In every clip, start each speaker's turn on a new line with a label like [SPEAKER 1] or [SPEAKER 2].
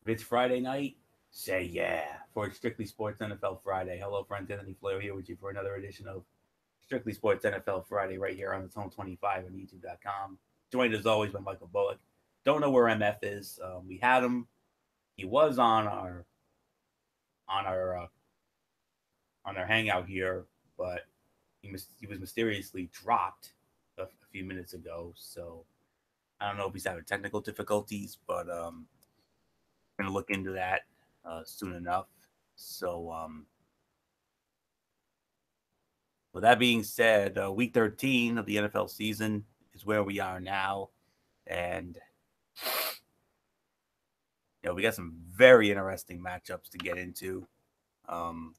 [SPEAKER 1] If it's Friday night, say yeah for Strictly Sports NFL Friday. Hello, friends. Anthony Flair here with you for another edition of Strictly Sports NFL Friday right here on the Tone 25 on YouTube.com. Joined as always by Michael Bullock. Don't know where MF is. We had him. He was on our uh, on our hangout here, but he was mysteriously dropped a few minutes ago. So I don't know if he's having technical difficulties, but I'm gonna look into that soon enough. So with that being said, week 13 of the NFL season is where we are now, and we got some very interesting matchups to get into. Um,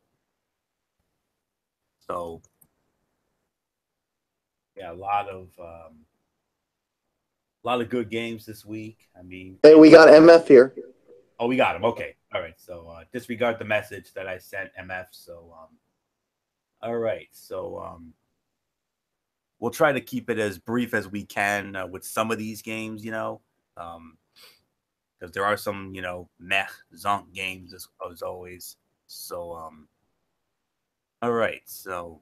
[SPEAKER 1] so yeah, a lot of good games this week. I mean,
[SPEAKER 2] Hey, we got MF here.
[SPEAKER 1] oh, we got him. Okay, all right. So disregard the message that I sent MF. So all right. So we'll try to keep it as brief as we can with some of these games. Um, because there are some meh zonk games as always. So all right. So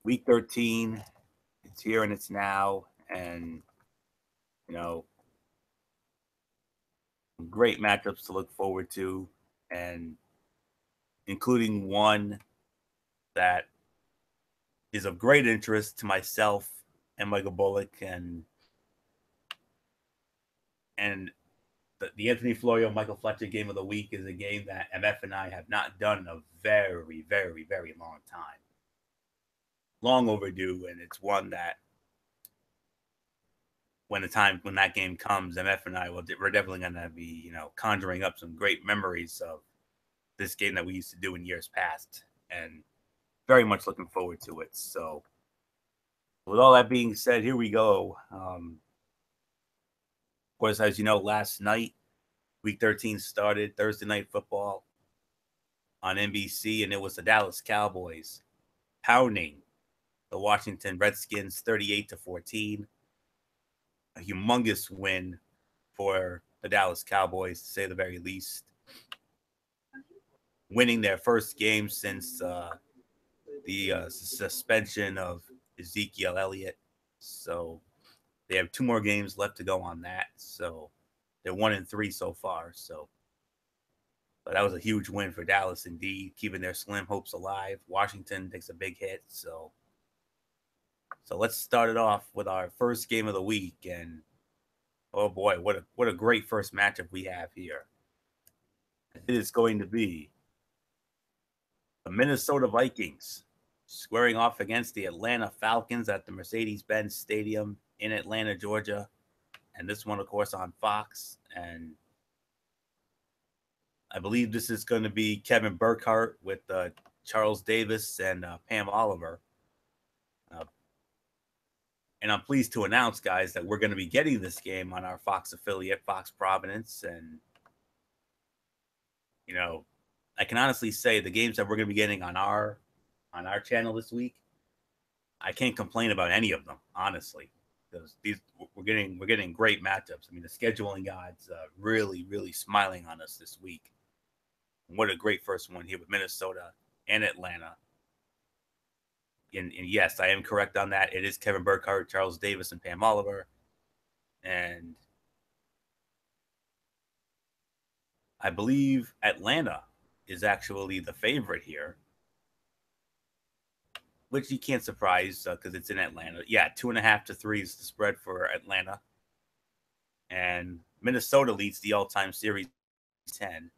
[SPEAKER 1] week 13, it's here and it's now, and you know great matchups to look forward to, and including one that is of great interest to myself and Michael Bullock and the Anthony Florio Michael Fletcher game of the week is a game that MF and I have not done in a very, very, very long time. Long overdue, and it's one that when that game comes, MF and we're definitely gonna be conjuring up some great memories of this game that we used to do in years past, and very much looking forward to it. So, with all that being said, here we go. Of course, as you know, last night, Week 13 started Thursday night football on NBC, and it was the Dallas Cowboys pounding the Washington Redskins 38-14. A humongous win for the Dallas Cowboys, to say the very least. Winning their first game since the suspension of Ezekiel Elliott. So they have two more games left to go on that. So they're 1-3 so far. So but that was a huge win for Dallas, indeed, keeping their slim hopes alive. Washington takes a big hit. So let's start it off with our first game of the week. And oh boy, what a great first matchup we have here. It is going to be the Minnesota Vikings squaring off against the Atlanta Falcons at the Mercedes-Benz Stadium in Atlanta, Georgia. And this one, of course, on Fox. And I believe this is going to be Kevin Burkhardt with Charles Davis and Pam Oliver. Uh, and I'm pleased to announce, guys, that we're going to be getting this game on our Fox affiliate, Fox Providence. And, you know, I can honestly say the games that we're going to be getting on our channel this week, I can't complain about any of them, honestly, because these we're getting great matchups. I mean, the scheduling gods really really smiling on us this week. And what a great first one here with Minnesota and Atlanta. And yes, I am correct on that. It is Kevin Burkhardt, Charles Davis, and Pam Oliver. And I believe Atlanta is actually the favorite here, which you can't surprise because it's in Atlanta. Yeah, 2.5 to 3 is the spread for Atlanta, and Minnesota leads the all-time series 10.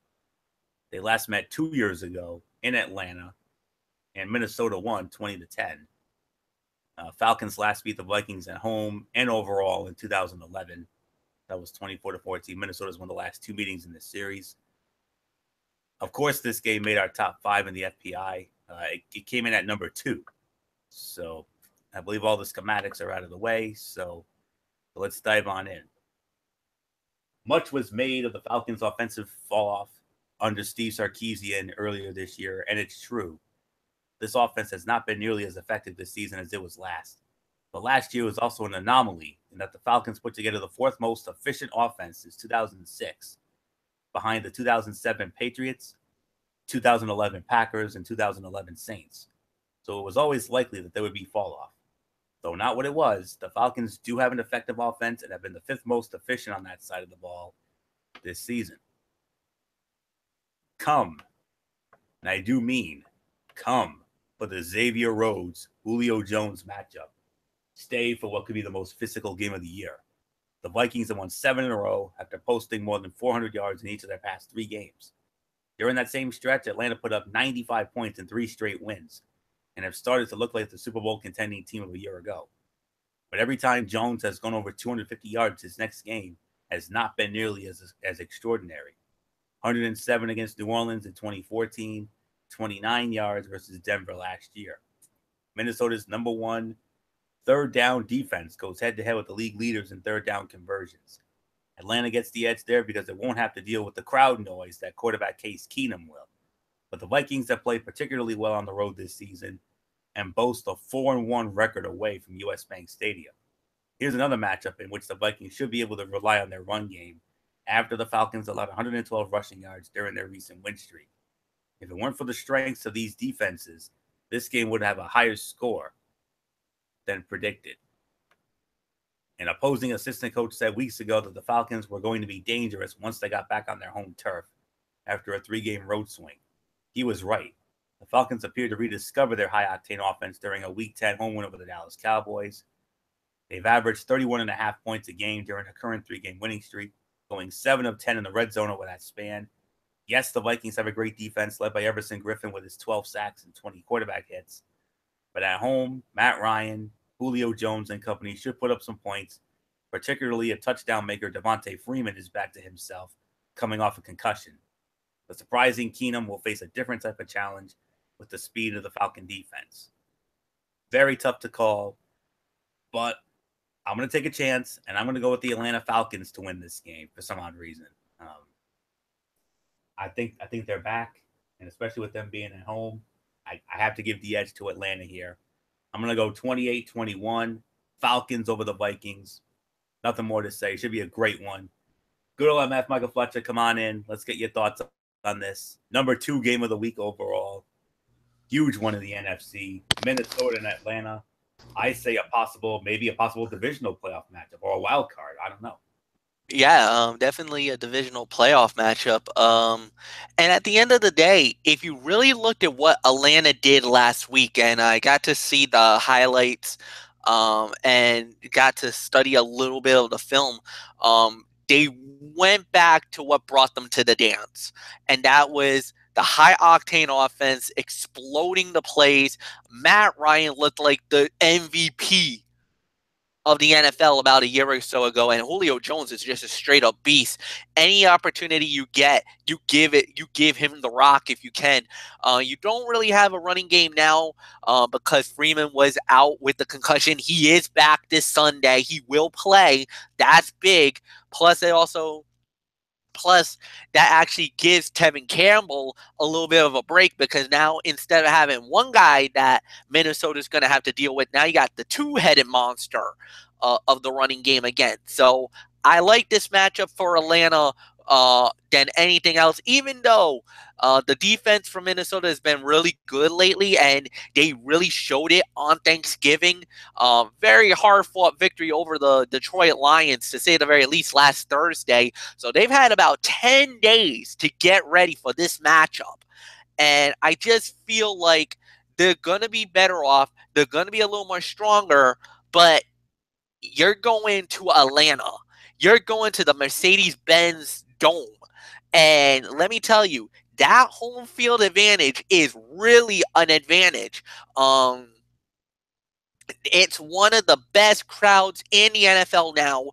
[SPEAKER 1] They last met 2 years ago in Atlanta, and Minnesota won 20-10. Falcons last beat the Vikings at home and overall in 2011. That was 24-14. Minnesota's won the last two meetings in this series. Of course, this game made our top five in the FPI. It came in at number 2. So I believe all the schematics are out of the way. So let's dive on in. Much was made of the Falcons' offensive fall off under Steve Sarkisian earlier this year, and it's true. This offense has not been nearly as effective this season as it was last. But last year was also an anomaly in that the Falcons put together the fourth most efficient offense since 2006, behind the 2007 Patriots, 2011 Packers, and 2011 Saints. So it was always likely that there would be fall off. Though not what it was, the Falcons do have an effective offense and have been the fifth most efficient on that side of the ball this season. Come, and I do mean come, for the Xavier Rhodes Julio Jones matchup. Stay for what could be the most physical game of the year. The Vikings have won 7 in a row after posting more than 400 yards in each of their past 3 games. During that same stretch, Atlanta put up 95 points in 3 straight wins and have started to look like the Super Bowl contending team of a year ago. But every time Jones has gone over 250 yards, his next game has not been nearly as extraordinary. 107 against New Orleans in 2014, 29 yards versus Denver last year. Minnesota's number 1 third down defense goes head-to-head with the league leaders in third down conversions. Atlanta gets the edge there because it won't have to deal with the crowd noise that quarterback Case Keenum will. But the Vikings have played particularly well on the road this season and boast a 4-1 record away from US Bank Stadium. Here's another matchup in which the Vikings should be able to rely on their run game after the Falcons allowed 112 rushing yards during their recent win streak. If it weren't for the strengths of these defenses, this game would have a higher score than predicted. An opposing assistant coach said weeks ago that the Falcons were going to be dangerous once they got back on their home turf after a 3-game road swing. He was right. The Falcons appeared to rediscover their high-octane offense during a Week 10 home win over the Dallas Cowboys. They've averaged 31.5 points a game during a current 3-game winning streak, going 7 of 10 in the red zone over that span. Yes, the Vikings have a great defense led by Everson Griffin with his 12 sacks and 20 quarterback hits. But at home, Matt Ryan, Julio Jones, and company should put up some points, particularly a touchdown maker Devontae Freeman is back to himself, coming off a concussion. The surprising Keenum will face a different type of challenge with the speed of the Falcon defense. Very tough to call, but I'm going to take a chance, and I'm going to go with the Atlanta Falcons to win this game for some odd reason. I think they're back, and especially with them being at home, I have to give the edge to Atlanta here. I'm going to go 28-21, Falcons over the Vikings. Nothing more to say. Should be a great one. Good old MF, Michael Fletcher, come on in. Let's get your thoughts on this. Number 2 game of the week overall. Huge one in the NFC. Minnesota and Atlanta. I say maybe a possible divisional playoff matchup or a wild card. I don't know.
[SPEAKER 2] Yeah, definitely a divisional playoff matchup. And at the end of the day, if you really looked at what Atlanta did last week, and I got to see the highlights and got to study a little bit of the film, they went back to what brought them to the dance. And that was the high-octane offense, exploding the plays. Matt Ryan looked like the MVP of the NFL about a year or so ago, and Julio Jones is just a straight up beast. Any opportunity you get, you give him the rock if you can. You don't really have a running game now because Freeman was out with the concussion. He is back this Sunday. He will play. That's big. Plus that actually gives Tevin Campbell a little bit of a break because now instead of having one guy that Minnesota's going to have to deal with, now you got the 2-headed monster of the running game again. So I like this matchup for Atlanta than anything else, even though the defense from Minnesota has been really good lately, and they really showed it on Thanksgiving. Very hard-fought victory over the Detroit Lions, to say the very least, last Thursday. So they've had about 10 days to get ready for this matchup. And I just feel like they're going to be better off. They're going to be a little more stronger, but you're going to Atlanta. You're going to the Mercedes-Benz Dome. And let me tell you, that home field advantage is really an advantage. It's one of the best crowds in the NFL now.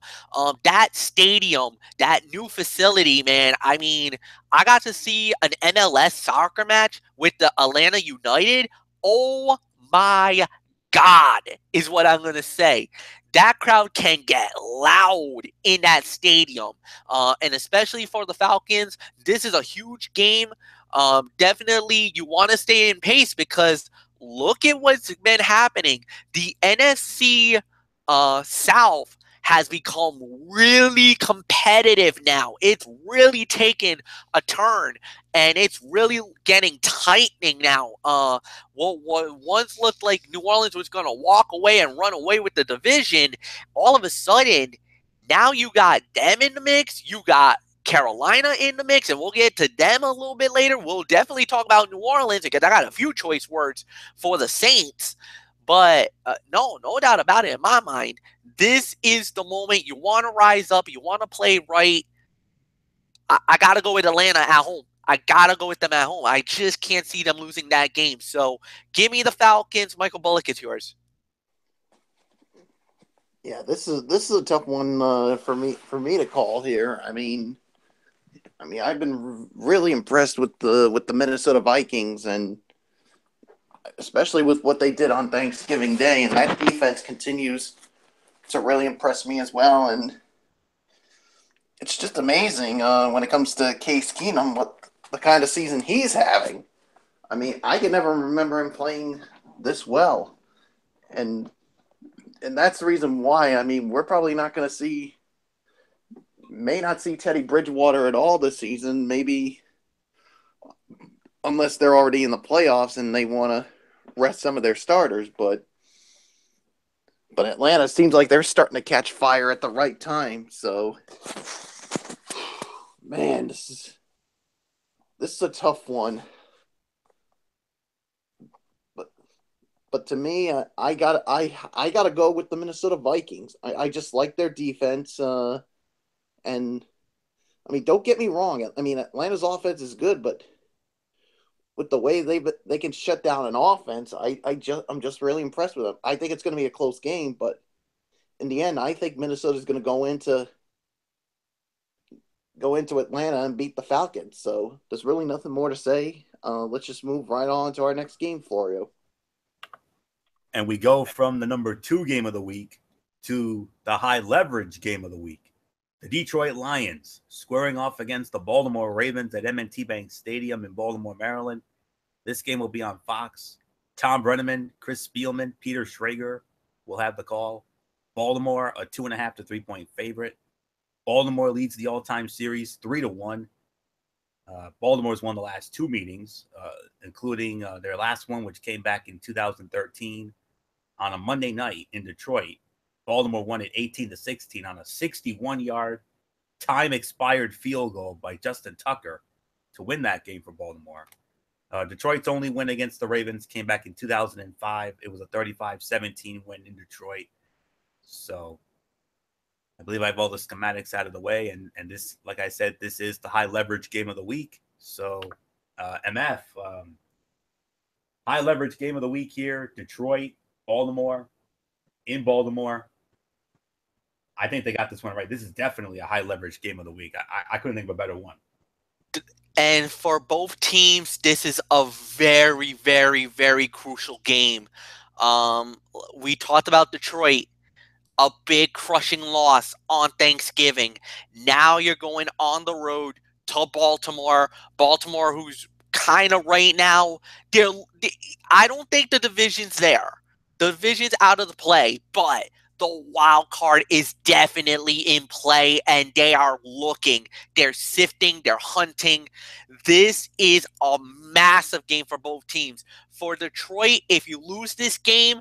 [SPEAKER 2] That stadium, that new facility, man. I mean, I got to see an MLS soccer match with the Atlanta United. Oh my God, is what I'm going to say. That crowd can get loud in that stadium. And especially for the Falcons, this is a huge game. Definitely you want to stay in pace because look at what's been happening. The NFC South has become really competitive now. It's really taken a turn, and it's really getting tightening now. What once looked like New Orleans was going to walk away and run away with the division, all of a sudden, now you got them in the mix. You got Carolina in the mix, and we'll get to them a little bit later. We'll definitely talk about New Orleans because I got a few choice words for the Saints. But no doubt about it in my mind, this is the moment you want to rise up. You want to play right. I got to go with Atlanta at home. I got to go with them at home. I just can't see them losing that game. So give me the Falcons. Michael Bullock, it's yours.
[SPEAKER 3] Yeah, this is a tough one for me to call here. I mean, I've been really impressed with the Minnesota Vikings, and especially with what they did on Thanksgiving Day, and that defense continues to really impress me as well. And it's just amazing when it comes to Case Keenum, what the kind of season he's having. I mean, I can never remember him playing this well, and that's the reason why. I mean, we're probably not going to may not see Teddy Bridgewater at all this season, maybe unless they're already in the playoffs and they want to rest some of their starters. But Atlanta seems like they're starting to catch fire at the right time. So, man, this is a tough one. But to me, I gotta go with the Minnesota Vikings. I just like their defense. And I mean, don't get me wrong. I mean, Atlanta's offense is good, but with the way they can shut down an offense, I'm just really impressed with them. I think it's going to be a close game, but in the end, I think Minnesota's going to go into Atlanta and beat the Falcons. So there's really nothing more to say. Let's just move right on to our next game, Florio.
[SPEAKER 1] And we go from the number 2 game of the week to the high leverage game of the week. The Detroit Lions squaring off against the Baltimore Ravens at M&T Bank Stadium in Baltimore, Maryland. This game will be on Fox. Tom Brenneman, Chris Spielman, Peter Schrager will have the call. Baltimore, a 2.5 to 3-point favorite. Baltimore leads the all-time series 3-1. Baltimore's won the last 2 meetings, including their last one, which came back in 2013 on a Monday night in Detroit. Baltimore won it 18-16 on a 61-yard time-expired field goal by Justin Tucker to win that game for Baltimore. Detroit's only win against the Ravens came back in 2005. It was a 35-17 win in Detroit. So I believe I have all the schematics out of the way. And this, like I said, this is the high leverage game of the week. So MF, high leverage game of the week here. Detroit, Baltimore, in Baltimore. I think they got this one right. This is definitely a high leverage game of the week. I couldn't think of a better one.
[SPEAKER 2] And for both teams, this is a very, very, very crucial game. We talked about Detroit, a big crushing loss on Thanksgiving. Now you're going on the road to Baltimore. Baltimore, who's kind of right now, I don't think the division's there. The division's out of the play, but the wild card is definitely in play, and they are looking. They're sifting. They're hunting. This is a massive game for both teams. For Detroit, if you lose this game,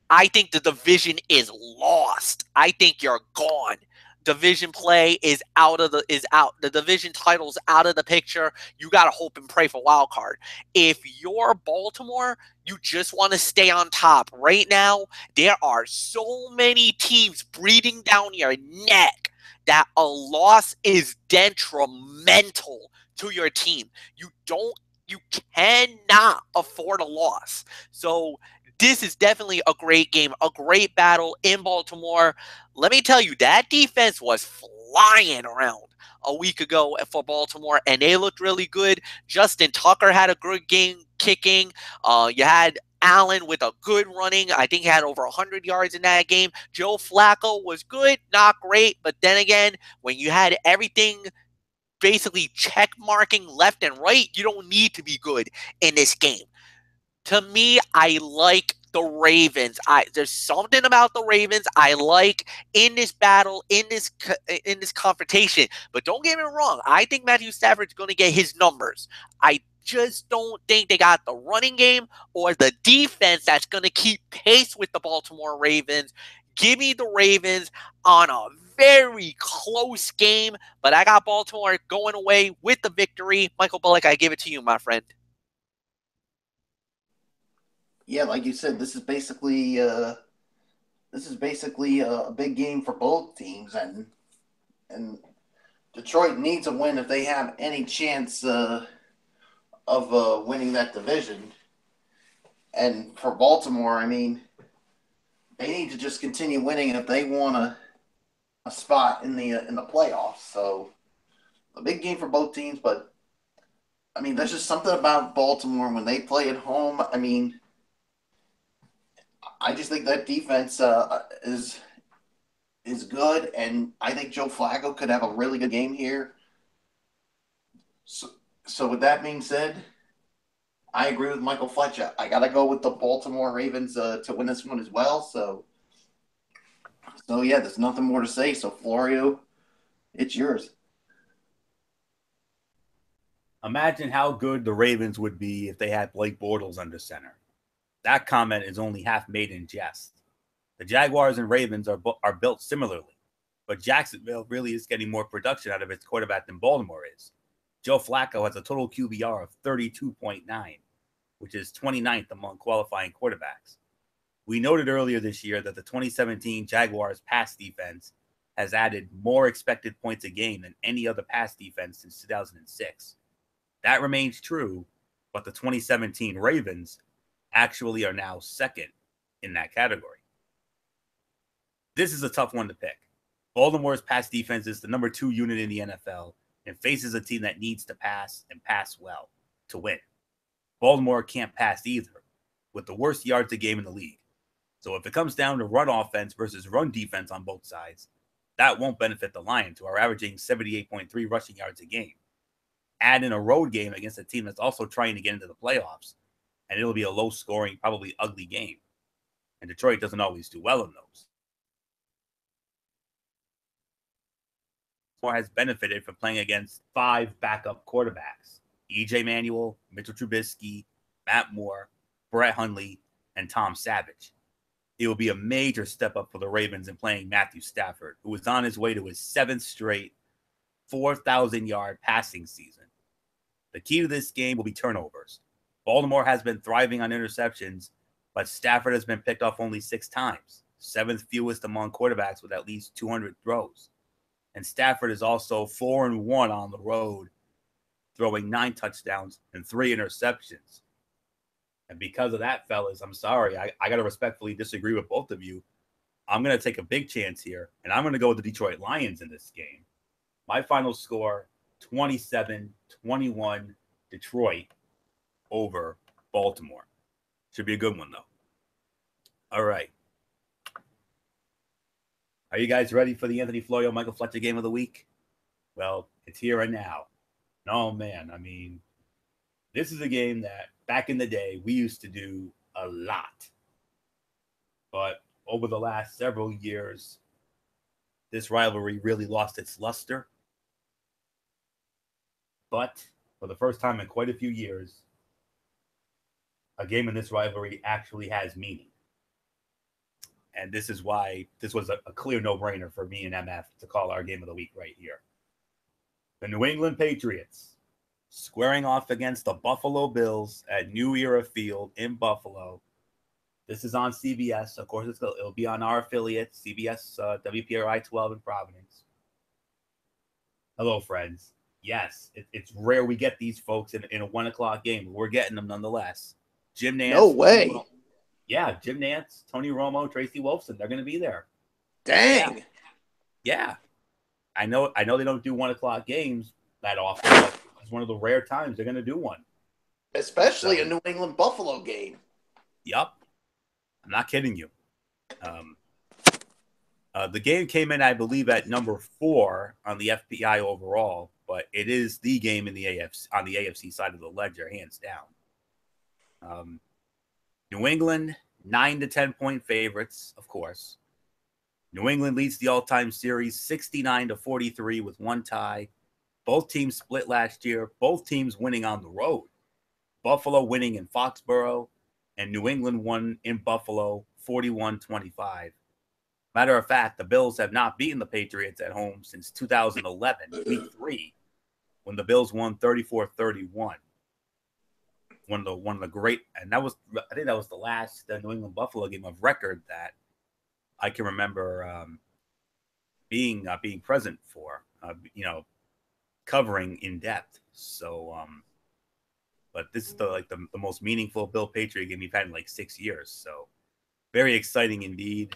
[SPEAKER 2] I think the division is lost. I think you're gone. Division play is out. The division title's out of the picture. You got to hope and pray for wild card. If you're Baltimore, you just want to stay on top. Right now, there are so many teams breathing down your neck that a loss is detrimental to your team. You cannot afford a loss. So this is definitely a great game, a great battle in Baltimore. Let me tell you, that defense was flying around a week ago for Baltimore, and they looked really good. Justin Tucker had a good game kicking. You had Allen with a good running. I think he had over 100 yards in that game. Joe Flacco was good, not great. But then again, when you had everything basically check marking left and right, you don't need to be good in this game. To me, I like the Ravens. There's something about the Ravens I like in this battle, in this confrontation. But don't get me wrong, I think Matthew Stafford's going to get his numbers. I just don't think they got the running game or the defense that's going to keep pace with the Baltimore Ravens. Give me the Ravens on a very close game, but I got Baltimore going away with the victory. Michael Bullock, I give it to you, my friend.
[SPEAKER 3] Yeah, like you said, this is basically a big game for both teams, and Detroit needs a win if they have any chance of winning that division. And for Baltimore, I mean, they need to just continue winning if they want a spot in the playoffs. So a big game for both teams, but I mean, there's just something about Baltimore when they play at home. I mean, I just think that defense is good, and I think Joe Flacco could have a really good game here. So with that being said, I agree with Michael Fletcher. I got to go with the Baltimore Ravens to win this one as well. So yeah, there's nothing more to say. So Florio, it's yours.
[SPEAKER 1] Imagine how good the Ravens would be if they had Blake Bortles under center. That comment is only half made in jest. The Jaguars and Ravens are built similarly, but Jacksonville really is getting more production out of its quarterback than Baltimore is. Joe Flacco has a total QBR of 32.9, which is 29th among qualifying quarterbacks. We noted earlier this year that the 2017 Jaguars pass defense has added more expected points a game than any other pass defense since 2006. That remains true, but the 2017 Ravens actually are now second in that category. This is a tough one to pick. Baltimore's pass defense is the number 2 unit in the NFL and faces a team that needs to pass and pass well to win. Baltimore can't pass either, with the worst yards a game in the league. So if it comes down to run offense versus run defense on both sides, that won't benefit the Lions, who are averaging 78.3 rushing yards a game. Add in a road game against a team that's also trying to get into the playoffs, and it'll be a low-scoring, probably ugly game. And Detroit doesn't always do well in those. Baltimore has benefited from playing against 5 backup quarterbacks: E.J. Manuel, Mitchell Trubisky, Matt Moore, Brett Hundley, and Tom Savage. It will be a major step up for the Ravens in playing Matthew Stafford, who is on his way to his 7th straight 4,000-yard passing season. The key to this game will be turnovers. Baltimore has been thriving on interceptions, but Stafford has been picked off only 6 times, 7th fewest among quarterbacks with at least 200 throws. And Stafford is also 4-1 on the road, throwing 9 touchdowns and 3 interceptions. And because of that, fellas, I'm sorry. I got to respectfully disagree with both of you. I'm going to take a big chance here, and I'm going to go with the Detroit Lions in this game. My final score, 27-21 Detroit over Baltimore. Should be a good one, though. All right. Are you guys ready for the Anthony Florio, Michael Fletcher game of the week? Well, it's here and now. Oh, man. I mean, this is a game that back in the day we used to do a lot. But over the last several years, this rivalry really lost its luster. But for the first time in quite a few years, a game in this rivalry actually has meaning. And this is why this was a clear no-brainer for me and MF to call our game of the week right here. The New England Patriots squaring off against the Buffalo Bills at New Era Field in Buffalo. This is on CBS. Of course, it'll be on our affiliate, CBS WPRI 12 in Providence. Hello, friends. Yes, it's rare we get these folks in a 1 o'clock game, but we're getting them nonetheless. Jim Nantz.
[SPEAKER 3] No way.
[SPEAKER 1] Yeah, Jim Nantz, Tony Romo, Tracy Wolfson. They're going to be there.
[SPEAKER 3] Dang.
[SPEAKER 1] Yeah. I know they don't do 1 o'clock games that often, but it's one of the rare times they're going to do one.
[SPEAKER 3] Especially a New England Buffalo game.
[SPEAKER 1] Yup. I'm not kidding you. The game came in, I believe, at number 4 on the FPI overall, but it is the game in the AFC on the AFC side of the ledger, hands down. New England 9 to 10 point favorites, of course. New England leads the all-time series 69 to 43 with one tie. Both teams split last year. Both teams winning on the road. Buffalo winning in Foxborough, and New England won in Buffalo 41-25. Matter of fact, the Bills have not beaten the Patriots at home since 2011, week 3, when the Bills won 34-31. One of the great, and I think that was the last New England Buffalo game of record that I can remember being present for, covering in depth. So, but this is the most meaningful Bill Patriot game we've had in like 6 years. So, very exciting indeed.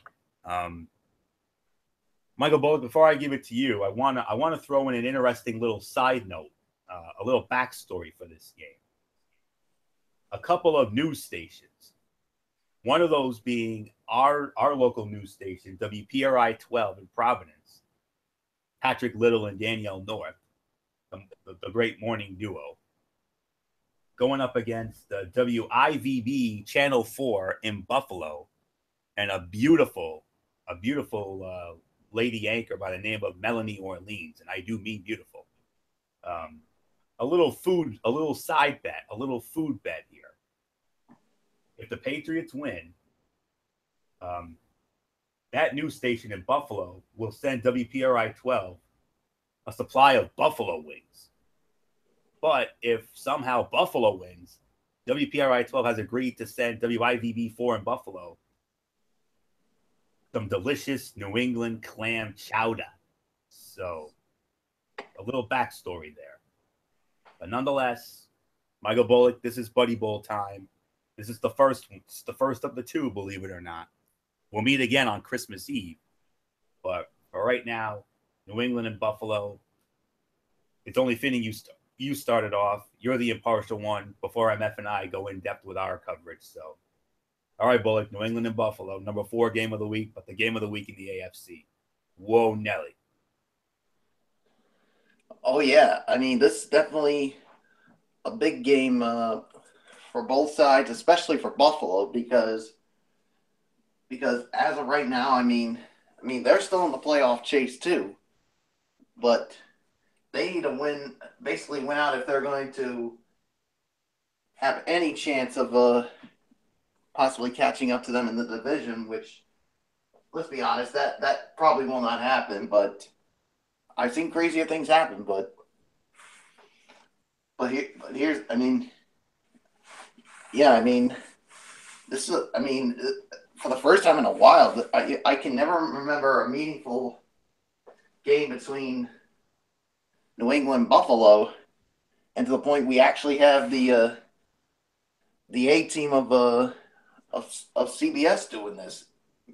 [SPEAKER 1] Michael Bullock, before I give it to you, I want to throw in an interesting little side note, a little backstory for this game. A couple of news stations, one of those being our local news station, WPRI 12 in Providence, Patrick Little and Danielle North, the great morning duo, going up against the WIVB Channel 4 in Buffalo, and a beautiful lady anchor by the name of Melanie Orleans, and I do mean beautiful. A little side bet, a little food bet here. If the Patriots win, that news station in Buffalo will send WPRI 12 a supply of buffalo wings. But if somehow Buffalo wins, WPRI 12 has agreed to send WIVB 4 in Buffalo some delicious New England clam chowder. So, a little backstory there. But nonetheless, Michael Bullock, this is Buddy Bowl time. This is the first of the two, believe it or not. We'll meet again on Christmas Eve. But for right now, New England and Buffalo, it's only fitting you started off. You're the impartial one before MF and I go in depth with our coverage. So, all right, Bullock, New England and Buffalo, number 4 game of the week, but the game of the week in the AFC. Whoa, Nelly.
[SPEAKER 3] Oh, yeah. I mean, this is definitely a big game for both sides, especially for Buffalo, because as of right now, I mean, they're still in the playoff chase too, but they need to basically win out if they're going to have any chance of possibly catching up to them in the division, which, let's be honest, that probably will not happen, but I've seen crazier things happen, but here's, I mean, yeah, I mean, this is, I mean, for the first time in a while, I can never remember a meaningful game between New England and Buffalo, and to the point we actually have the A team of CBS doing this,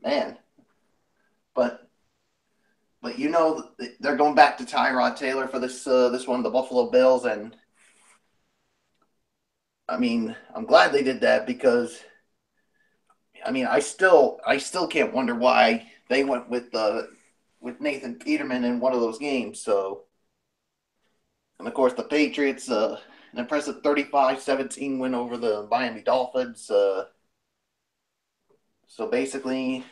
[SPEAKER 3] man. But you know, they're going back to Tyrod Taylor for this one, the Buffalo Bills, and I mean, I'm glad they did that because, I mean, I still can't wonder why they went with Nathan Peterman in one of those games. So, and of course, the Patriots, an impressive 35-17 win over the Miami Dolphins. So basically,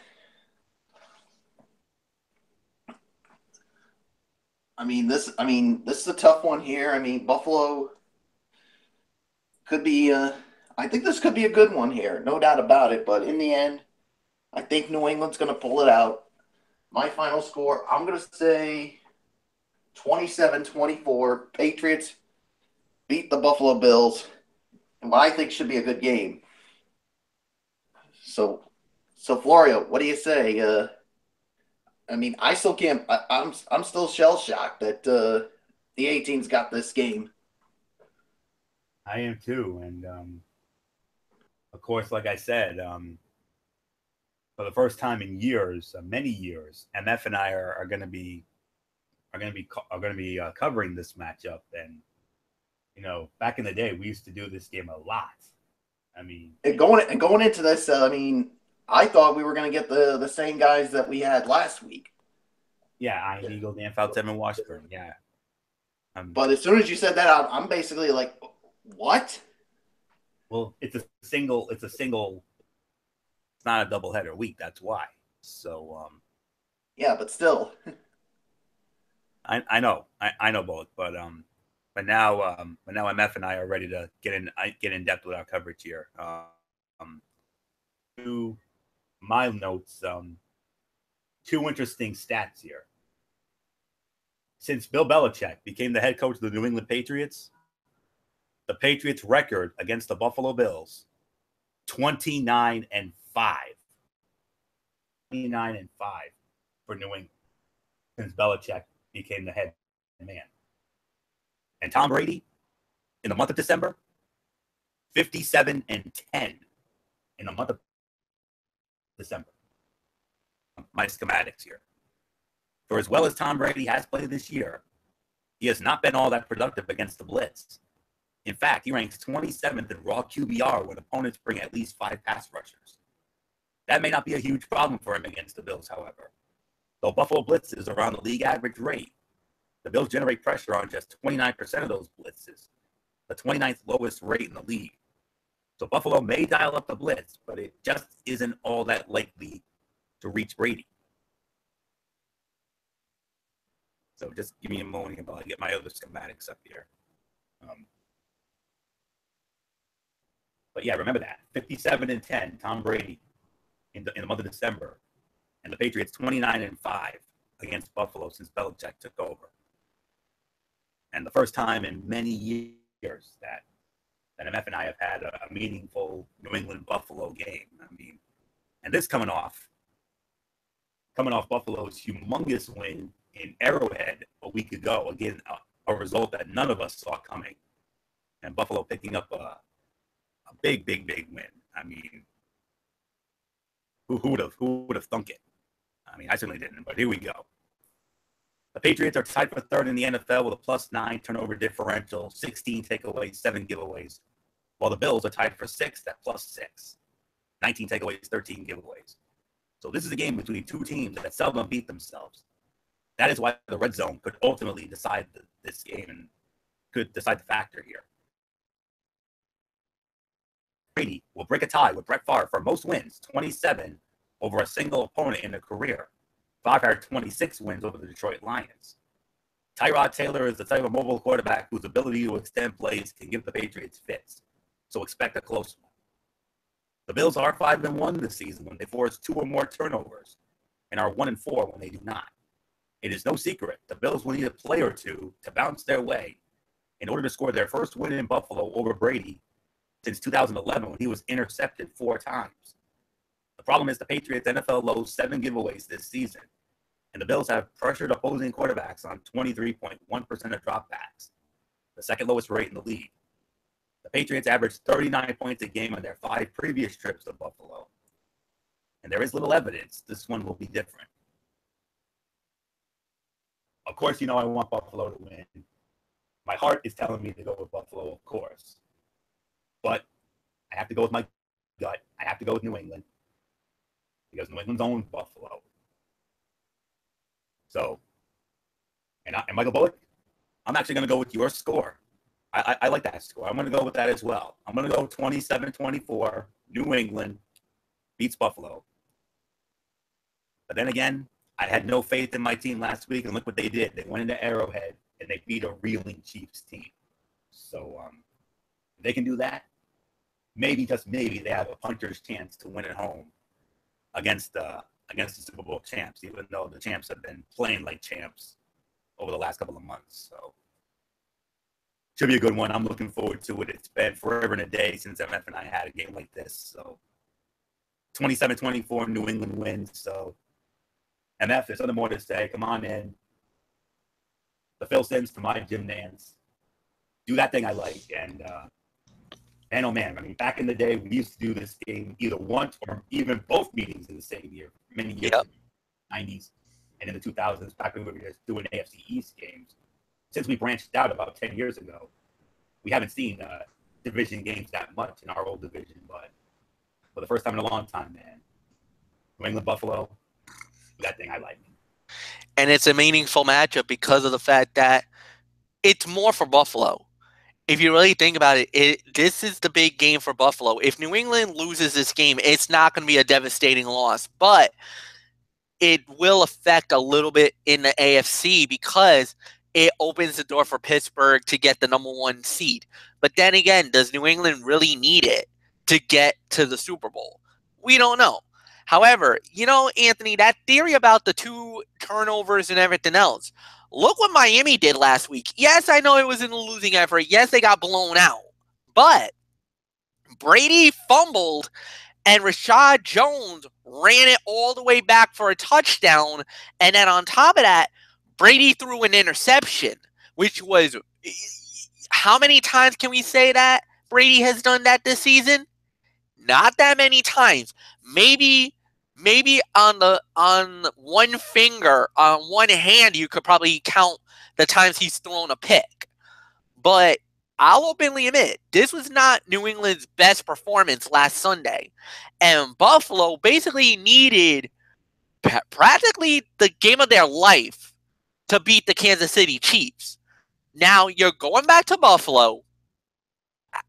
[SPEAKER 3] this is a tough one here. I mean, Buffalo could be. I think this could be a good one here, no doubt about it. But in the end, I think New England's going to pull it out. My final score, I'm going to say 27-24. Patriots beat the Buffalo Bills in what I think should be a good game. So Florio, what do you say? I mean, I still can't. I'm still shell shocked that the A-team's got this game.
[SPEAKER 1] I am too, and of course, like I said, for the first time in years, many years, MF and I are going to be covering this matchup. And you know, back in the day, we used to do this game a lot. I mean,
[SPEAKER 3] going into this, I mean, I thought we were going to get the same guys that we had last week.
[SPEAKER 1] Yeah, Ian Eagle, Dan Fouts, Evan Washburn. Yeah.
[SPEAKER 3] But as soon as you said that, I'm basically like, what?
[SPEAKER 1] Well, it's a single It's not a doubleheader week. That's why. So
[SPEAKER 3] Yeah, but still.
[SPEAKER 1] I know both, but now MF and I are ready to get in depth with our coverage here. To my notes, two interesting stats here. Since Bill Belichick became the head coach of the New England Patriots, the Patriots' record against the Buffalo Bills, 29-5. 29-5 for New England since Belichick became the head man. And Tom Brady, in the month of December, 57-10 in the month of December. My schematics here. For as well as Tom Brady has played this year, he has not been all that productive against the blitz. In fact, he ranks 27th in raw QBR when opponents bring at least 5 pass rushers. That may not be a huge problem for him against the Bills, however. Though Buffalo blitzes around the league average rate, the Bills generate pressure on just 29% of those blitzes, the 29th lowest rate in the league. So Buffalo may dial up the blitz, but it just isn't all that likely to reach Brady. So just give me a moment while I get my other schematics up here. But yeah, remember that. 57-10, Tom Brady in the month of December. And the Patriots 29-5 against Buffalo since Belichick took over. And the first time in many years that MF and I have had a meaningful New England Buffalo game. I mean, and this coming off Buffalo's humongous win in Arrowhead a week ago. Again, a result that none of us saw coming. And Buffalo picking up a big win. I mean, who would have thunk it? I mean, I certainly didn't, but here we go. The Patriots are tied for third in the NFL with a +9 turnover differential, 16 takeaways, 7 giveaways, while the Bills are tied for sixth at +6, 19 takeaways, 13 giveaways. So this is a game between two teams that seldom beat themselves. That is why the red zone could ultimately decide this game and could decide the factor here. Brady will break a tie with Brett Favre for most wins, 27 over a single opponent in a career. Favre had 26 wins over the Detroit Lions. Tyrod Taylor is the type of mobile quarterback whose ability to extend plays can give the Patriots fits, so expect a close one. The Bills are 5-1 this season when they force 2 or more turnovers, and are 1-4 when they do not. It is no secret the Bills will need a play or two to bounce their way in order to score their first win in Buffalo over Brady since 2011 when he was intercepted 4 times. The problem is the Patriots' NFL low 7 giveaways this season, and the Bills have pressured opposing quarterbacks on 23.1% of dropbacks, the second lowest rate in the league. The Patriots averaged 39 points a game on their 5 previous trips to Buffalo, and there is little evidence this one will be different. Of course, you know I want Buffalo to win. My heart is telling me to go with Buffalo, of course. But I have to go with my gut. I have to go with New England because New England's own Buffalo. So, and Michael Bullock, I'm actually going to go with your score. I like that score. I'm going to go with that as well. I'm going to go 27-24. New England beats Buffalo. But then again, I had no faith in my team last week, and look what they did. They went into Arrowhead, and they beat a reeling Chiefs team. So if they can do that, maybe, just maybe, they have a puncher's chance to win at home against the Super Bowl champs, even though the champs have been playing like champs over the last couple of months. So should be a good one. I'm looking forward to it. It's been forever and a day since MF and I had a game like this. So 27-24, New England wins. So MF, there's nothing more to say. Come on in. The Phil Sims to my Jim Nance. Do that thing I like. And man, oh man, I mean, back in the day, we used to do this game either once or even both meetings in the same year. Many years,
[SPEAKER 2] Yep.
[SPEAKER 1] In the 90s and in the 2000s, back when we were just doing AFC East games. Since we branched out about 10 years ago, we haven't seen division games that much in our old division, but for the first time in a long time, man. New England Buffalo, that thing I like.
[SPEAKER 2] And it's a meaningful matchup because of the fact that it's more for Buffalo. if you really think about it, this is the big game for Buffalo. If New England loses this game, it's not going to be a devastating loss, but it will affect a little bit in the AFC because it opens the door for Pittsburgh to get the #1 seed. But then again, does New England really need it to get to the Super Bowl? We don't know. However, Anthony, that theory about the 2 turnovers and everything else, look what Miami did last week. Yes, I know it was in a losing effort. Yes, they got blown out. But Brady fumbled and Rashad Jones ran it all the way back for a touchdown. And then on top of that, Brady threw an interception, which was, how many times can we say that Brady has done that this season? Not that many times. Maybe on one finger, on one hand, you could probably count the times he's thrown a pick. But I'll openly admit, this was not New England's best performance last Sunday. And Buffalo basically needed practically the game of their life to beat the Kansas City Chiefs. Now, you're going back to Buffalo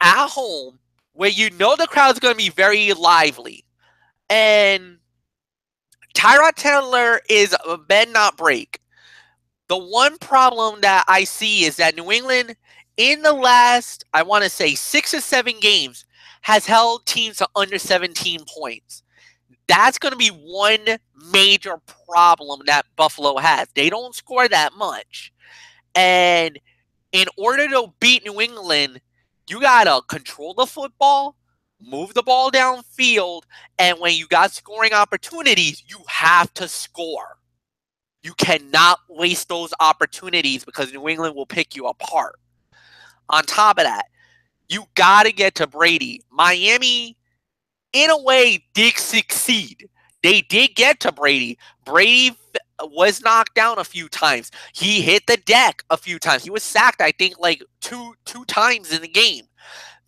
[SPEAKER 2] at home where the crowd's going to be very lively. And Tyrod Taylor is a bend not break. The one problem that I see is that New England, in the last, I want to say 6 or 7 games, has held teams to under 17 points. That's going to be one major problem that Buffalo has. They don't score that much. And in order to beat New England, you got to control the football, move the ball downfield, and when you got scoring opportunities, you have to score. You cannot waste those opportunities because New England will pick you apart. On top of that, you got to get to Brady. Miami, in a way, did succeed. They did get to Brady. Brady was knocked down a few times. He hit the deck a few times. He was sacked, I think, like two times in the game.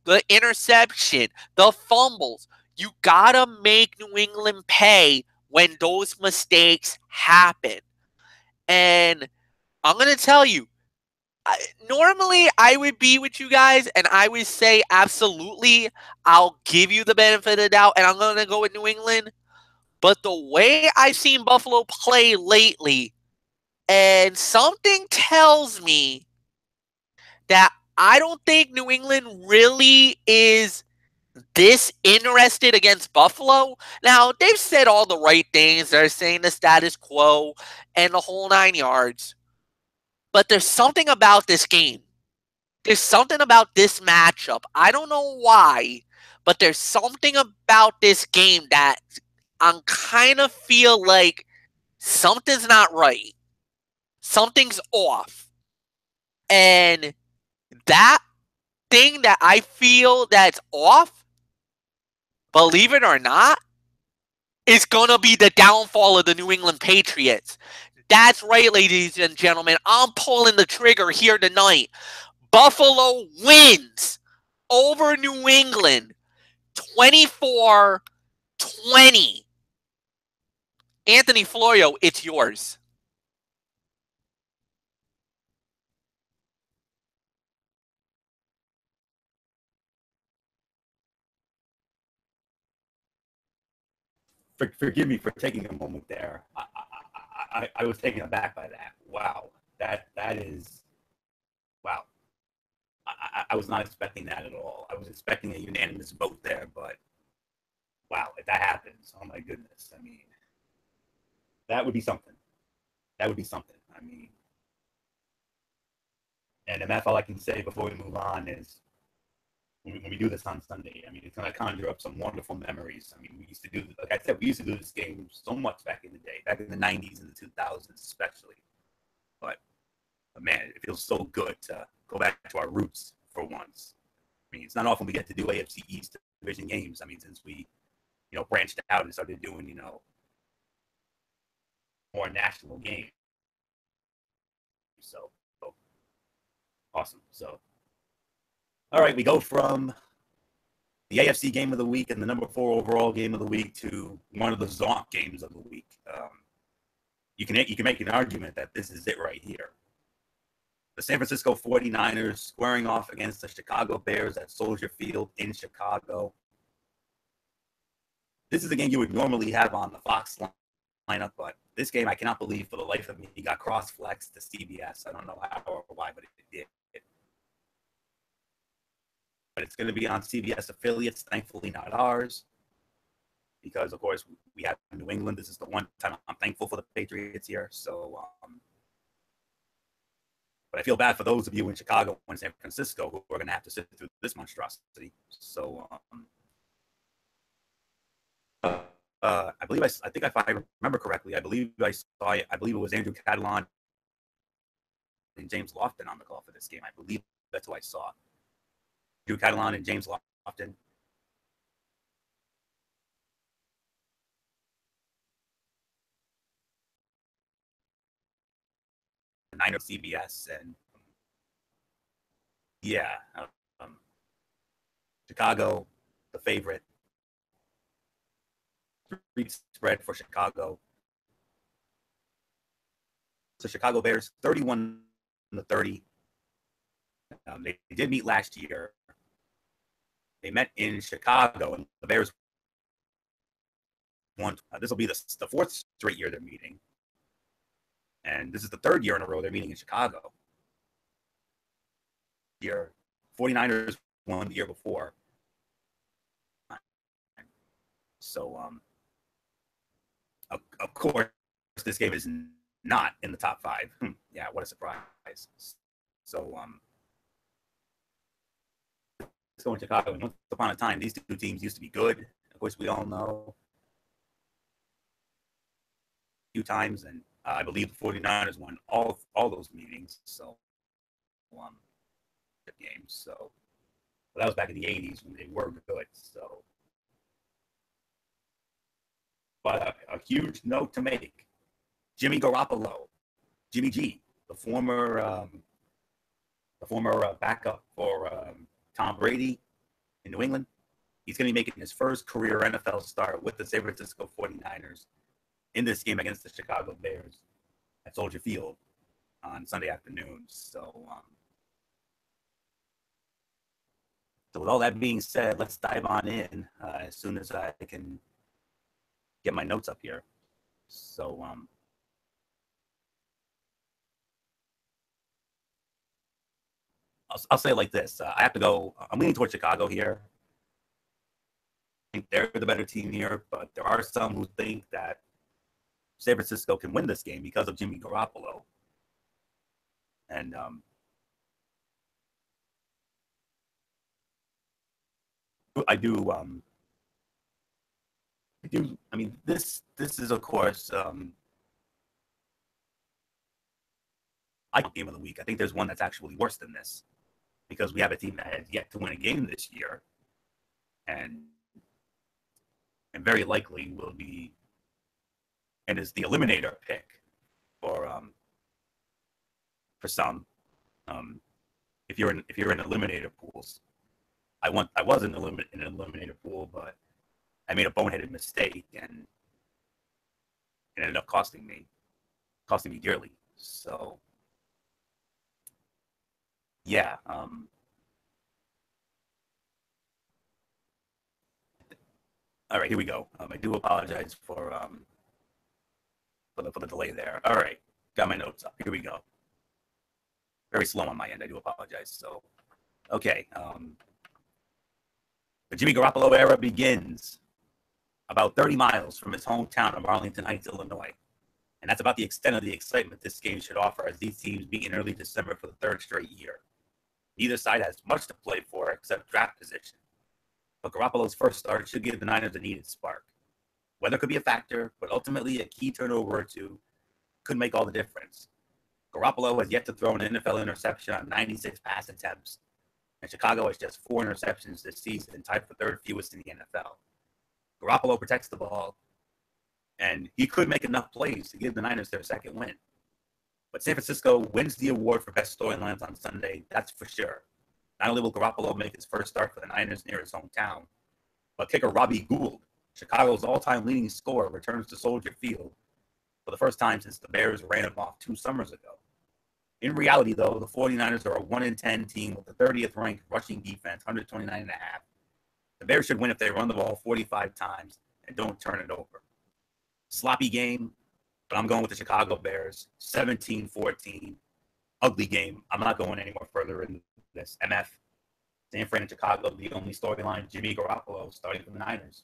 [SPEAKER 2] The interception, the fumbles. You got to make New England pay when those mistakes happen. And I'm going to tell you, normally I would be with you guys and I would say absolutely, I'll give you the benefit of the doubt and I'm going to go with New England. But the way I've seen Buffalo play lately, and something tells me that I don't think New England really is this interested against Buffalo. Now, they've said all the right things. They're saying the status quo and the whole 9 yards. But there's something about this game. There's something about this matchup. I don't know why, but there's something about this game that I kind of feel like something's not right. Something's off. And that thing that I feel that's off, believe it or not, is going to be the downfall of the New England Patriots. That's right, ladies and gentlemen. I'm pulling the trigger here tonight. Buffalo wins over New England 24-20. Anthony Florio, it's yours.
[SPEAKER 1] Forgive me for taking a moment there. I was taken aback by that. Wow, that is wow. I was not expecting that at all. I was expecting a unanimous vote there, but wow, if that happens, oh my goodness. I mean, that would be something. That would be something. I mean, and that's all I can say before we move on is when we do this on Sunday, I mean, it's going to conjure up some wonderful memories. I mean, we used to do, like I said, we used to do this game so much back in the day, back in the 90s and the 2000s especially. But man, it feels so good to go back to our roots for once. I mean, it's not often we get to do AFC East division games. I mean, since we, branched out and started doing, more national games. So awesome. So, all right, we go from the AFC game of the week and the number 4 overall game of the week to one of the Zonk games of the week. You can make an argument that this is it right here. The San Francisco 49ers squaring off against the Chicago Bears at Soldier Field in Chicago. This is a game you would normally have on the Fox lineup, but this game I cannot believe for the life of me got cross-flexed to CBS. I don't know how or why, but it did. But it's going to be on CBS affiliates, thankfully not ours, because, of course, we have New England. This is the one time I'm thankful for the Patriots here. So, but I feel bad for those of you in Chicago and San Francisco who are going to have to sit through this monstrosity. So, I think if I remember correctly, I believe it was Andrew Catalon and James Lofton on the call for this game. I believe that's who I saw. Andrew Catalon and James Lofton. Niner CBS, and yeah, Chicago, the favorite. 3 spread for Chicago. So Chicago Bears 31-30. They did meet last year. They met in Chicago, and the Bears won. This will be the 4th straight year they're meeting. And this is the 3rd year in a row they're meeting in Chicago. 49ers won the year before. So, of course, this game is not in the top 5. Yeah, what a surprise. So, let's go in Chicago. And once upon a time, these 2 teams used to be good. Of course, we all know. A few times, and I believe the 49ers won all those meetings. So, games. So, but that was back in the 80s when they were good. So, but a huge note to make: Jimmy Garoppolo, Jimmy G, the former backup for Tom Brady in New England. He's going to be making his first career NFL start with the San Francisco 49ers in this game against the Chicago Bears at Soldier Field on Sunday afternoon. So, so with all that being said, let's dive on in as soon as I can get my notes up here. So, I'll say it like this. I have to go. I'm leaning towards Chicago here. I think they're the better team here, but there are some who think that San Francisco can win this game because of Jimmy Garoppolo. And I do. I mean, this is, of course, I game of the week. I think there's one that's actually worse than this because we have a team that has yet to win a game this year, and very likely will be, and is the eliminator pick for some. If you're in eliminator pools, I was in an eliminator pool, but I made a boneheaded mistake, and it ended up costing me dearly. So, yeah. All right, here we go. I do apologize for the delay there. All right, got my notes up. Here we go. Very slow on my end. I do apologize. So, okay. The Jimmy Garoppolo era begins about 30 miles from his hometown of Arlington Heights, Illinois. And that's about the extent of the excitement this game should offer as these teams meet in early December for the 3rd straight year. Neither side has much to play for except draft position. But Garoppolo's first start should give the Niners a needed spark. Weather could be a factor, but ultimately a key turnover or 2 could make all the difference. Garoppolo has yet to throw an NFL interception on 96 pass attempts, and Chicago has just 4 interceptions this season, tied for 3rd fewest in the NFL. Garoppolo protects the ball, and he could make enough plays to give the Niners their 2nd win. But San Francisco wins the award for best storylines on Sunday, that's for sure. Not only will Garoppolo make his first start for the Niners near his hometown, but kicker Robbie Gould, Chicago's all-time leading scorer, returns to Soldier Field for the first time since the Bears ran him off 2 summers ago. In reality, though, the 49ers are a 1-10 team with the 30th ranked rushing defense, 129.5. The Bears should win if they run the ball 45 times and don't turn it over. Sloppy game, but I'm going with the Chicago Bears, 17-14. Ugly game. I'm not going any more further into this. MF, San Fran and Chicago, the only storyline, Jimmy Garoppolo starting from the Niners.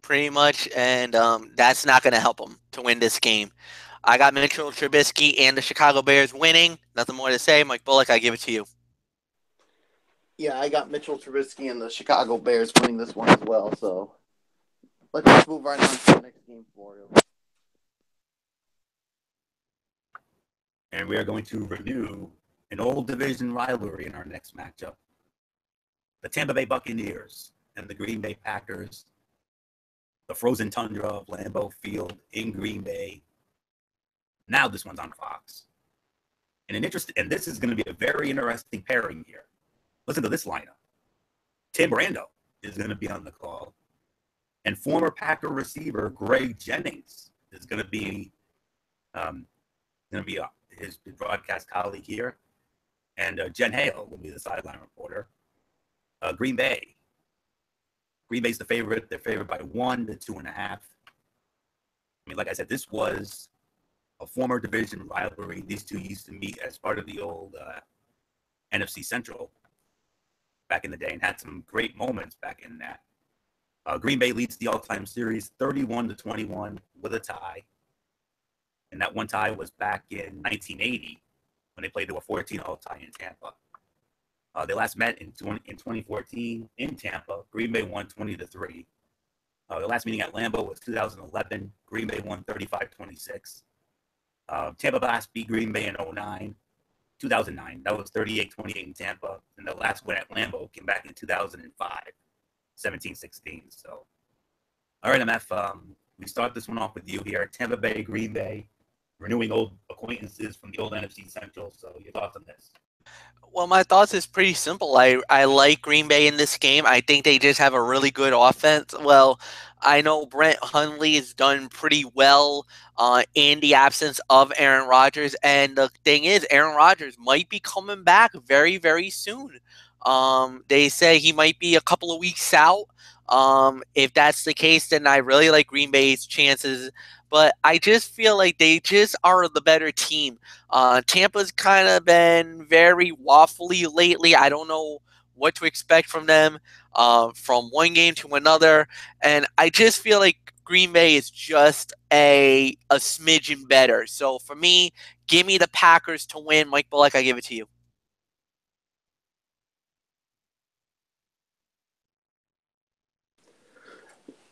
[SPEAKER 2] Pretty much, and that's not going to help them to win this game. I got Mitchell Trubisky and the Chicago Bears winning. Nothing more to say. Mike Bullock, I give it to you.
[SPEAKER 3] Yeah, I got Mitchell Trubisky and the Chicago Bears winning this one as well. So let's just move right on to the next game for you.
[SPEAKER 1] And we are going to renew an old division rivalry in our next matchup. The Tampa Bay Buccaneers and the Green Bay Packers. The frozen tundra of Lambeau Field in Green Bay. Now this one's on Fox. And this is going to be a very interesting pairing here. Listen to this lineup. Tim Brando is going to be on the call. And former Packer receiver Greg Jennings is going to be his broadcast colleague here. And Jen Hale will be the sideline reporter. Green Bay. Green Bay's the favorite. They're favored by 1 to 2.5. I mean, like I said, this was a former division rivalry. These two used to meet as part of the old NFC Central back in the day and had some great moments back in that. Green Bay leads the all-time series 31 to 21 with a tie. And that one tie was back in 1980 when they played to a 14-all tie in Tampa. They last met in 2014 in Tampa. Green Bay won 20-3. The last meeting at Lambeau was 2011. Green Bay won 35-26. Tampa last beat Green Bay in 2009. That was 38-28 in Tampa. And the last win at Lambeau came back in 2005, 17-16. So, all right, MF, we start this one off with you here. Tampa Bay, Green Bay, renewing old acquaintances from the old NFC Central. So your thoughts on this?
[SPEAKER 2] Well, my thoughts is pretty simple. I like Green Bay in this game. I think they just have a really good offense. Well, I know Brett Hundley has done pretty well in the absence of Aaron Rodgers. And the thing is, Aaron Rodgers might be coming back very, very soon. They say he might be a couple of weeks out. If that's the case, then I really like Green Bay's chances. But I just feel like they just are the better team. Tampa's kind of been very waffly lately. I don't know what to expect from them from one game to another. And I just feel like Green Bay is just a smidgen better. So for me, give me the Packers to win. Mike Bullock, I give it to you.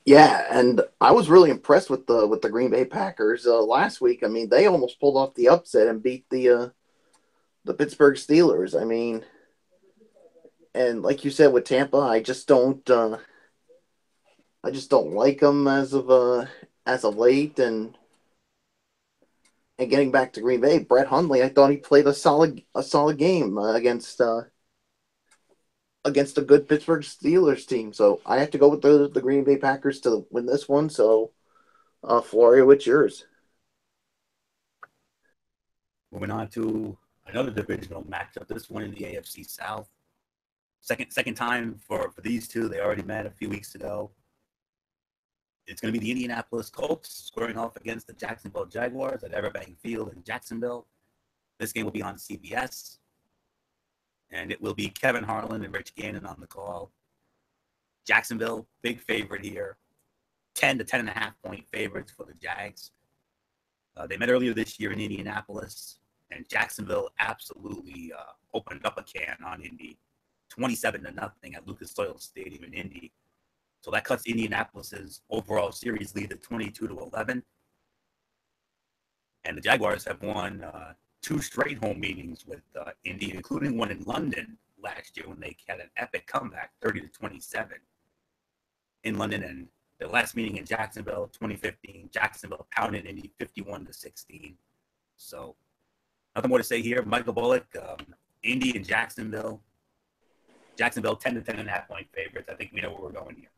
[SPEAKER 3] Yeah, and I was really impressed with the Green Bay Packers last week. I mean, they almost pulled off the upset and beat the Pittsburgh Steelers. I mean, and like you said with Tampa, I just don't like them as of late. And getting back to Green Bay, Brett Hundley, I thought he played a solid game against a good Pittsburgh Steelers team. So I have to go with the Green Bay Packers to win this one. So, Floria, what's yours?
[SPEAKER 1] Moving on to another divisional matchup. This one in the AFC South. Second time for these two. They already met a few weeks ago. It's going to be the Indianapolis Colts squaring off against the Jacksonville Jaguars at Everbank Field in Jacksonville. This game will be on CBS. And it will be Kevin Harlan and Rich Gannon on the call. Jacksonville, big favorite here. 10 to 10.5 point favorites for the Jags. They met earlier this year in Indianapolis, and Jacksonville absolutely opened up a can on Indy. 27-0 at Lucas Oil Stadium in Indy. So that cuts Indianapolis's overall series lead to 22-11. And the Jaguars have won 2 straight home meetings with Indy, including one in London last year when they had an epic comeback, 30-27 in London. And the last meeting in Jacksonville, 2015, Jacksonville pounded Indy 51-16. So nothing more to say here. Michael Bullock, Indy and Jacksonville. Jacksonville 10 to 10.5 point favorites. I think we know where we're going here.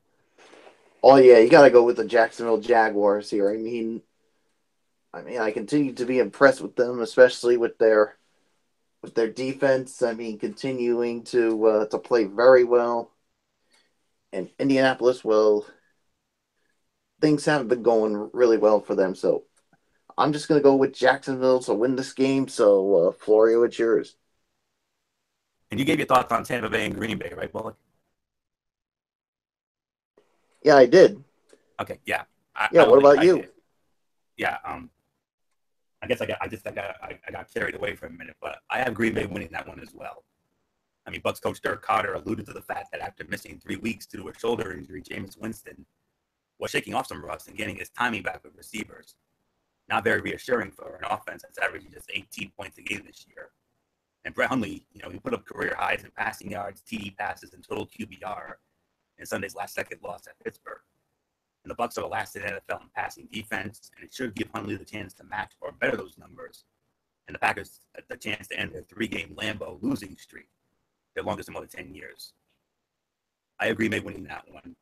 [SPEAKER 3] Oh yeah, you got to go with the Jacksonville Jaguars here. I mean, I mean, I continue to be impressed with them, especially with their defense. I mean, continuing to play very well. And Indianapolis, well, things haven't been going really well for them. So I'm just going to go with Jacksonville to win this game. So, Florio, it's yours.
[SPEAKER 1] And you gave your thoughts on Tampa Bay and Green Bay, right, Bullock?
[SPEAKER 3] Yeah, I did.
[SPEAKER 1] Okay, yeah.
[SPEAKER 3] Yeah, what about you?
[SPEAKER 1] Did. Yeah, I guess I got carried away for a minute, but I have Green Bay winning that one as well. I mean, Bucs coach Dirk Carter alluded to the fact that after missing 3 weeks due to a shoulder injury, Jameis Winston was shaking off some rust and getting his timing back with receivers. Not very reassuring for an offense that's averaging just 18 points a game this year. And Brett Hundley, he put up career highs in passing yards, TD passes, and total QBR in Sunday's last-second loss at Pittsburgh. And the Bucs are the last in NFL in passing defense, and it should give Hundley the chance to match or better those numbers, and the Packers the chance to end their 3-game Lambeau losing streak, their longest in more than 10 years. I agree May winning that one.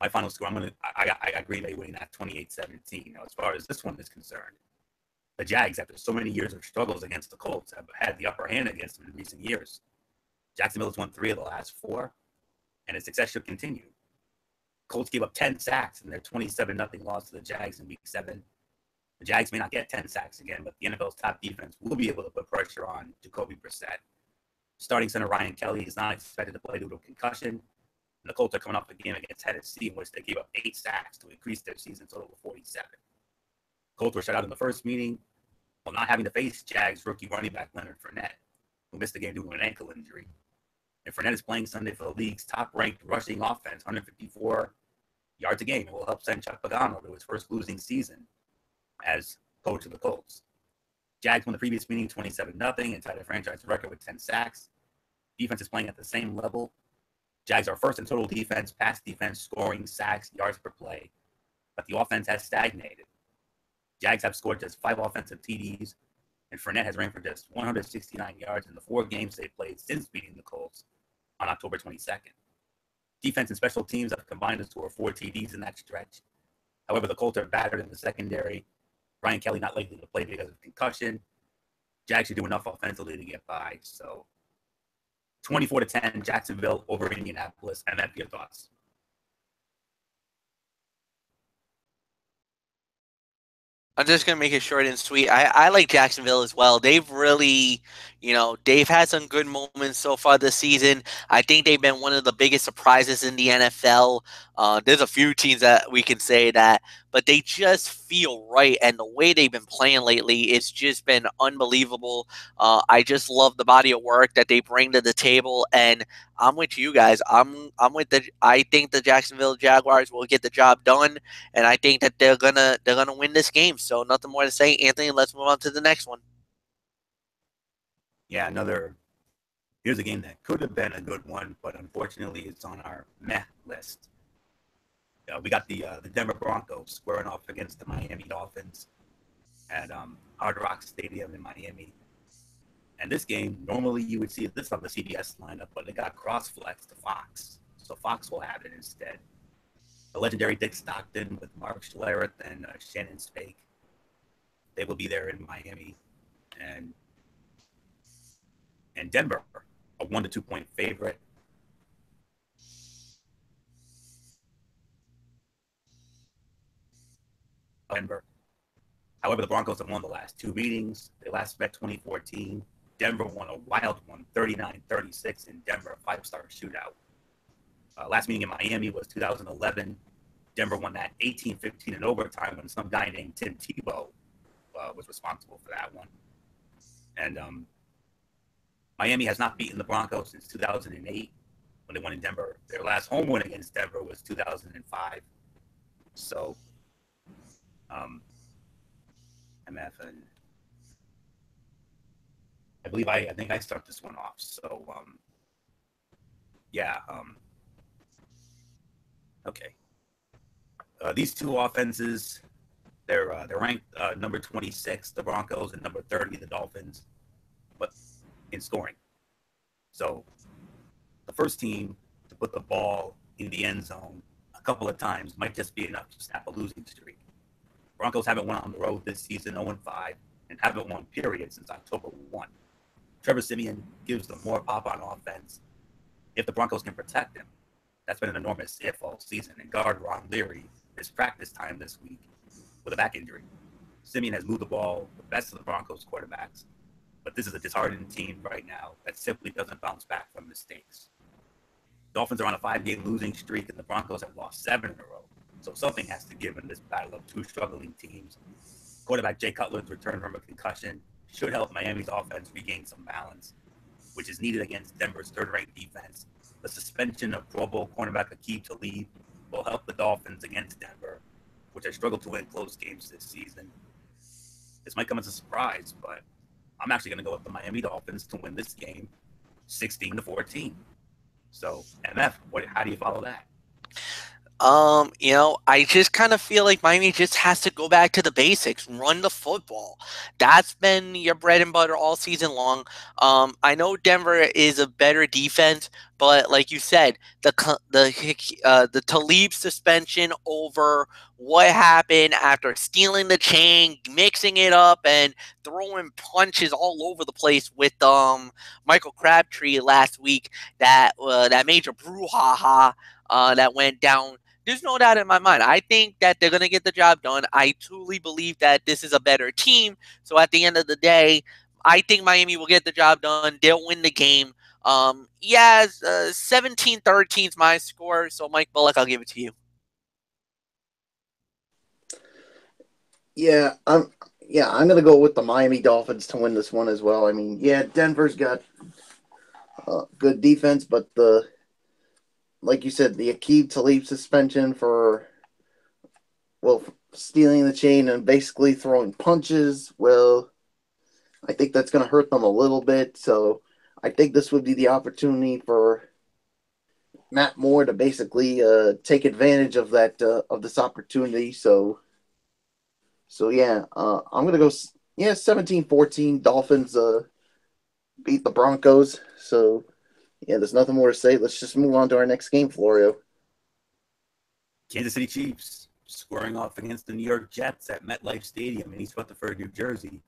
[SPEAKER 1] My final score, I agree May winning that 28-17. Now, as far as this one is concerned, the Jags, after so many years of struggles against the Colts, have had the upper hand against them in recent years. Jacksonville has won 3 of the last 4, and its success should continue. Colts gave up 10 sacks in their 27-0 loss to the Jags in Week 7. The Jags may not get 10 sacks again, but the NFL's top defense will be able to put pressure on Jacoby Brissett. Starting center Ryan Kelly is not expected to play due to a concussion. And the Colts are coming off a game against Tennessee in which they gave up 8 sacks to increase their season total to 47. Colts were shut out in the first meeting while not having to face Jags rookie running back Leonard Fournette, who missed the game due to an ankle injury. And Fournette is playing Sunday for the league's top-ranked rushing offense, 154 yards a game. It will help send Chuck Pagano to his first losing season as coach of the Colts. Jags won the previous meeting 27-0 and tied a franchise record with 10 sacks. Defense is playing at the same level. Jags are first in total defense, pass defense, scoring, sacks, yards per play. But the offense has stagnated. Jags have scored just 5 offensive TDs, and Fournette has ran for just 169 yards in the 4 games they've played since beating the Colts on October 22nd. Defense and special teams have combined to score 4 TDs in that stretch. However, the Colts are battered in the secondary. Ryan Kelly not likely to play because of concussion. Jags should do enough offensively to get by. So 24-10, Jacksonville over Indianapolis. And that's your thoughts.
[SPEAKER 2] I'm just going to make it short and sweet. I like Jacksonville as well. They've really, they've had some good moments so far this season. I think they've been one of the biggest surprises in the NFL. There's a few teams that we can say that, but they just feel right. And the way they've been playing lately, it's just been unbelievable. I just love the body of work that they bring to the table. And I'm with you guys. I think the Jacksonville Jaguars will get the job done. And I think that they're gonna win this game. So nothing more to say, Anthony. Let's move on to the next one.
[SPEAKER 1] Yeah, here's a game that could have been a good one, but unfortunately it's on our meh list. We got the Denver Broncos squaring off against the Miami Dolphins at Hard Rock Stadium in Miami. And this game, normally you would see this on the CBS lineup, but it got cross-flexed to Fox. So Fox will have it instead. The legendary Dick Stockton with Mark Schlereth and Shannon Spake. They will be there in Miami. And Denver, a 1 to 2 point favorite. Denver. However, the Broncos have won the last 2 meetings. They last met 2014. Denver won a wild one, 39-36 in Denver, a 5-star shootout. Last meeting in Miami was 2011. Denver won that 18-15 in overtime when some guy named Tim Tebow was responsible for that one. And Miami has not beaten the Broncos since 2008 when they won in Denver. Their last home win against Denver was 2005. So, MF and I think I start this one off. So, okay. These 2 offenses, they're ranked number 26, the Broncos, and number 30, the Dolphins, but in scoring. So the first team to put the ball in the end zone a couple of times might just be enough to snap a losing streak. Broncos haven't won on the road this season, 0-5, and haven't won, period, since October 1. Trevor Siemian gives them more pop on offense if the Broncos can protect him. That's been an enormous if all season. And guard Ron Leary is practice time this week with a back injury. Siemian has moved the ball the best of the Broncos quarterbacks, but this is a disheartened team right now that simply doesn't bounce back from mistakes. Dolphins are on a 5-game losing streak, and the Broncos have lost 7 in a row. So something has to give in this battle of two struggling teams. Quarterback Jay Cutler's return from a concussion should help Miami's offense regain some balance, which is needed against Denver's third-ranked defense. The suspension of Pro Bowl cornerback Aqib Talib will help the Dolphins against Denver, which has struggled to win close games this season. This might come as a surprise, but I'm actually going to go with the Miami Dolphins to win this game 16-14. So, MF, how do you follow that?
[SPEAKER 2] I just kind of feel like Miami just has to go back to the basics, run the football. That's been your bread and butter all season long. I know Denver is a better defense, but like you said, the Talib suspension over what happened after stealing the chain, mixing it up, and throwing punches all over the place with Michael Crabtree last week. That major brouhaha that went down. There's no doubt in my mind. I think that they're going to get the job done. I truly believe that this is a better team. So at the end of the day, I think Miami will get the job done. They'll win the game. 17-13 is my score. So Mike Bullock, I'll give it to you.
[SPEAKER 3] Yeah, I'm going to go with the Miami Dolphins to win this one as well. I mean, yeah, Denver's got good defense, but like you said, the Aqib Talib suspension for stealing the chain and basically throwing punches, I think that's going to hurt them a little bit. So I think this would be the opportunity for Matt Moore to basically take advantage of that of this opportunity. So yeah, I'm going to go 17-14 Dolphins beat the Broncos. So yeah, there's nothing more to say. Let's just move on to our next game, Florio.
[SPEAKER 1] Kansas City Chiefs squaring off against the New York Jets at MetLife Stadium in East Rutherford, New Jersey.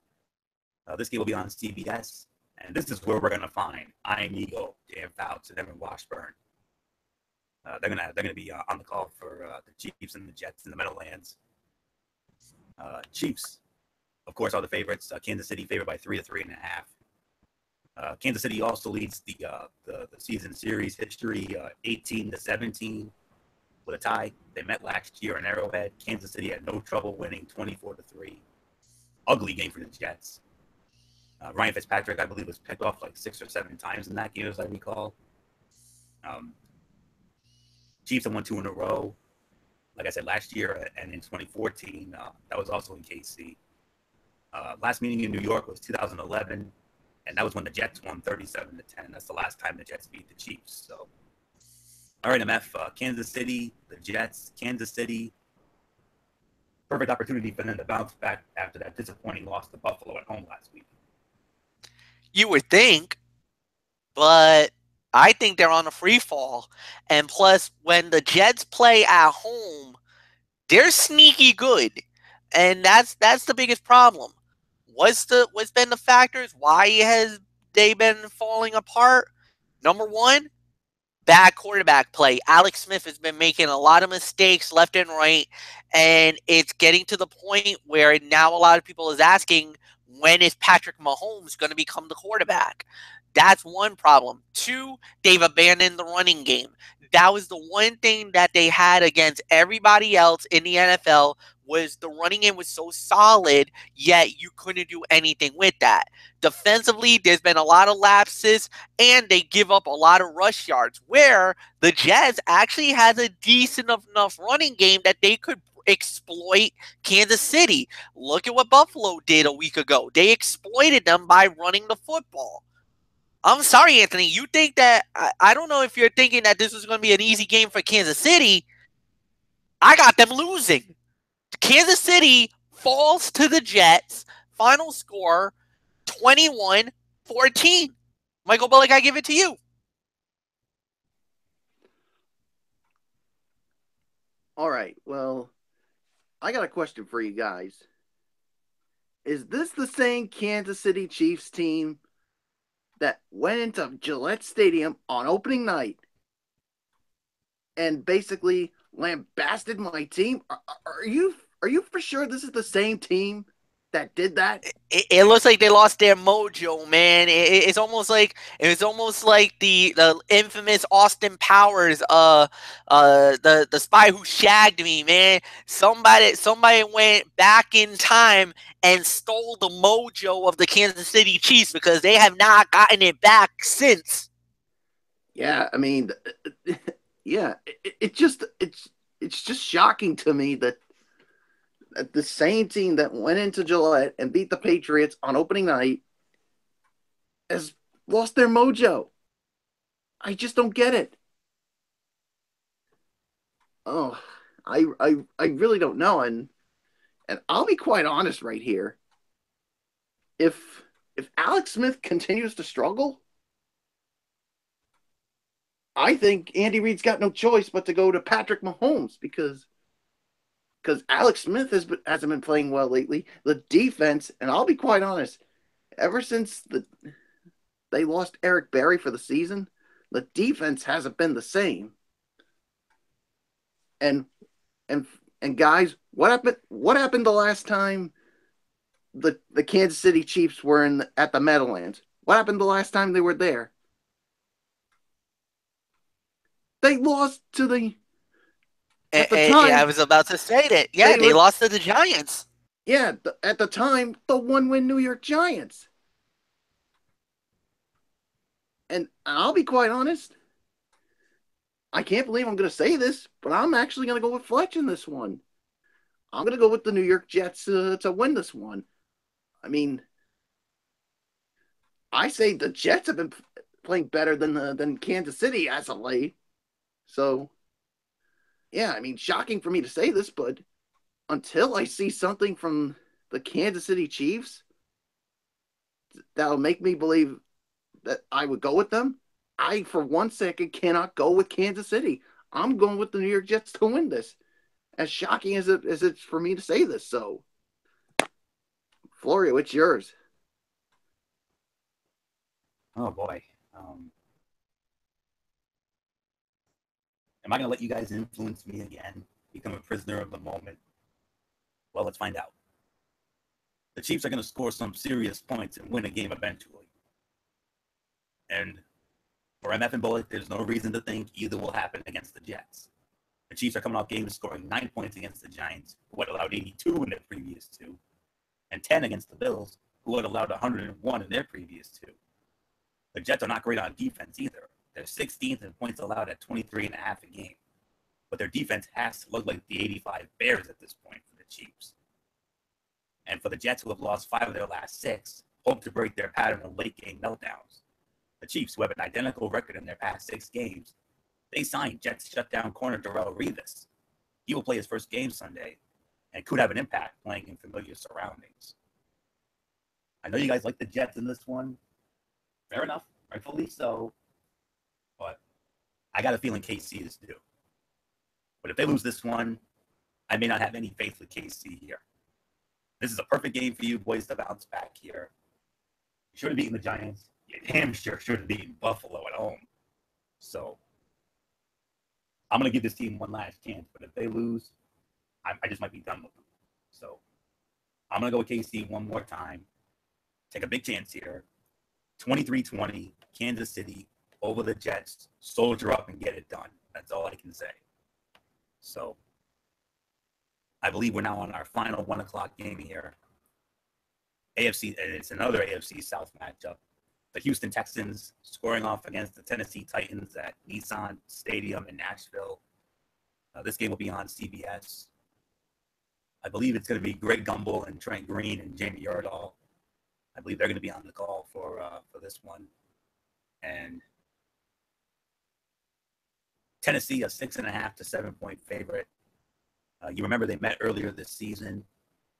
[SPEAKER 1] This game will be on CBS, and this is where we're going to find Ian Eagle, Dan Fouts, and Evan Washburn. They're gonna be on the call for the Chiefs and the Jets in the Meadowlands. Chiefs, of course, are the favorites. Kansas City favored by 3 to 3.5. Kansas City also leads the season series history 18-17 with a tie. They met last year in Arrowhead. Kansas City had no trouble winning 24-3. Ugly game for the Jets. Ryan Fitzpatrick, I believe, was picked off like 6 or 7 times in that game, as I recall. Chiefs have won 2 in a row. Like I said, last year and in 2014, that was also in KC. Last meeting in New York was 2011. And that was when the Jets won 37-10. That's the last time the Jets beat the Chiefs. So, all right, MF, Kansas City, the Jets, Kansas City. Perfect opportunity for them to bounce back after that disappointing loss to Buffalo at home last week.
[SPEAKER 2] You would think, but I think they're on a free fall. And plus, when the Jets play at home, they're sneaky good. And that's the biggest problem. What's been the factors? Why has they been falling apart? Number one, bad quarterback play. Alex Smith has been making a lot of mistakes left and right, and it's getting to the point where now a lot of people is asking, when is Patrick Mahomes going to become the quarterback? That's one problem. 2, they've abandoned the running game. That was the one thing that they had against everybody else in the NFL, was the running game was so solid, yet you couldn't do anything with that. Defensively, there's been a lot of lapses, and they give up a lot of rush yards, where the Jets actually has a decent enough running game that they could exploit Kansas City. Look at what Buffalo did a week ago. They exploited them by running the football. I'm sorry, Anthony. You think that I don't know if you're thinking that this was going to be an easy game for Kansas City. I got them losing. Kansas City falls to the Jets. Final score 21-14. Michael Bullock, I give it to you.
[SPEAKER 3] All right. Well, I got a question for you guys. Is this the same Kansas City Chiefs team that went into Gillette Stadium on opening night and basically lambasted my team? Are you for sure this is the same team that did that?
[SPEAKER 2] It looks like they lost their mojo, man. It's almost like the infamous Austin Powers, the spy who shagged me, man. Somebody went back in time and stole the mojo of the Kansas City Chiefs because they have not gotten it back since.
[SPEAKER 3] Yeah, I mean, yeah, it's just shocking to me that the same team that went into Gillette and beat the Patriots on opening night has lost their mojo. I just don't get it. Oh, I really don't know, and I'll be quite honest right here. If Alex Smith continues to struggle, I think Andy Reid's got no choice but to go to Patrick Mahomes because Alex Smith hasn't been playing well lately. The defense, and I'll be quite honest, ever since they lost Eric Berry for the season, the defense hasn't been the same. And guys, what happened the last time the Kansas City Chiefs were at the Meadowlands? What happened the last time they were there? They lost to the at the time.
[SPEAKER 2] Yeah, I was about to say that. Yeah, they lost to the Giants.
[SPEAKER 3] Yeah, at the time, the one-win New York Giants. And I'll be quite honest, I can't believe I'm going to say this, but I'm actually going to go with Fletch in this one. I'm going to go with the New York Jets to win this one. I mean, I say the Jets have been playing better than Kansas City as of late. So, yeah, I mean, shocking for me to say this, but until I see something from the Kansas City Chiefs that'll make me believe that I would go with them, I, for 1 second, cannot go with Kansas City. I'm going with the New York Jets to win this. As shocking as it's for me to say this. So, Florio, it's yours.
[SPEAKER 1] Oh, boy. Am I going to let you guys influence me again? Become a prisoner of the moment? Well, let's find out. The Chiefs are going to score some serious points and win a game eventually. And for MF and Bullock, there's no reason to think either will happen against the Jets. The Chiefs are coming off games scoring 9 points against the Giants, who had allowed 82 in their previous two, and 10 against the Bills, who had allowed 101 in their previous two. The Jets are not great on defense either. They're 16th in points allowed at 23.5 a game. But their defense has to look like the 85 Bears at this point for the Chiefs. And for the Jets, who have lost 5 of their last 6, hope to break their pattern of late-game meltdowns. The Chiefs, who have an identical record in their past 6 games, they signed Jets shutdown corner Darrelle Revis. He will play his first game Sunday and could have an impact playing in familiar surroundings. I know you guys like the Jets in this one. Fair enough, rightfully so. But I got a feeling KC is due. But if they lose this one, I may not have any faith with KC here. This is a perfect game for you boys to bounce back here. You should have beaten the Giants. You damn sure should have beaten Buffalo at home. So I'm going to give this team one last chance. But if they lose, I just might be done with them. So I'm going to go with KC one more time. Take a big chance here. 23-20, Kansas City over the Jets. Soldier up and get it done. That's all I can say. So I believe we're now on our final 1 o'clock game here. AFC, and it's another AFC South matchup. The Houston Texans scoring off against the Tennessee Titans at Nissan Stadium in Nashville. This game will be on CBS. I believe it's going to be Greg Gumbel and Trent Green and Jamie Erdahl. I believe they're going to be on the call for this one. And Tennessee, a 6.5 to 7 point favorite. You remember they met earlier this season,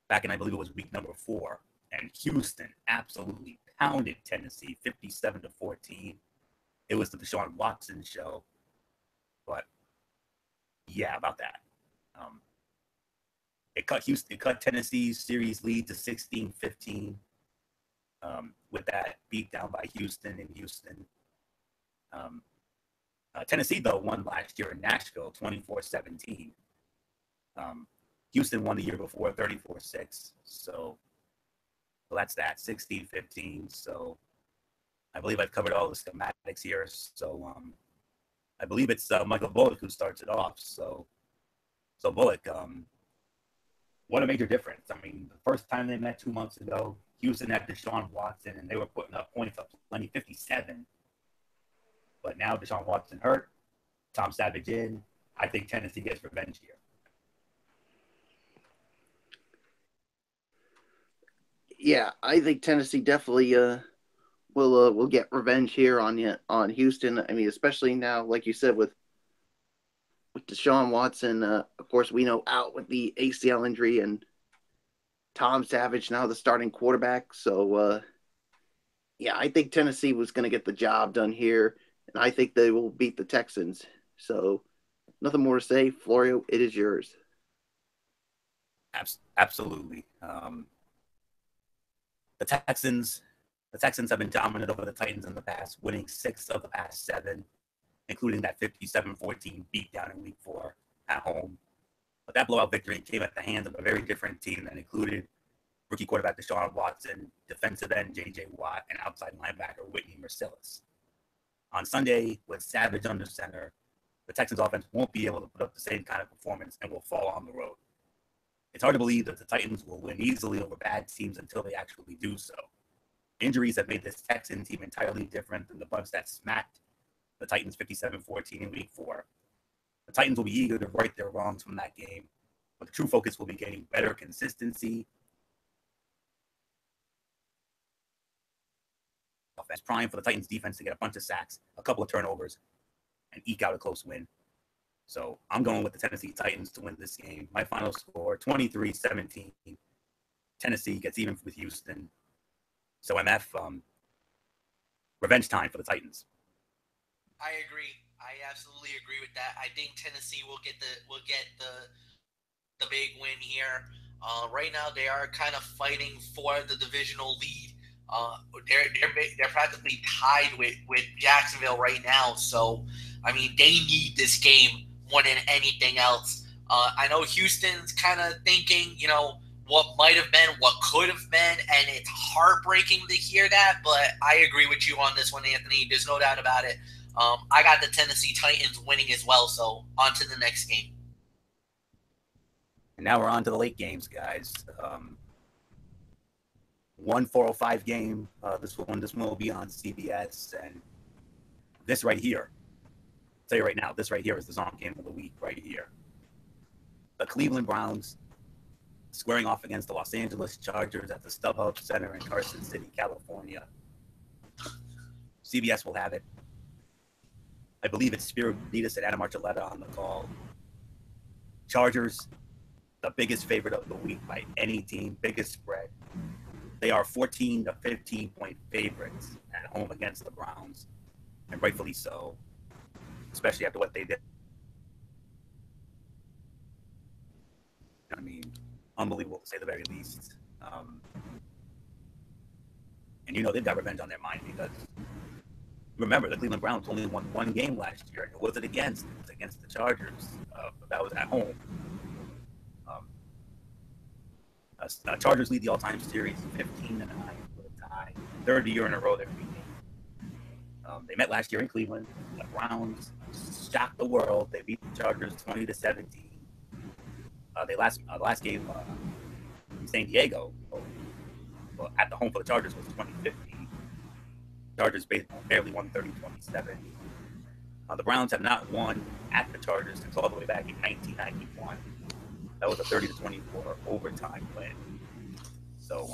[SPEAKER 1] back in, I believe it was week number 4, and Houston absolutely pounded Tennessee 57-14. It was the Deshaun Watson show, but yeah, about that. It cut Tennessee's series lead to 16-15. With that beat down by Houston in Houston. Tennessee, though, won last year in Nashville 24-17. Houston won the year before 34-6. So that's that, 16-15. So I believe I've covered all the schematics here. So I believe it's Michael Bullock who starts it off. So Bullock, what a major difference. I mean, the first time they met 2 months ago, Houston had Deshaun Watson, and they were putting up points up plenty, 57. But now Deshaun Watson hurt, Tom Savage in. I think Tennessee gets revenge here.
[SPEAKER 3] Yeah, I think Tennessee definitely will get revenge here on Houston. I mean, especially now, like you said, with Deshaun Watson. Of course, we know out with the ACL injury, and Tom Savage now the starting quarterback. So yeah, I think Tennessee was going to get the job done here, and I think they will beat the Texans. So nothing more to say. Florio, it is yours.
[SPEAKER 1] Absolutely. The Texans have been dominant over the Titans in the past, winning 6 of the past 7, including that 57-14 beatdown in Week 4 at home. But that blowout victory came at the hands of a very different team that included rookie quarterback Deshaun Watson, defensive end J.J. Watt, and outside linebacker Whitney Mercilus. On Sunday, with Savage under center, the Texans offense won't be able to put up the same kind of performance and will fall on the road. It's hard to believe that the Titans will win easily over bad teams until they actually do so. Injuries have made this Texan team entirely different than the bunch that smacked the Titans 57-14 in Week 4. The Titans will be eager to right their wrongs from that game, but the true focus will be getting better consistency. Offense prime for the Titans defense to get a bunch of sacks, a couple of turnovers, and eke out a close win. So I'm going with the Tennessee Titans to win this game. My final score, 23-17. Tennessee gets even with Houston. So MF, revenge time for the Titans.
[SPEAKER 2] I agree. I absolutely agree with that. I think Tennessee will get the big win here. Right now, they are kind of fighting for the divisional lead. They're practically tied with Jacksonville right now. So, I mean, they need this game more than anything else. I know Houston's kind of thinking, what might have been, what could have been, and it's heartbreaking to hear that, but I agree with you on this one, Anthony. There's no doubt about it. I got the Tennessee Titans winning as well, so on to the next game.
[SPEAKER 1] And now we're on to the late games, guys. 4:05 game. This one will be on CBS, and this right here, I'll tell you right now, this right here is the zone game of the week right here. The Cleveland Browns squaring off against the Los Angeles Chargers at the StubHub Center in Carson City, California. CBS will have it. I believe it's Spiro Ditas and Adam Archuleta on the call. Chargers, the biggest favorite of the week by any team, biggest spread. They are 14 to 15 point favorites at home against the Browns, and rightfully so, especially after what they did. I mean, unbelievable to say the very least. And they've got revenge on their mind because remember, the Cleveland Browns only won one game last year. And who was it against? It was against the Chargers. That was at home. Chargers lead the all-time series 15-9 for the tie. Third year in a row they're beating. They met last year in Cleveland. The Browns shocked the world. They beat the Chargers 20-17. The last game in San Diego, at the home for the Chargers, was 2015. Chargers barely won 30-27. The Browns have not won at the Chargers since all the way back in 1991. That was a 30-24 overtime win. So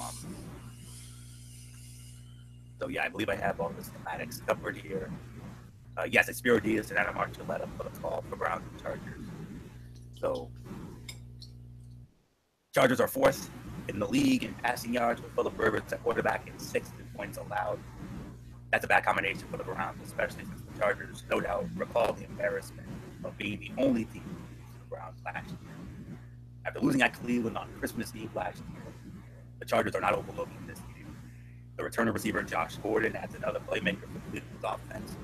[SPEAKER 1] yeah, I believe I have all the schematics covered here. Yes, it's Spiro Ditas and Adam Archuleta for the call for Browns and Chargers. So Chargers are fourth in the league in passing yards with Phillip Rivers at quarterback and 6th in points allowed. That's a bad combination for the Browns, especially since the Chargers, no doubt, recall the embarrassment of being the only team to the Browns last year. After losing at Cleveland on Christmas Eve last year, the Chargers are not overlooking this game. The returner receiver Josh Gordon adds another playmaker for Cleveland's offense.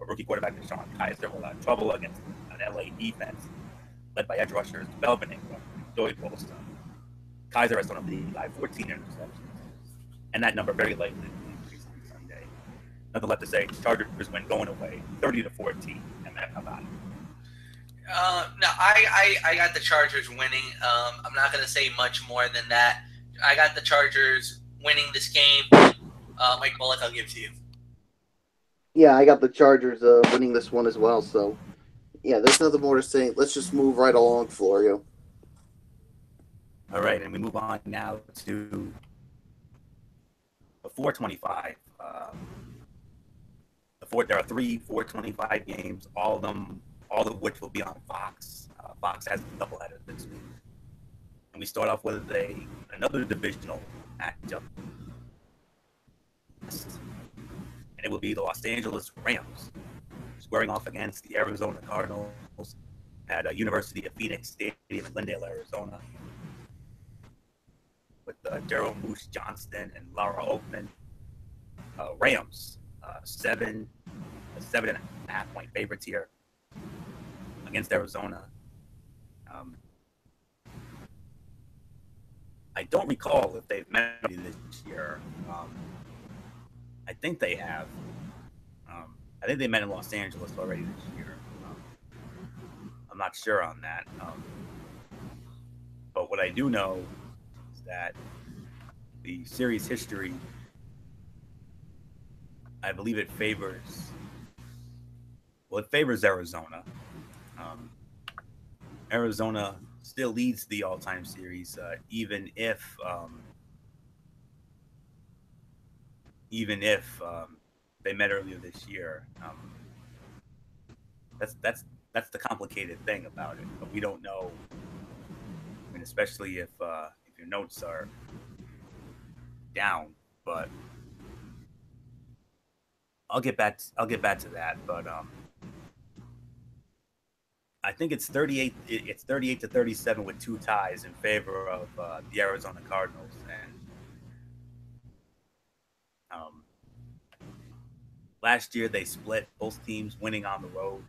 [SPEAKER 1] A rookie quarterback Deshaun Kaiser will have trouble against an LA defense led by edge rushers Melvin Ingram and Joey Bosa. Kaiser has thrown a league by 14 interceptions, and that number very likely will increase on Sunday. Nothing left to say. Chargers win going away, 30-14, and Matt, how about it?
[SPEAKER 2] No, I got the Chargers winning. I'm not going to say much more than that. I got the Chargers winning this game. Mike Bullock, I'll give to you.
[SPEAKER 3] Yeah, I got the Chargers winning this one as well. So, yeah, there's nothing more to say. Let's just move right along, Florio.
[SPEAKER 1] All right, and we move on now to the 425. There are 3 425 games, all of which will be on Fox. Fox has a doubleheader this week. And we start off with another divisional matchup. And it will be the Los Angeles Rams squaring off against the Arizona Cardinals at University of Phoenix Stadium in Glendale, Arizona, with Daryl Moose Johnston and Laura Oakman. Rams, 7.5 point favorites here against Arizona. I don't recall if they've met this year. I think they have. I think they met in Los Angeles already this year. I'm not sure on that. But what I do know is that the series history, I believe it favors Arizona. Arizona still leads the all-time series, even if they met earlier this year. That's the complicated thing about it. But we don't know. I mean, especially if your notes are down. But I'll get back to that. But I think it's 38. It's 38-37 with 2 ties in favor of the Arizona Cardinals, and last year they split, both teams winning on the road.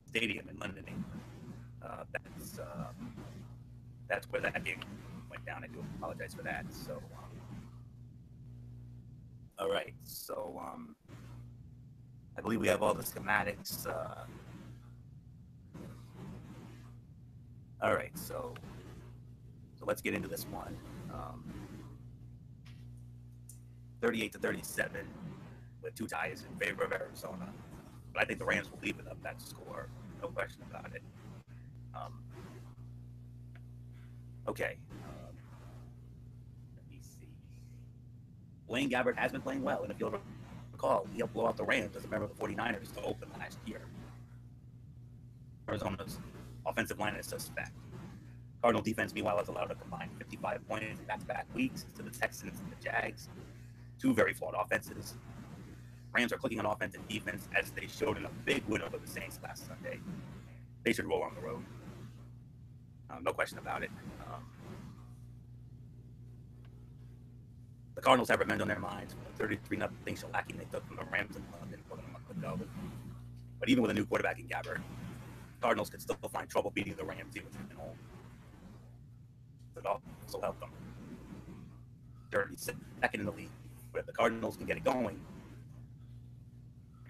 [SPEAKER 1] Stadium in London, England. That's where that game went down. I do apologize for that. So, all right. So, I believe we have all the schematics. All right. So let's get into this one. 38-37 with 2 ties in favor of Arizona. But I think the Rams will leave it up that score. No question about it. Okay. Let me see. Blaine Gabbert has been playing well, and if you'll recall, he helped blow out the Rams as a member of the 49ers to open last year. Arizona's offensive line is suspect. Cardinal defense, meanwhile, has allowed a combined 55 points in back-to-back weeks to the Texans and the Jags. 2 very flawed offenses. Rams are clicking on offense and defense as they showed in a big win over the Saints last Sunday. They should roll on the road. No question about it. The Cardinals have revenge on their minds. 33-0 shellacking they took from the Rams in London more than a month ago. But even with a new quarterback in Gabbert, Cardinals could still find trouble beating the Rams even at home. It also helped them. They're second in the league. But if the Cardinals can get it going,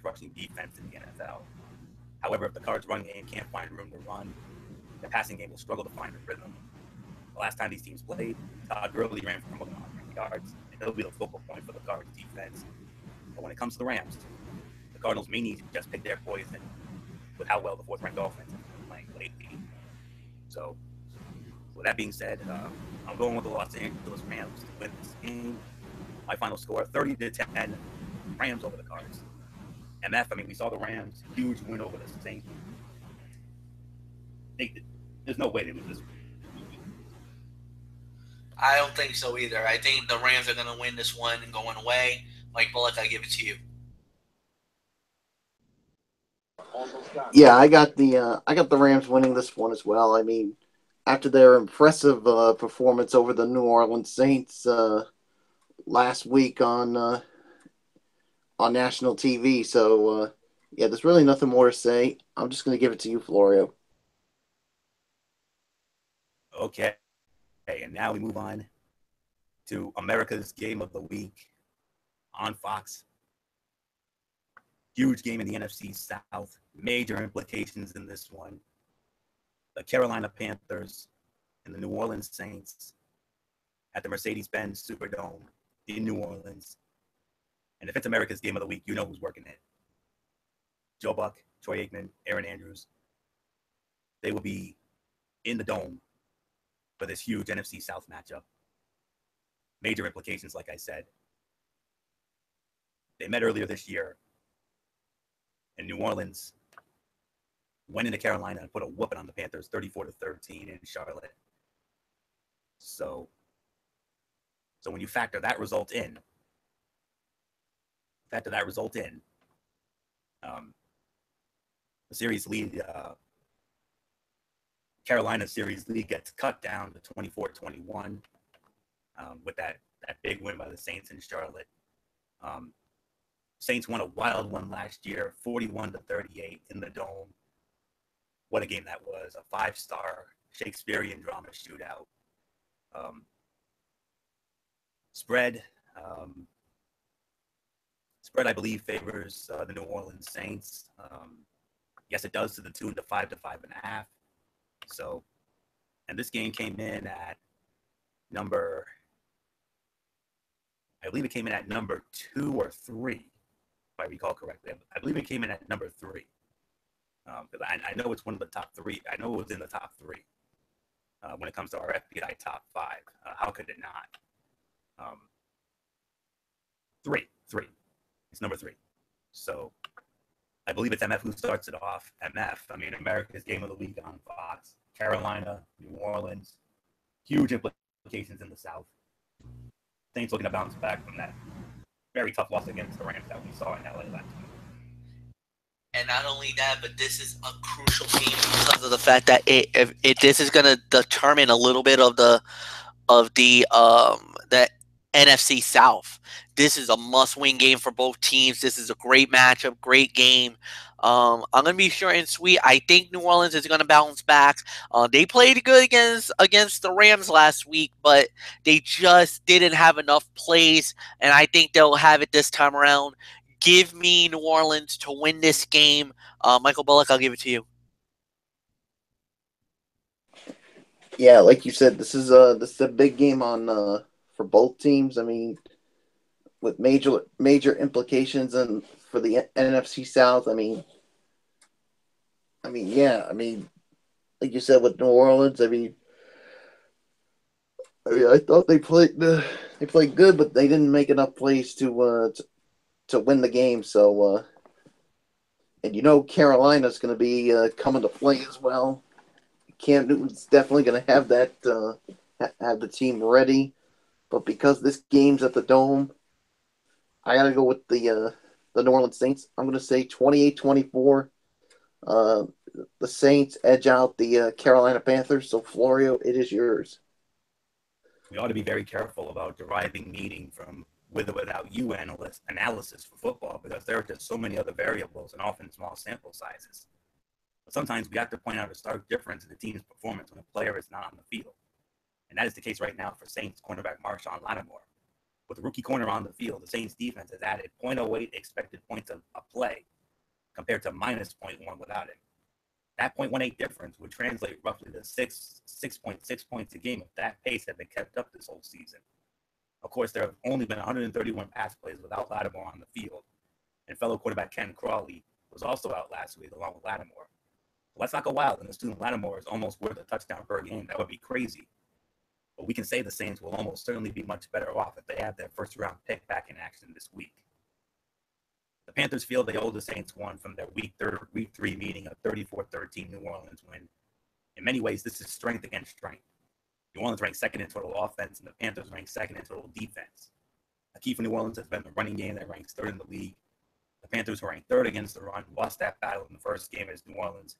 [SPEAKER 1] rushing defense in the NFL. However, if the Cards' run game can't find room to run, the passing game will struggle to find a rhythm. The last time these teams played, Todd Gurley ran for more than 100 yards, and he'll be the focal point for the Cardinals defense. But when it comes to the Rams, the Cardinals may need to just pick their poison with how well the fourth-ranked offense has been playing lately. So, with that being said, I'm going with the Los Angeles Rams to win this game. My final score, 30-10, Rams over the Cards. MF, I mean, we saw the Rams, huge win over the Saints. There's no way they lose this.
[SPEAKER 2] I don't think so either. I think the Rams are going to win this one and going away. Mike Bullock, I give it to you.
[SPEAKER 3] Yeah, I got the Rams winning this one as well. I mean, after their impressive performance over the New Orleans Saints last week on national TV, so yeah, there's really nothing more to say. I'm just going to give it to you, Florio.
[SPEAKER 1] Okay, and now we move on to America's Game of the Week on Fox. Huge game in the NFC South. Major implications in this one. The Carolina Panthers and the New Orleans Saints at the Mercedes-Benz Superdome in New Orleans. And if it's America's Game of the Week, you know who's working it. Joe Buck, Troy Aikman, Aaron Andrews. They will be in the dome for this huge NFC South matchup. Major implications, like I said. They met earlier this year in New Orleans, went into Carolina and put a whooping on the Panthers, 34-13 in Charlotte. So when you factor that result in, the series lead, Carolina's series lead gets cut down to 24-21 with that big win by the Saints in Charlotte. Saints won a wild one last year, 41-38 in the Dome. What a game that was. A 5-star Shakespearean drama shootout. Spread, I believe, favors the New Orleans Saints. Yes, it does, to the tune of 5 to 5.5. So, and this game came in at number 2 or 3, if I recall correctly. I believe it came in at number 3. Because I know it's one of the top 3. I know it was in the top 3 when it comes to our FBI top 5. How could it not? 3. It's number 3. So I believe it's MF who starts it off. MF, I mean, America's Game of the Week on Fox. Carolina, New Orleans. Huge implications in the South. Saints looking to bounce back from that very tough loss against the Rams that we saw in LA last week.
[SPEAKER 2] And not only that, but this is a crucial game because of the fact that this is going to determine a little bit of the NFC South. This is a must-win game for both teams. This is a great matchup, great game. I'm going to be short and sweet. I think New Orleans is going to bounce back. They played good against the Rams last week, but they just didn't have enough plays, and I think they'll have it this time around. Give me New Orleans to win this game. Michael Bullock, I'll give it to you.
[SPEAKER 3] Yeah, like you said, this is a big game on for both teams. I mean, with major implications and for the NFC South. I mean, like you said with New Orleans. I mean, I thought they played good, but they didn't make enough plays to win the game. So, and Carolina's going to be coming to play as well. Cam Newton's definitely going to have that have the team ready, but because this game's at the Dome, I got to go with the New Orleans Saints. I'm going to say 28-24. The Saints edge out the Carolina Panthers. So, Florio, it is yours.
[SPEAKER 1] We ought to be very careful about deriving meaning from with or without you analysis for football, because there are just so many other variables and often small sample sizes. But sometimes we have to point out a stark difference in the team's performance when a player is not on the field. And that is the case right now for Saints cornerback Marshawn Lattimore. With the rookie corner on the field, the Saints defense has added 0.08 expected points of play compared to minus 0.1 without him. That 0.18 difference would translate roughly to 6.6 points a game if that pace had been kept up this whole season. Of course, there have only been 131 pass plays without Lattimore on the field, and fellow quarterback Ken Crawley was also out last week along with Lattimore. Let's not go wild and assume Lattimore is almost worth a touchdown per game. That would be crazy. But we can say the Saints will almost certainly be much better off if they have their first-round pick back in action this week. The Panthers feel they owe the Saints one from their Week 3 meeting, a 34-13 New Orleans win. In many ways, this is strength against strength. New Orleans ranks second in total offense, and the Panthers rank second in total defense. A key for New Orleans has been the running game that ranks third in the league. The Panthers were ranked third against the run, lost that battle in the first game as New Orleans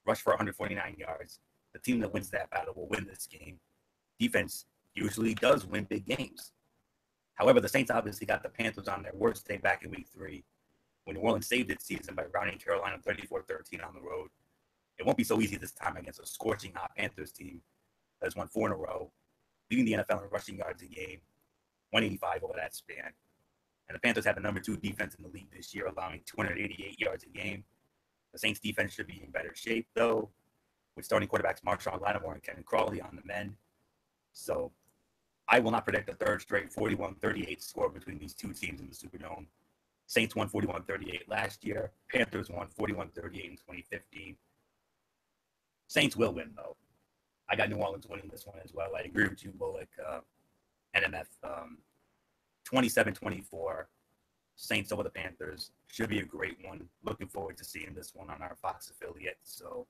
[SPEAKER 1] rushed for 149 yards. The team that wins that battle will win this game. Defense usually does win big games. However, the Saints obviously got the Panthers on their worst day back in Week 3, when New Orleans saved its season by routing Carolina 34-13 on the road. It won't be so easy this time against a scorching hot Panthers team that has won 4 in a row, leading the NFL in rushing yards a game, 185 over that span. And the Panthers have the number 2 defense in the league this year, allowing 288 yards a game. The Saints defense should be in better shape, though, with starting quarterbacks Marshawn Lattimore and Ken Crawley on the mend. So I will not predict a third straight 41-38 score between these two teams in the Superdome. Saints won 41-38 last year. Panthers won 41-38 in 2015. Saints will win, though. I got New Orleans winning this one as well. I agree with you, Bullock. NMF 27-24. Saints over the Panthers. Should be a great one. Looking forward to seeing this one on our Fox affiliate. So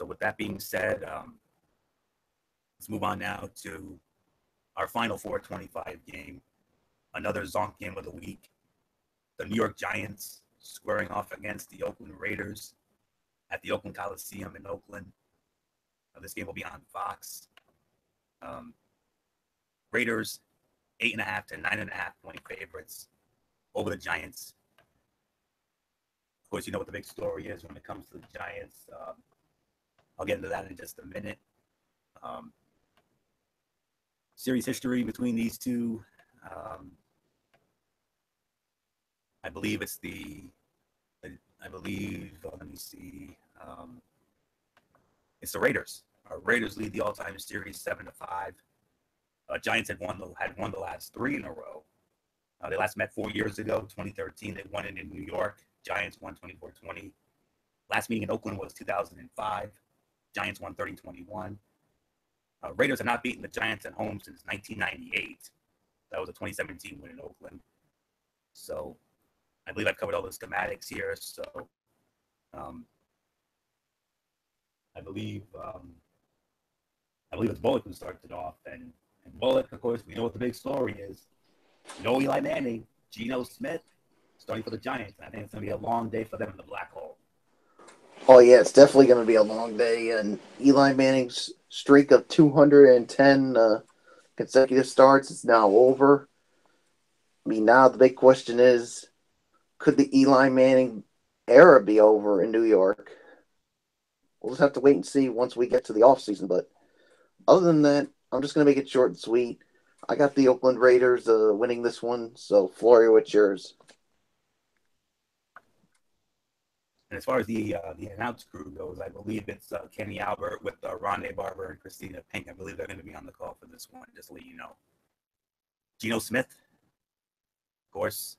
[SPEAKER 1] with that being said, let's move on now to our final 425 game. Another Zonk game of the week. The New York Giants squaring off against the Oakland Raiders at the Oakland Coliseum in Oakland. This game will be on Fox. Raiders 8.5 to 9.5 point favorites over the Giants. Of course, you know what the big story is when it comes to the Giants. I'll get into that in just a minute. Series history between these two. I believe it's let me see. It's the Raiders. Raiders lead the all-time series 7-5. Giants had won the last 3 in a row. They last met 4 years ago, 2013. They won it in New York. Giants won 24-20. Last meeting in Oakland was 2005. Giants won 30-21. Raiders have not beaten the Giants at home since 1998. That was a 2017 win in Oakland. So I believe I've covered all the schematics here. So I believe it's Bullock who started it off. And Bullock, of course, we know what the big story is. No Eli Manning, Geno Smith starting for the Giants. I think it's going to be a long day for them in the black hole.
[SPEAKER 3] Oh, yeah, it's definitely going to be a long day. And Eli Manning's streak of 210 consecutive starts is now over. I mean, now the big question is, could the Eli Manning era be over in New York? We'll just have to wait and see once we get to the offseason. But other than that, I'm just going to make it short and sweet. I got the Oakland Raiders winning this one. So, Florio, what's yours?
[SPEAKER 1] And as far as the announce crew goes, I believe it's Kenny Albert with Rondé Barber and Christina Pink. I believe they're going to be on the call for this one, just to let you know. Geno Smith, of course,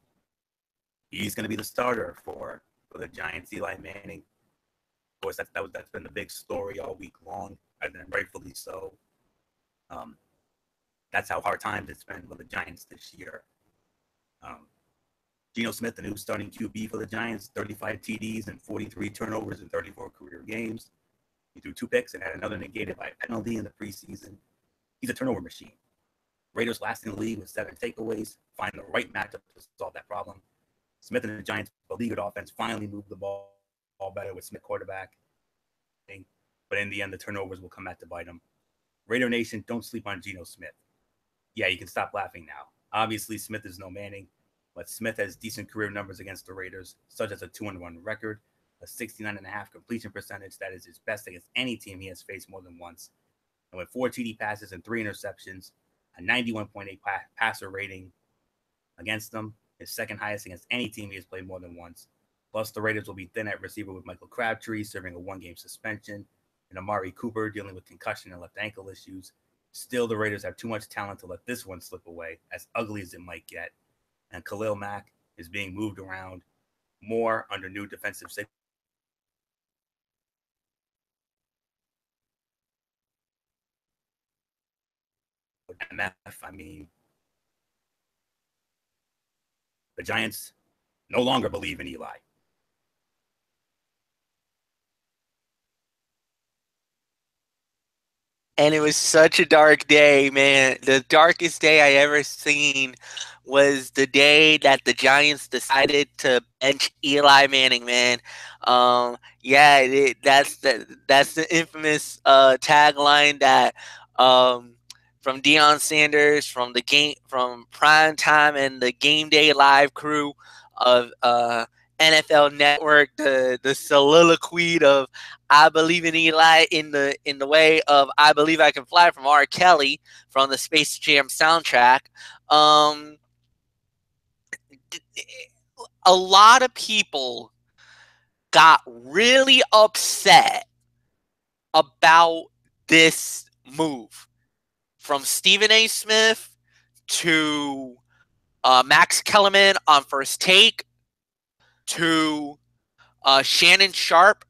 [SPEAKER 1] he's going to be the starter for the Giants. Eli Manning, of course, that's been the big story all week long, and rightfully so. That's how hard times it's been with the Giants this year. Geno Smith, the new starting QB for the Giants, 35 TDs and 43 turnovers in 34 career games. He threw 2 picks and had another negated by a penalty in the preseason. He's a turnover machine. Raiders last in the league with 7 takeaways. Find the right matchup to solve that problem. Smith and the Giants' beleaguered offense finally moved the ball better with Smith quarterback. But in the end, the turnovers will come back to bite him. Raider Nation, don't sleep on Geno Smith. Yeah, you can stop laughing now. Obviously, Smith is no Manning, but Smith has decent career numbers against the Raiders, such as a 2-1 record, a 69.5% completion percentage that is his best against any team he has faced more than once, and with 4 TD passes and 3 interceptions, a 91.8 passer rating against them, his second highest against any team he has played more than once. Plus, the Raiders will be thin at receiver with Michael Crabtree serving a 1-game suspension, and Amari Cooper dealing with concussion and left ankle issues. Still, the Raiders have too much talent to let this one slip away, as ugly as it might get. And Khalil Mack is being moved around more under new defensive signals. MF, I mean, the Giants no longer believe in Eli.
[SPEAKER 2] And it was such a dark day, man. The darkest day I ever seen was the day that the Giants decided to bench Eli Manning, man. That's the infamous tagline that from Deion Sanders, from Prime Time and the Game Day Live crew of NFL Network, the soliloquy of "I Believe in Eli" in the way of "I Believe I Can Fly" from R. Kelly from the Space Jam soundtrack. A lot of people got really upset about this move, from Stephen A. Smith to Max Kellerman on First Take to Shannon Sharp,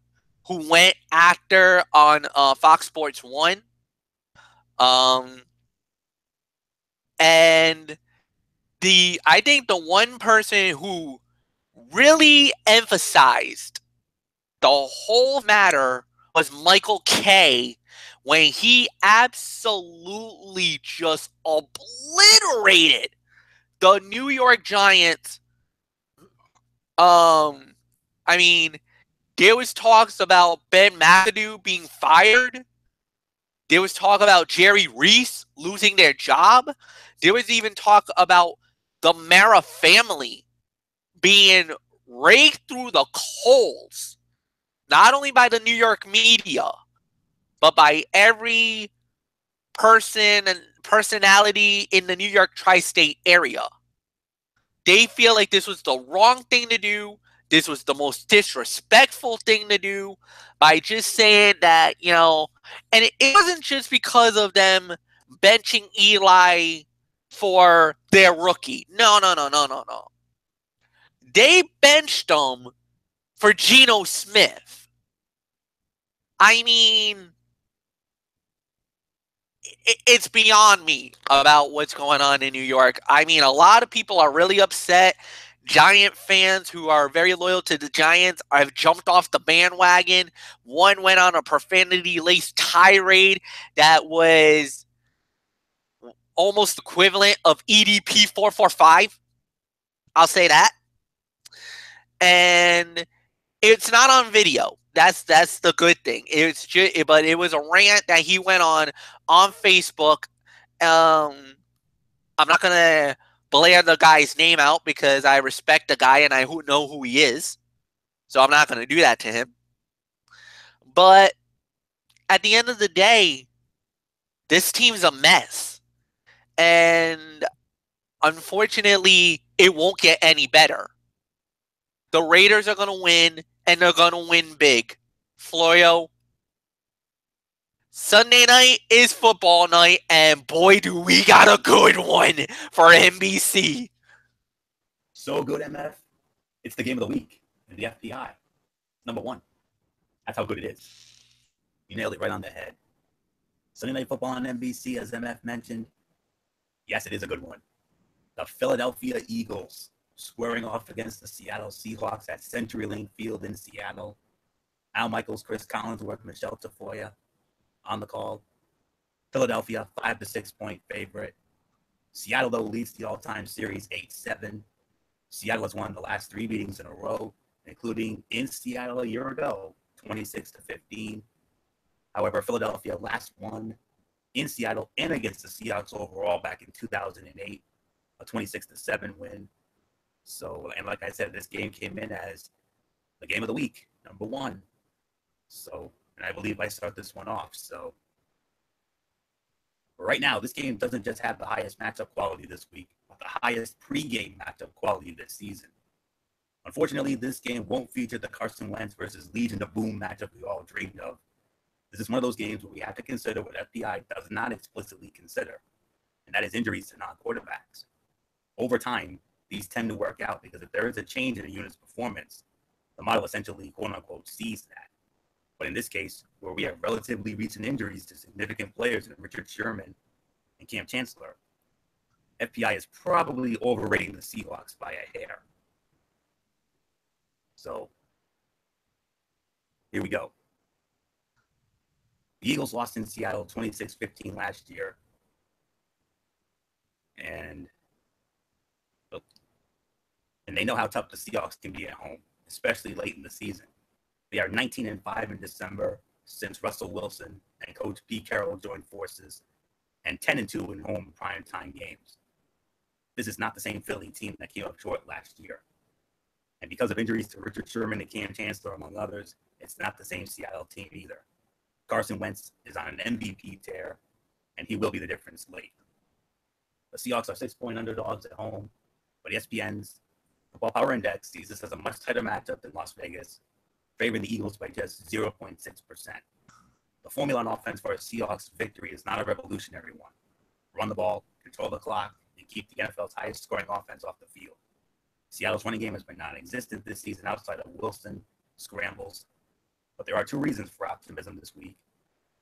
[SPEAKER 2] who went after on Fox Sports 1. And I think the one person who really emphasized the whole matter was Michael Kay, when he absolutely just obliterated the New York Giants. I mean, there was talks about Ben McAdoo being fired. There was talk about Jerry Reese losing their job. There was even talk about the Mara family being raked through the coals, not only by the New York media, but by every person and personality in the New York tri-state area. They feel like this was the wrong thing to do. This was the most disrespectful thing to do, by just saying that, and it wasn't just because of them benching Eli for their rookie. No. They benched him for Geno Smith. I mean, it's beyond me about what's going on in New York. I mean, a lot of people are really upset. Giant fans who are very loyal to the Giants have jumped off the bandwagon. One went on a profanity-laced tirade that was almost equivalent of EDP 445. I'll say that. And it's not on video. That's the good thing. But it was a rant that he went on Facebook. I'm not gonna blare the guy's name out because I respect the guy and I know who he is, so I'm not gonna do that to him. But at the end of the day, this team's a mess, and unfortunately, it won't get any better. The Raiders are gonna win, and they're gonna win big. Florio, Sunday night is football night, and boy, do we got a good one for NBC.
[SPEAKER 1] So good, MF. It's the game of the week in the FPI. Number one. That's how good it is. You nailed it right on the head. Sunday Night Football on NBC, as MF mentioned. Yes, it is a good one. The Philadelphia Eagles squaring off against the Seattle Seahawks at CenturyLink Field in Seattle. Al Michaels, Chris Collinsworth, Michelle Tafoya on the call. Philadelphia, 5 to 6 point favorite. Seattle, though, leads the all-time series 8-7. Seattle has won the last 3 meetings in a row, including in Seattle a year ago, 26 to 15. However, Philadelphia last won in Seattle and against the Seahawks overall back in 2008, a 26 to 7 win. So, and like I said, this game came in as the game of the week, number one. So, and I believe I start this one off. So, right now, this game doesn't just have the highest matchup quality this week, but the highest pregame matchup quality this season. Unfortunately, this game won't feature the Carson Wentz versus Legion of Boom matchup we all dreamed of. This is one of those games where we have to consider what FPI does not explicitly consider, and that is injuries to non-quarterbacks. Over time, these tend to work out because if there is a change in a unit's performance, the model essentially, quote-unquote, sees that. But in this case, where we have relatively recent injuries to significant players in Richard Sherman and Cam Chancellor, FPI is probably overrating the Seahawks by a hair. So, here we go. The Eagles lost in Seattle 26-15 last year. And they know how tough the Seahawks can be at home, especially late in the season. They are 19-5 in December since Russell Wilson and Coach Pete Carroll joined forces, and 10-2 in home primetime games. This is not the same Philly team that came up short last year. And because of injuries to Richard Sherman and Cam Chancellor, among others, it's not the same Seattle team either. Carson Wentz is on an MVP tear, and he will be the difference late. The Seahawks are 6-point underdogs at home, but ESPN's Football Power Index sees this as a much tighter matchup than Las Vegas, favoring the Eagles by just 0.6%. The formula on offense for a Seahawks victory is not a revolutionary one. Run the ball, control the clock, and keep the NFL's highest scoring offense off the field. Seattle's running game has been non-existent this season outside of Wilson scrambles, but there are two reasons for optimism this week.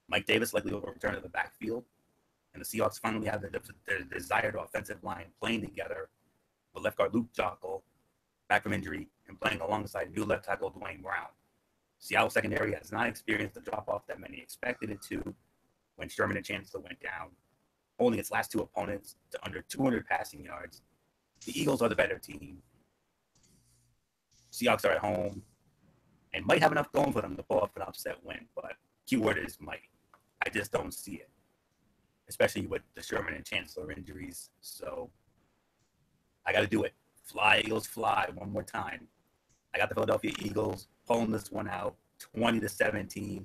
[SPEAKER 1] Mike Davis likely will return to the backfield, and the Seahawks finally have their desired offensive line playing together with left guard Luke Joeckel back from injury and playing alongside new left tackle Dwayne Brown. Seattle's secondary has not experienced the drop-off that many expected it to when Sherman and Chancellor went down, holding its last two opponents to under 200 passing yards. The Eagles are the better team. Seahawks are at home and might have enough going for them to pull off an upset win, but keyword is might. I just don't see it, especially with the Sherman and Chancellor injuries. So I got to do it. Fly, Eagles, fly one more time. I got the Philadelphia Eagles pulling this one out 20-17.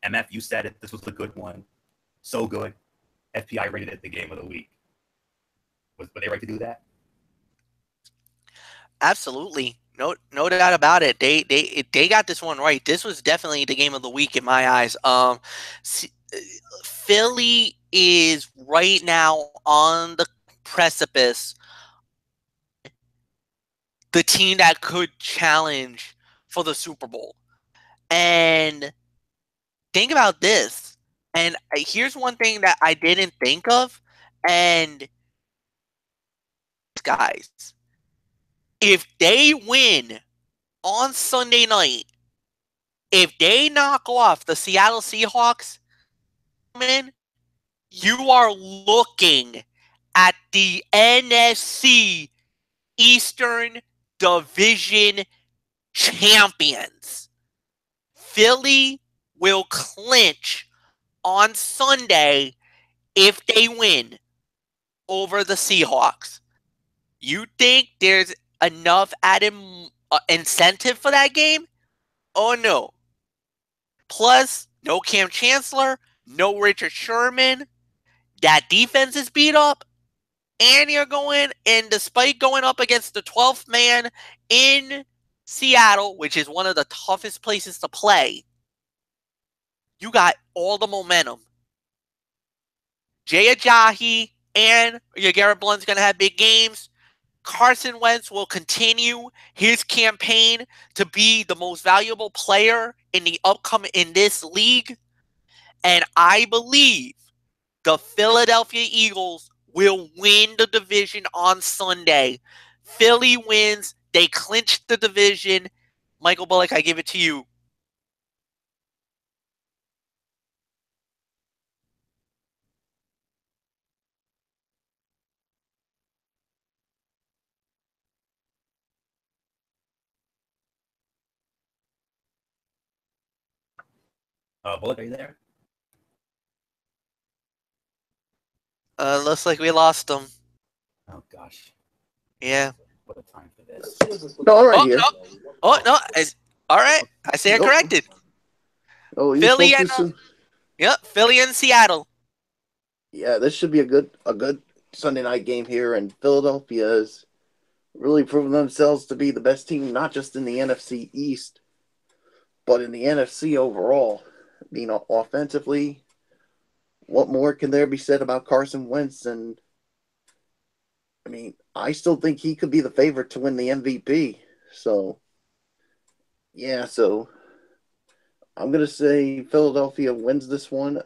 [SPEAKER 1] MF, you said it. This was a good one. So good. FPI rated it the game of the week. Were they right to do that?
[SPEAKER 2] Absolutely. No doubt about it. They got this one right. This was definitely the game of the week in my eyes. Philly is right now on the precipice, the team that could challenge for the Super Bowl. And think about this. And here's one thing that I didn't think of. And guys, if they win on Sunday night, if they knock off the Seattle Seahawks, you are looking at the NFC Eastern Division champions. Philly will clinch on Sunday if they win over the Seahawks. You think there's enough added incentive for that game? Oh no. Plus, no Cam Chancellor, no Richard Sherman. That defense is beat up. And you're going, and despite going up against the 12th man in Seattle, which is one of the toughest places to play, you got all the momentum. Jay Ajayi and Garrett Blount's going to have big games. Carson Wentz will continue his campaign to be the most valuable player in this league. And I believe the Philadelphia Eagles will win the division on Sunday. Philly wins. They clinch the division. Michael Bullock, I give it to you.
[SPEAKER 1] Bullock, are you there?
[SPEAKER 2] Looks like we lost him.
[SPEAKER 1] Oh, gosh.
[SPEAKER 2] Yeah.
[SPEAKER 1] What a time for this.
[SPEAKER 3] No, right here.
[SPEAKER 2] No. Oh, no. All right. I stand corrected.
[SPEAKER 3] Oh, you
[SPEAKER 2] Philly
[SPEAKER 3] spoke
[SPEAKER 2] and
[SPEAKER 3] too soon.
[SPEAKER 2] Yep, Philly and Seattle.
[SPEAKER 3] Yeah, this should be a good Sunday night game here, and Philadelphia has really proven themselves to be the best team, not just in the NFC East, but in the NFC overall. Offensively, what more can there be said about Carson Wentz? And I still think he could be the favorite to win the MVP. So, yeah, so I'm going to say Philadelphia wins this one.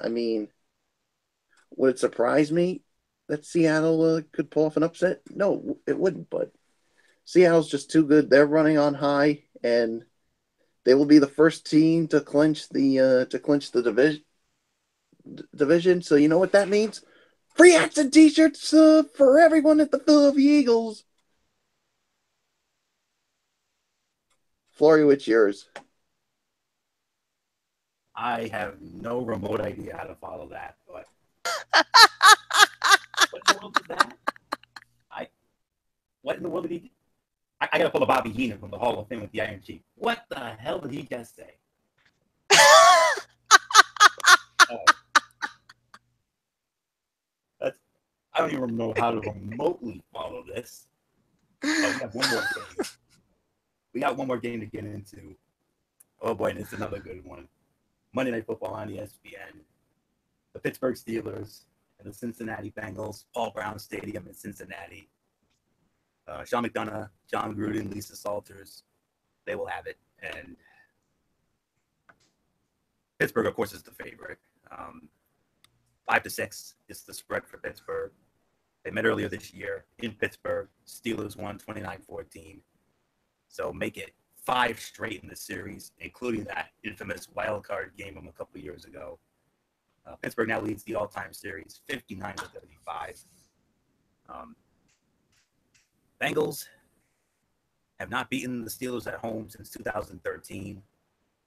[SPEAKER 3] Would it surprise me that Seattle could pull off an upset? No, it wouldn't, but Seattle's just too good. They're running on high, and they will be the first team to clinch the division. So you know what that means? Free accent T-shirts for everyone at the Philadelphia Eagles. Florio, it's yours.
[SPEAKER 1] I have no remote idea how to follow that, but what in the world is that? What in the world did he? I gotta pull a Bobby Heenan from the Hall of Fame with the Iron Chief. What the hell did he just say? I don't even know how to remotely follow this. Oh, we have one more game. We got one more game to get into. Oh boy, and it's another good one. Monday Night Football on ESPN. The Pittsburgh Steelers and the Cincinnati Bengals. Paul Brown Stadium in Cincinnati. Sean McDonough, John Gruden, Lisa Salters. They will have it. And Pittsburgh, of course, is the favorite. 5-6 is the spread for Pittsburgh. They met earlier this year in Pittsburgh. Steelers won 29-14. So make it 5 straight in the series, including that infamous wild card game from a couple of years ago. Pittsburgh now leads the all-time series 59-35. Bengals have not beaten the Steelers at home since 2013.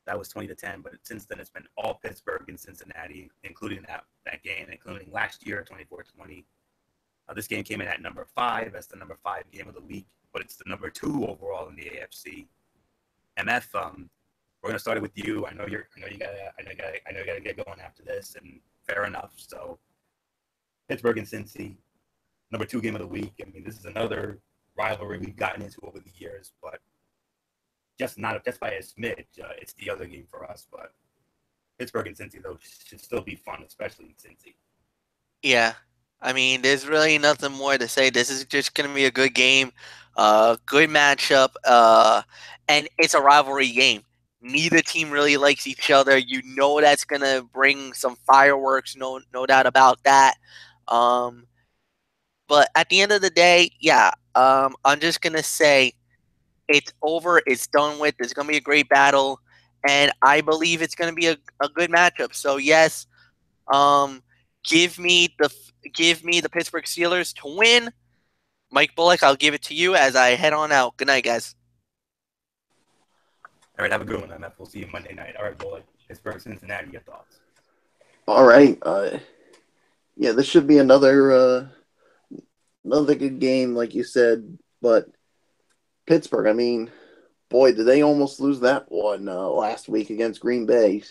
[SPEAKER 1] That was 20-10, but since then it's been all Pittsburgh and Cincinnati, including that game, including last year, 24-20. This game came in at number 5. That's the number 5 game of the week, but it's the number 2 overall in the AFC. MF, we're gonna start it with you. I know you gotta get going after this, and fair enough. So, Pittsburgh and Cincy, number 2 game of the week. This is another rivalry we've gotten into over the years, but just by a smidge, it's the other game for us. But Pittsburgh and Cincy, though, should still be fun, especially in Cincy.
[SPEAKER 2] Yeah. There's really nothing more to say. This is just going to be a good game, good matchup, and it's a rivalry game. Neither team really likes each other. You know that's going to bring some fireworks, no doubt about that. But at the end of the day, yeah, I'm just going to say it's over. It's done with. It's going to be a great battle, and I believe it's going to be a good matchup. So, yes, give me the Pittsburgh Steelers to win. Mike Bullock, I'll give it to you as I head on out. Good night, guys.
[SPEAKER 1] All right, have a good one, MF. We'll see you Monday night. All right, Bullock. Pittsburgh, Cincinnati, your thoughts?
[SPEAKER 3] All right. Yeah, this should be another good game, like you said. But Pittsburgh, boy, did they almost lose that one last week against Green Bay.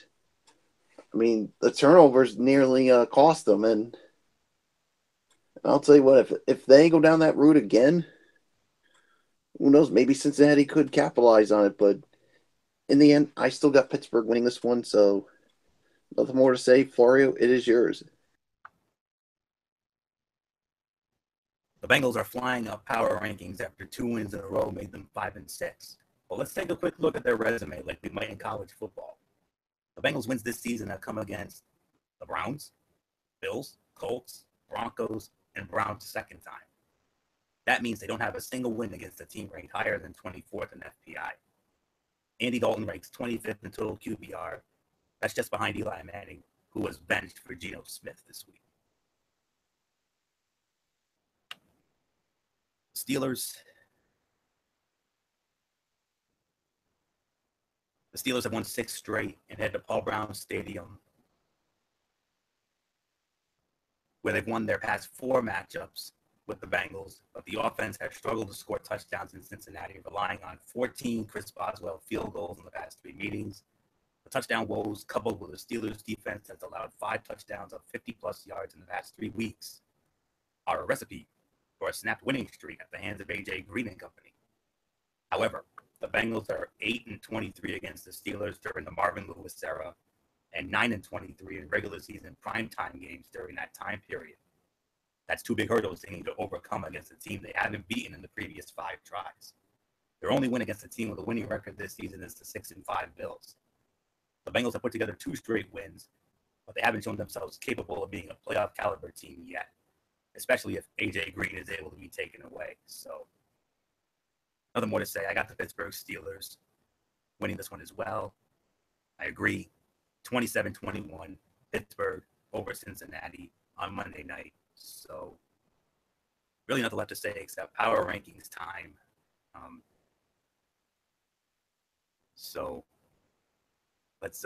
[SPEAKER 3] The turnovers nearly cost them, and I'll tell you what, if they go down that route again, who knows? Maybe Cincinnati could capitalize on it, but in the end, I still got Pittsburgh winning this one, so nothing more to say. Florio, it is yours.
[SPEAKER 1] The Bengals are flying up power rankings after 2 wins in a row made them 5-6. Well, let's take a quick look at their resume like we might in college football. The Bengals wins this season have come against the Browns, Bills, Colts, Broncos, and Browns second time. That means they don't have a single win against a team ranked higher than 24th in FPI. Andy Dalton ranks 25th in total QBR. That's just behind Eli Manning, who was benched for Geno Smith this week. Steelers. The Steelers have won 6 straight and head to Paul Brown Stadium, where they've won their past 4 matchups with the Bengals, but the offense has struggled to score touchdowns in Cincinnati, relying on 14 Chris Boswell field goals in the past 3 meetings. The touchdown woes, coupled with the Steelers' defense that's allowed 5 touchdowns of 50-plus yards in the past 3 weeks, are a recipe for a snapped winning streak at the hands of A.J. Green and company. However, the Bengals are 8-23 against the Steelers during the Marvin Lewis era, and 9-23 in regular season primetime games during that time period. That's two big hurdles they need to overcome against a team they haven't beaten in the previous 5 tries. Their only win against a team with a winning record this season is the 6-5 Bills. The Bengals have put together 2 straight wins, but they haven't shown themselves capable of being a playoff caliber team yet, especially if AJ Green is able to be taken away. So, nothing more to say. I got the Pittsburgh Steelers winning this one as well. I agree. 27-21, Pittsburgh over Cincinnati on Monday night. So, really nothing left to say except power rankings time. So, let's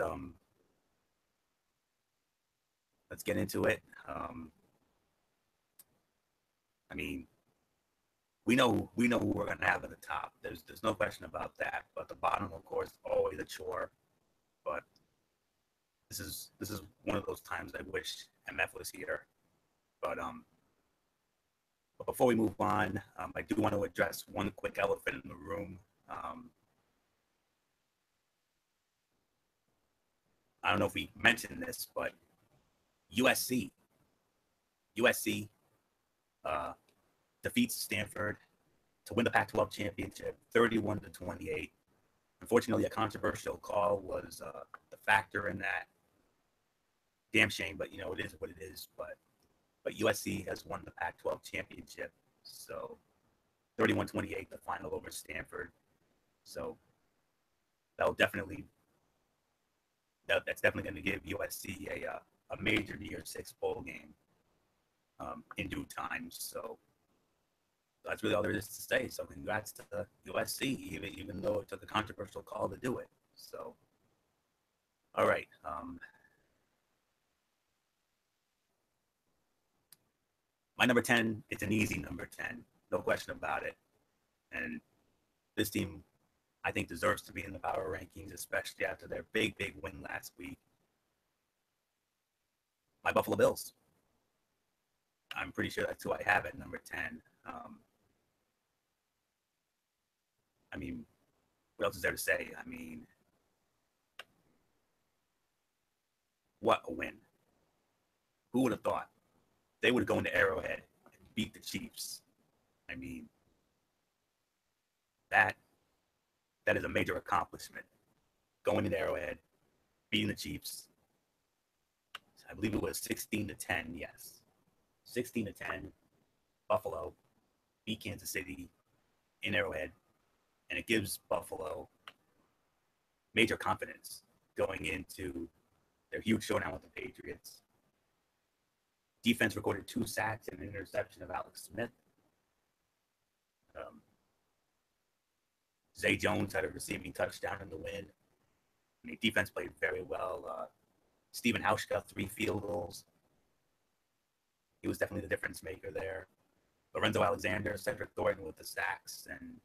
[SPEAKER 1] get into it. I mean, we know who we're gonna have at the top. There's no question about that. But the bottom, of course, always a chore. But this is one of those times I wish MF was here. But before we move on, I do want to address one quick elephant in the room. I don't know if we mentioned this, but USC defeats Stanford to win the Pac-12 championship, 31-28. Unfortunately, a controversial call was the factor in that. Damn shame, but it is what it is. But USC has won the Pac-12 championship, so 31-28, the final over Stanford. So that's definitely going to give USC a major New Year's Six bowl game in due time. So that's really all there is to say. So congrats to USC, even though it took a controversial call to do it. So, all right. My number 10, it's an easy number 10, no question about it. And this team, I think, deserves to be in the power rankings, especially after their big win last week. My Buffalo Bills. I'm pretty sure that's who I have at number 10. I mean, what else is there to say? I mean, what a win. Who would have thought they would go into Arrowhead and beat the Chiefs? I mean, that is a major accomplishment. Going into Arrowhead, beating the Chiefs. I believe it was 16-10, yes. 16-10, Buffalo beat Kansas City in Arrowhead, and it gives Buffalo major confidence going into their huge showdown with the Patriots. Defense recorded 2 sacks and an interception of Alex Smith. Zay Jones had a receiving touchdown in the win. I mean, defense played very well. Stephen Hauschka, 3 field goals. He was definitely the difference maker there. Lorenzo Alexander, Cedric Thornton with the sacks, and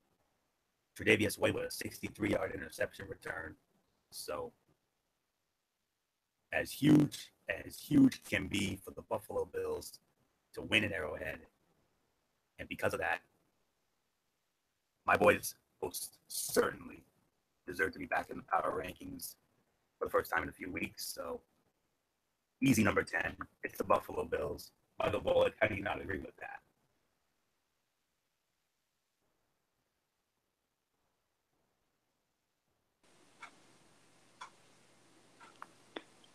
[SPEAKER 1] Tre'Davious White with a 63-yard interception return. So, as huge can be for the Buffalo Bills to win in Arrowhead. And because of that, my boys most certainly deserve to be back in the power rankings for the first time in a few weeks. So, easy number 10. It's the Buffalo Bills. By the bullet, how do you not agree with that?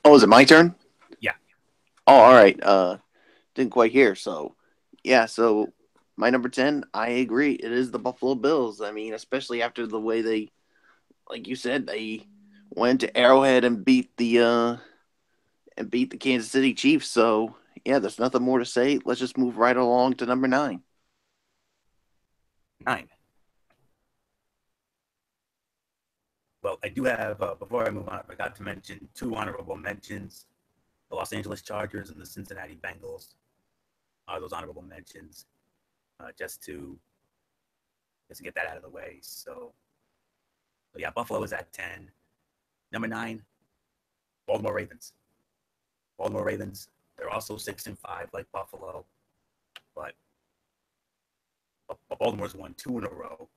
[SPEAKER 3] Oh, is it my turn?
[SPEAKER 1] Yeah.
[SPEAKER 3] Oh, all right. Didn't quite hear. So, yeah. So, my number 10, I agree. It is the Buffalo Bills. I mean, especially after the way they, like you said, they went to Arrowhead and beat the Kansas City Chiefs. So, yeah, there's nothing more to say. Let's just move right along to number 9.
[SPEAKER 1] 9. Well, I do have, before I move on, I forgot to mention 2 honorable mentions. The Los Angeles Chargers and the Cincinnati Bengals are those honorable mentions, just to get that out of the way. So yeah, Buffalo is at 10. Number 9, Baltimore Ravens. Baltimore Ravens, they're also 6-5 like Buffalo, but Baltimore's won 2 in a row.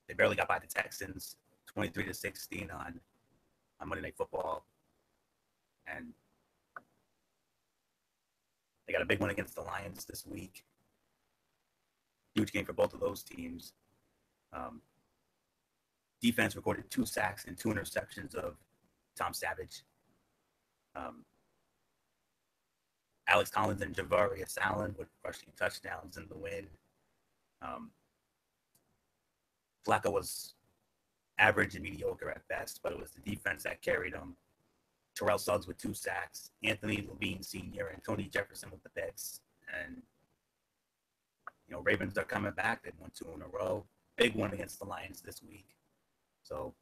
[SPEAKER 1] They barely got by the Texans, 23-16 on Monday Night Football. a big one against the Lions this week. Huge game for both of those teams. Defense recorded 2 sacks and 2 interceptions of Tom Savage. Alex Collins and Javarius Allen with rushing touchdowns in the win. Flacco was average and mediocre at best, but it was the defense that carried him. Terrell Suggs with 2 sacks, Anthony Levine Sr. and Tony Jefferson with the picks. And, Ravens are coming back. They've won 2 in a row. Big one against the Lions this week. So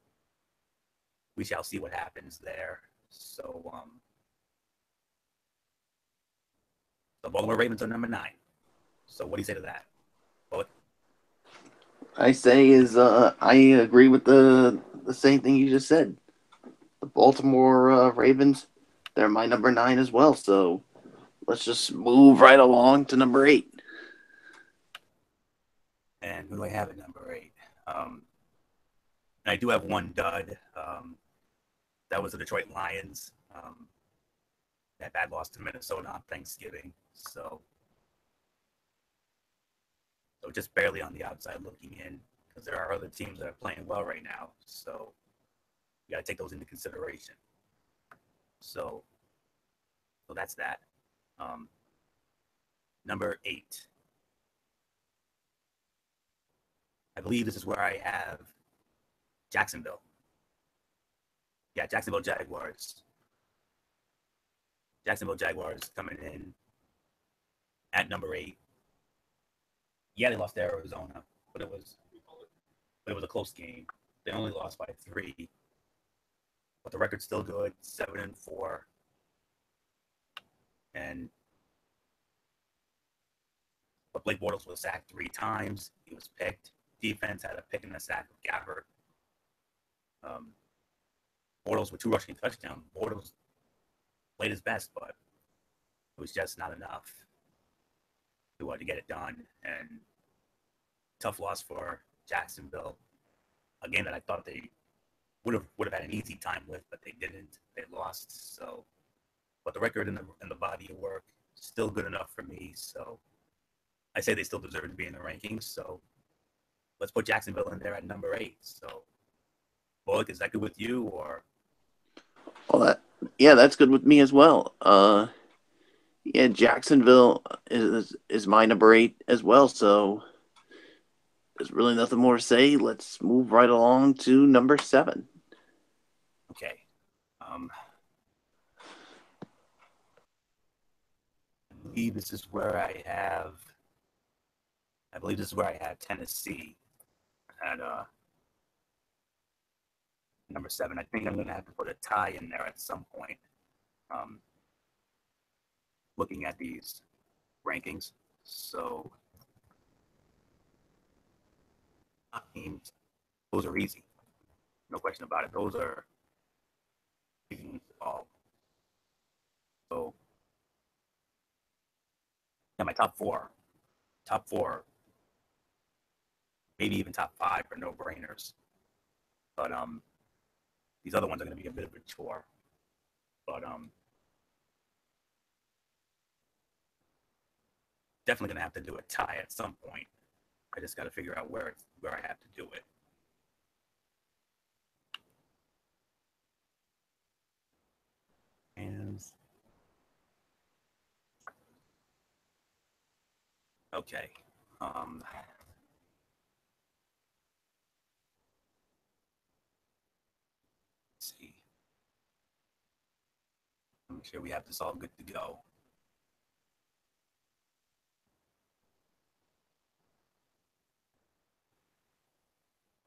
[SPEAKER 1] we shall see what happens there. So, the Baltimore Ravens are number 9. So what do you say to that? Bullet?
[SPEAKER 3] I say I agree with the same thing you just said. The Baltimore Ravens, they're my number 9 as well. So let's just move right along to number 8.
[SPEAKER 1] And who do I have at number 8? I do have one dud. That was the Detroit Lions. That bad loss to Minnesota on Thanksgiving. So just barely on the outside looking in, because there are other teams that are playing well right now. So you got to take those into consideration. So that's that. Number 8. I believe this is where I have Jacksonville. Yeah, Jacksonville Jaguars. Jacksonville Jaguars coming in at number 8. Yeah, they lost to Arizona, but it was a close game. They only lost by 3, but the record's still good, 7-4. But Blake Bortles was sacked 3 times. He was picked. Defense had a pick and a sack of Gabbert. Bortles with 2 rushing touchdowns. Bortles played his best, but it was just not enough to get it done. And tough loss for Jacksonville. A game that I thought they would have had an easy time with, but they didn't. They lost. So, but the record and the body of work still good enough for me. So I say they still deserve to be in the rankings. So let's put Jacksonville in there at number 8. So, Bullock, is that good with you, or?
[SPEAKER 3] Well, that's good with me as well. Yeah, Jacksonville is my number 8 as well. So there's really nothing more to say. Let's move right along to number 7.
[SPEAKER 1] Okay. I believe this is where I have Tennessee at number 7. I think I'm going to have to put a tie in there at some point. Looking at these rankings, so teams, those are easy, no question about it. Those are easy to solve. So, yeah, my top four, maybe even top 5 are no-brainers. But these other ones are going to be a bit of a chore. But definitely going to have to do a tie at some point. I just got to figure out where I have to do it. And okay. Let's see. Make sure we have this all good to go.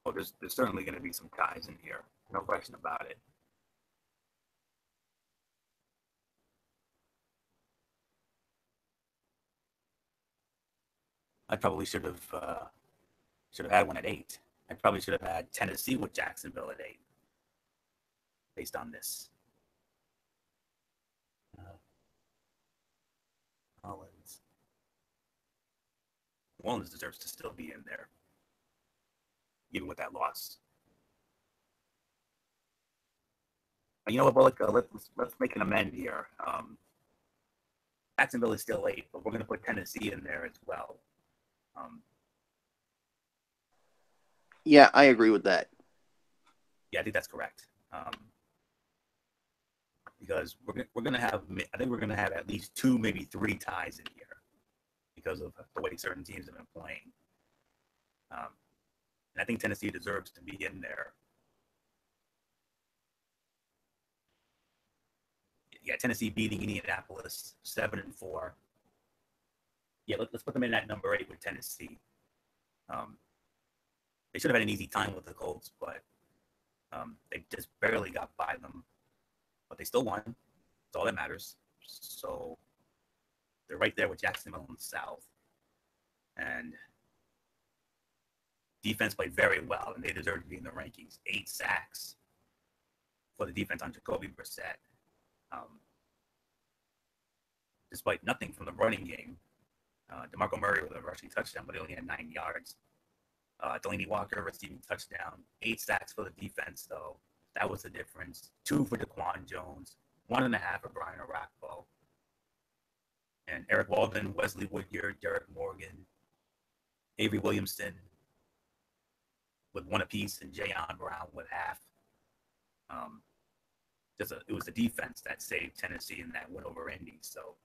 [SPEAKER 1] Well, there's certainly going to be some ties in here. No question about it. I probably should have had one at 8. I probably should have had Tennessee with Jacksonville at 8, based on this. Mullins deserves to still be in there, even with that loss. You know what, Bullock? Let's make an amend here. Jacksonville is still 8, but we're going to put Tennessee in there as well.
[SPEAKER 3] Yeah, I agree with that.
[SPEAKER 1] Yeah, I think that's correct. Because we're going to have, I think we're going to have at least 2, maybe 3 ties in here because of the way certain teams have been playing. And I think Tennessee deserves to be in there. Yeah, Tennessee beating Indianapolis 7-4. Yeah, let's put them in at number 8 with Tennessee. They should have had an easy time with the Colts, but they just barely got by them. But they still won. That's all that matters. So they're right there with Jacksonville in the South. And defense played very well, and they deserve to be in the rankings. 8 sacks for the defense on Jacoby Brissett. Despite nothing from the running game. DeMarco Murray with a rushing touchdown, but he only had 9 yards. Delaney Walker receiving touchdown. 8 sacks for the defense, though. That was the difference. 2 for DaQuan Jones. 1.5 for Brian Orakpo. And Eric Walden, Wesley Woodyard, Derek Morgan, Avery Williamson with 1 apiece, and Jayon Brown with half. It was the defense that saved Tennessee in that win over Indy. So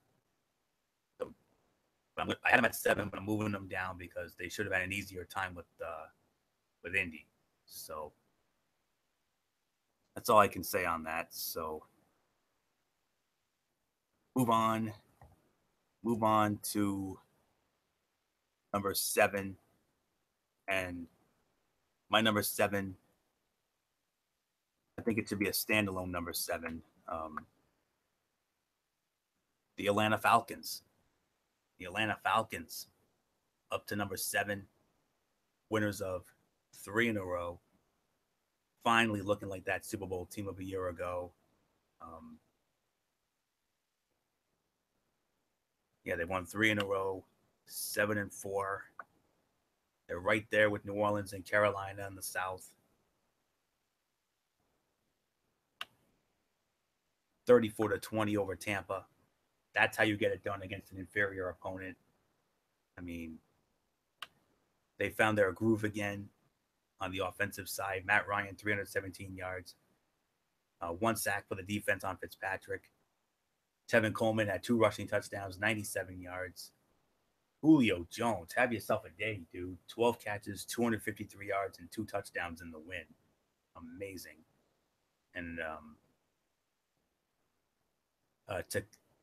[SPEAKER 1] I had them at 7, but I'm moving them down because they should have had an easier time with Indy. So that's all I can say on that. So move on to number 7. And my number 7, I think it should be a standalone number 7. The Atlanta Falcons. The Atlanta Falcons up to number 7, winners of 3 in a row. Finally looking like that Super Bowl team of a year ago. They won 3 in a row, 7-4. They're right there with New Orleans and Carolina in the South. 34-20 over Tampa. That's how you get it done against an inferior opponent. I mean, they found their groove again on the offensive side. Matt Ryan, 317 yards. 1 sack for the defense on Fitzpatrick. Tevin Coleman had 2 rushing touchdowns, 97 yards. Julio Jones, have yourself a day, dude. 12 catches, 253 yards, and 2 touchdowns in the win. Amazing. And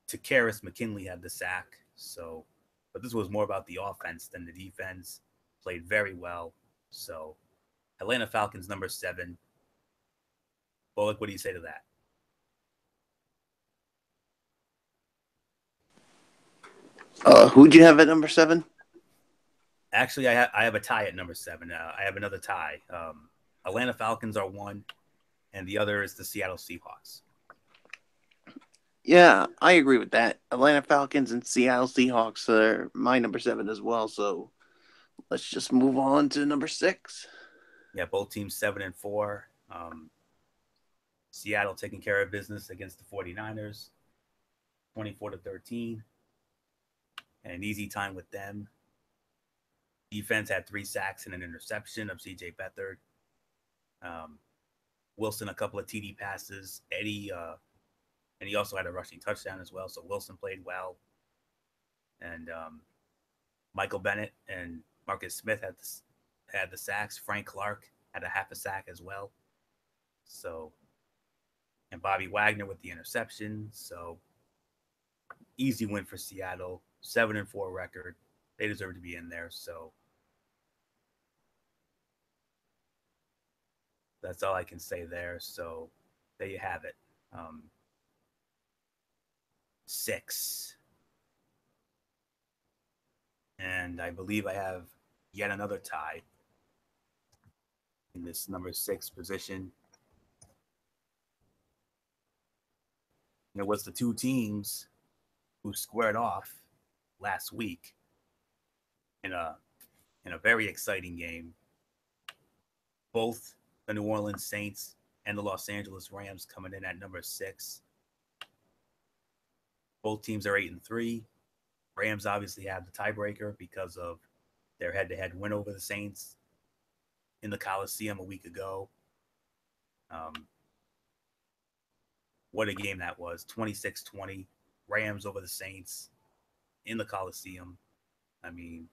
[SPEAKER 1] Takkarist McKinley had the sack. So, but this was more about the offense than the defense. Played very well. So, Atlanta Falcons number 7. Bullock, what do you say to that?
[SPEAKER 3] Who'd you have at number 7?
[SPEAKER 1] Actually, I have a tie at number 7. I have another tie. Atlanta Falcons are 1, and the other is the Seattle Seahawks.
[SPEAKER 3] Yeah, I agree with that. Atlanta Falcons and Seattle Seahawks are my number 7 as well. So let's just move on to number 6.
[SPEAKER 1] Yeah, both teams 7-4. Seattle taking care of business against the 49ers, 24-13. And an easy time with them. Defense had 3 sacks and an interception of C.J. Beathard. Wilson, a couple of TD passes. Eddie, and he also had a rushing touchdown as well. So Wilson played well. And Michael Bennett and Marcus Smith had the sacks. Frank Clark had a half a sack as well. So, and Bobby Wagner with the interception. So easy win for Seattle. 7-4 record. They deserve to be in there. So that's all I can say there. So there you have it. 6. And I believe I have yet another tie in this number 6 position. And it was the 2 teams who squared off last week in a very exciting game. Both the New Orleans Saints and the Los Angeles Rams coming in at number 6. Both teams are 8-3. Rams obviously have the tiebreaker because of their head-to-head win over the Saints in the Coliseum a week ago. What a game that was. 26-20. Rams over the Saints in the Coliseum. I mean,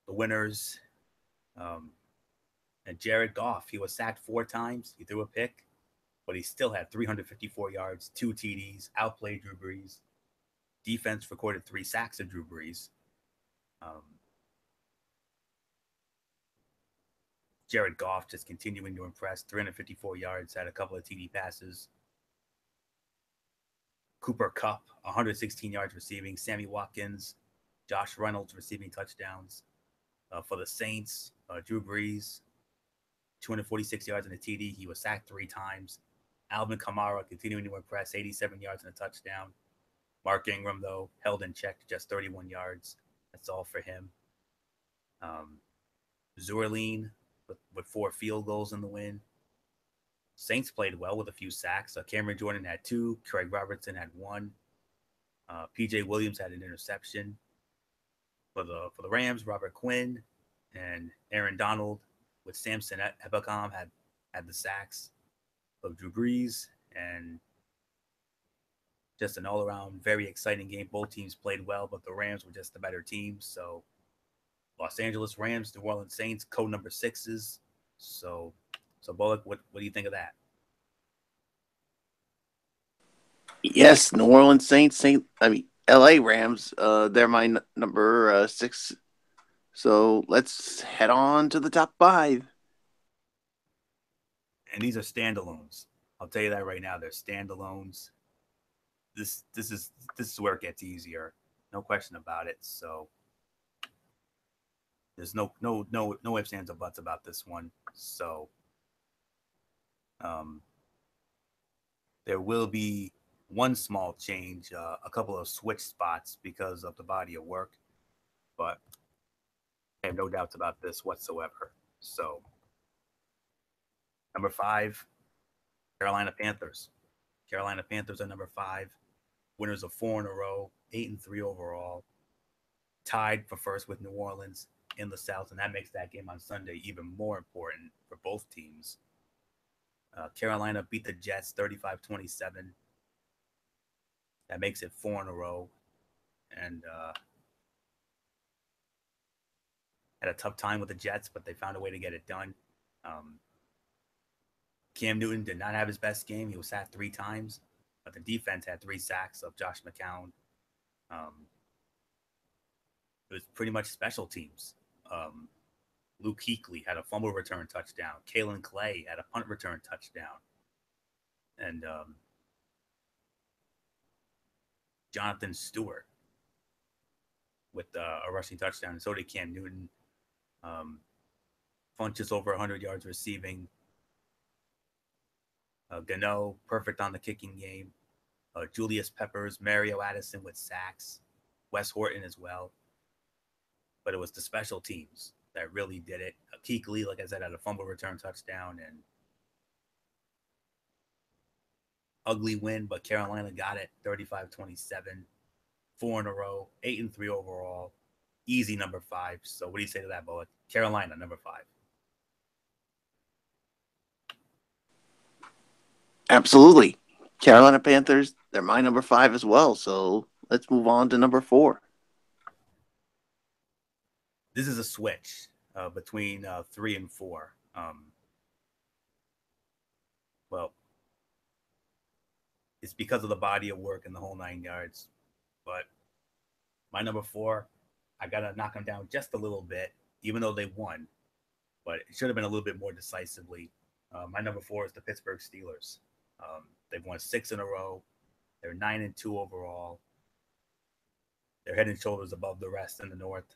[SPEAKER 1] the winners. And Jared Goff, he was sacked 4 times. He threw a pick, but he still had 354 yards, 2 TDs, outplayed Drew Brees. Defense recorded 3 sacks of Drew Brees. Jared Goff just continuing to impress. 354 yards, had a couple of TD passes. Cooper Kupp, 116 yards receiving. Sammy Watkins, Josh Reynolds receiving touchdowns. For the Saints, Drew Brees, 246 yards in a TD. He was sacked 3 times. Alvin Kamara continuing to impress, 87 yards and a touchdown. Mark Ingram, though, held in check, just 31 yards. That's all for him. Zurleen with 4 field goals in the win. Saints played well with a few sacks. Cameron Jordan had 2. Craig Robertson had 1. P.J. Williams had an interception. For the Rams, Robert Quinn and Aaron Donald with Samson Ebukam had the sacks of Drew Brees, and just an all-around very exciting game. Both teams played well, but the Rams were just the better team. So Los Angeles Rams, New Orleans Saints, code number 6s. So Bullock, what do you think of that?
[SPEAKER 3] Yes, New Orleans Saints, LA Rams, they're my number 6. So let's head on to the top 5.
[SPEAKER 1] And these are standalones. I'll tell you that right now. They're standalones. This is where it gets easier. No question about it. So there's no ifs, ands, or buts about this one. So there will be one small change, a couple of switch spots because of the body of work, but I have no doubts about this whatsoever. So, number 5, Carolina Panthers. Carolina Panthers are number 5, winners of 4 in a row, 8-3 overall, tied for first with New Orleans in the South, and that makes that game on Sunday even more important for both teams. Carolina beat the Jets 35-27. That makes it 4 in a row. And had a tough time with the Jets, but they found a way to get it done. Cam Newton did not have his best game. He was sacked 3 times, but the defense had 3 sacks of Josh McCown. It was pretty much special teams. Luke Kuechly had a fumble return touchdown. Kalen Clay had a punt return touchdown. And Jonathan Stewart with a rushing touchdown. And so did Cam Newton. Funches over 100 yards receiving. Gano, perfect on the kicking game. Julius Peppers, Mario Addison with sacks. Wes Horton as well. But it was the special teams that really did it. Kuechly, like I said, had a fumble return touchdown, and ugly win, but Carolina got it 35-27, 4 in a row, 8-3 overall, easy number 5. So what do you say to that, Bullock? Carolina, number 5.
[SPEAKER 3] Absolutely. Carolina Panthers, they're my number 5 as well. So let's move on to number 4.
[SPEAKER 1] This is a switch between 3 and 4. Well, it's because of the body of work and the whole 9 yards. But my number 4, I got to knock them down just a little bit, even though they won. But it should have been a little bit more decisively. My number 4 is the Pittsburgh Steelers. They've won 6 in a row. They're 9-2 overall. They're head and shoulders above the rest in the North.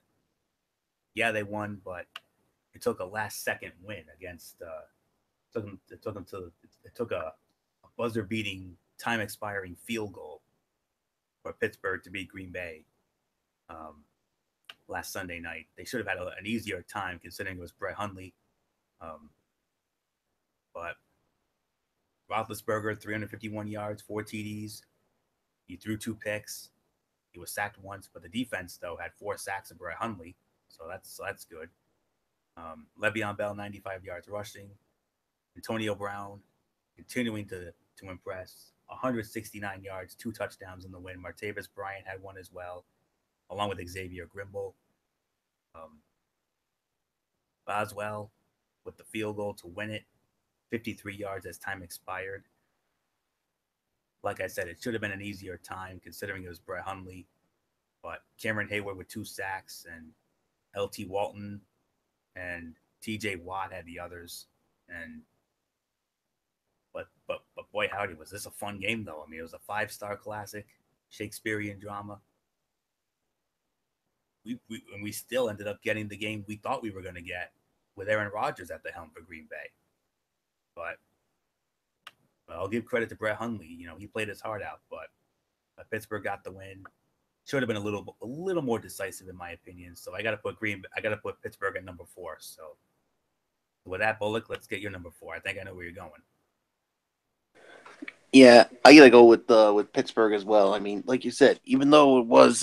[SPEAKER 1] Yeah, they won, but it took a last-second win against. It took a buzzer-beating, time-expiring field goal for Pittsburgh to beat Green Bay last Sunday night. They should have had an easier time considering it was Brett Hundley. But Roethlisberger, 351 yards, 4 TDs. He threw 2 picks. He was sacked once, but the defense though had 4 sacks of Brett Hundley, so that's good. Le'Veon Bell 95 yards rushing. Antonio Brown continuing to impress. 169 yards, 2 touchdowns in the win. Martavis Bryant had one as well, along with Xavier Grimble. Boswell with the field goal to win it, 53 yards as time expired. Like I said, it should have been an easier time considering it was Brett Hundley. But Cameron Hayward with 2 sacks, and LT Walton and TJ Watt had the others. And but boy howdy, was this a fun game though. I mean, it was a 5-star classic, Shakespearean drama. We still ended up getting the game we thought we were going to get with Aaron Rodgers at the helm for Green Bay. But I'll give credit to Brett Hundley. You know, he played his heart out, but Pittsburgh got the win. Should have been a little more decisive in my opinion. So I got to put Pittsburgh at number 4. So with that, Bullock, let's get your number 4. I think I know where you're going.
[SPEAKER 3] Yeah, I gotta go with Pittsburgh as well. I mean, like you said, even though it was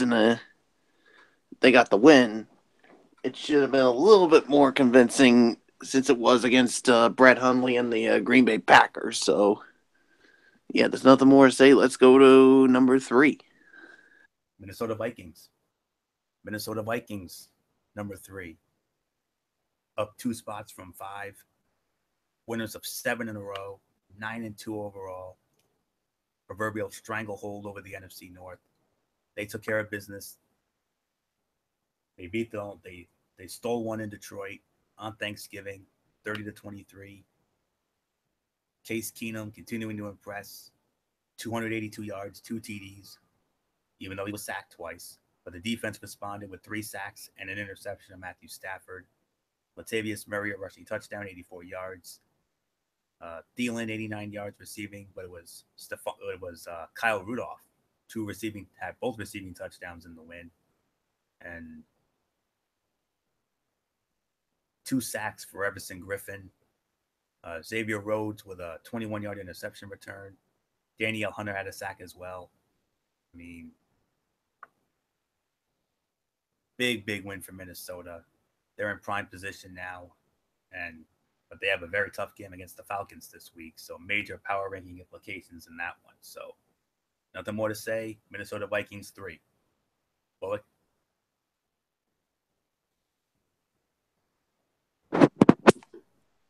[SPEAKER 3] they got the win, it should have been a little bit more convincing since it was against Brett Hundley and the Green Bay Packers. So, yeah, there's nothing more to say. Let's go to number 3.
[SPEAKER 1] Minnesota Vikings. Minnesota Vikings, number 3. Up 2 spots from 5. Winners of 7 in a row. 9-2 overall. Proverbial stranglehold over the NFC North. They took care of business. They beat them. They stole one in Detroit on Thanksgiving, 30-23. Case Keenum continuing to impress. 282 yards, 2 TDs, even though he was sacked twice. But the defense responded with 3 sacks and an interception of Matthew Stafford. Latavius Murray, a rushing touchdown, 84 yards. Thielen, 89 yards receiving, but it was Kyle Rudolph, had both receiving touchdowns in the win, and 2 sacks for Everson Griffin. Xavier Rhodes with a 21-yard interception return. Danielle Hunter had a sack as well. I mean, big win for Minnesota. They're in prime position now, but they have a very tough game against the Falcons this week, so major power ranking implications in that one. So nothing more to say. Minnesota Vikings 3. Bullock?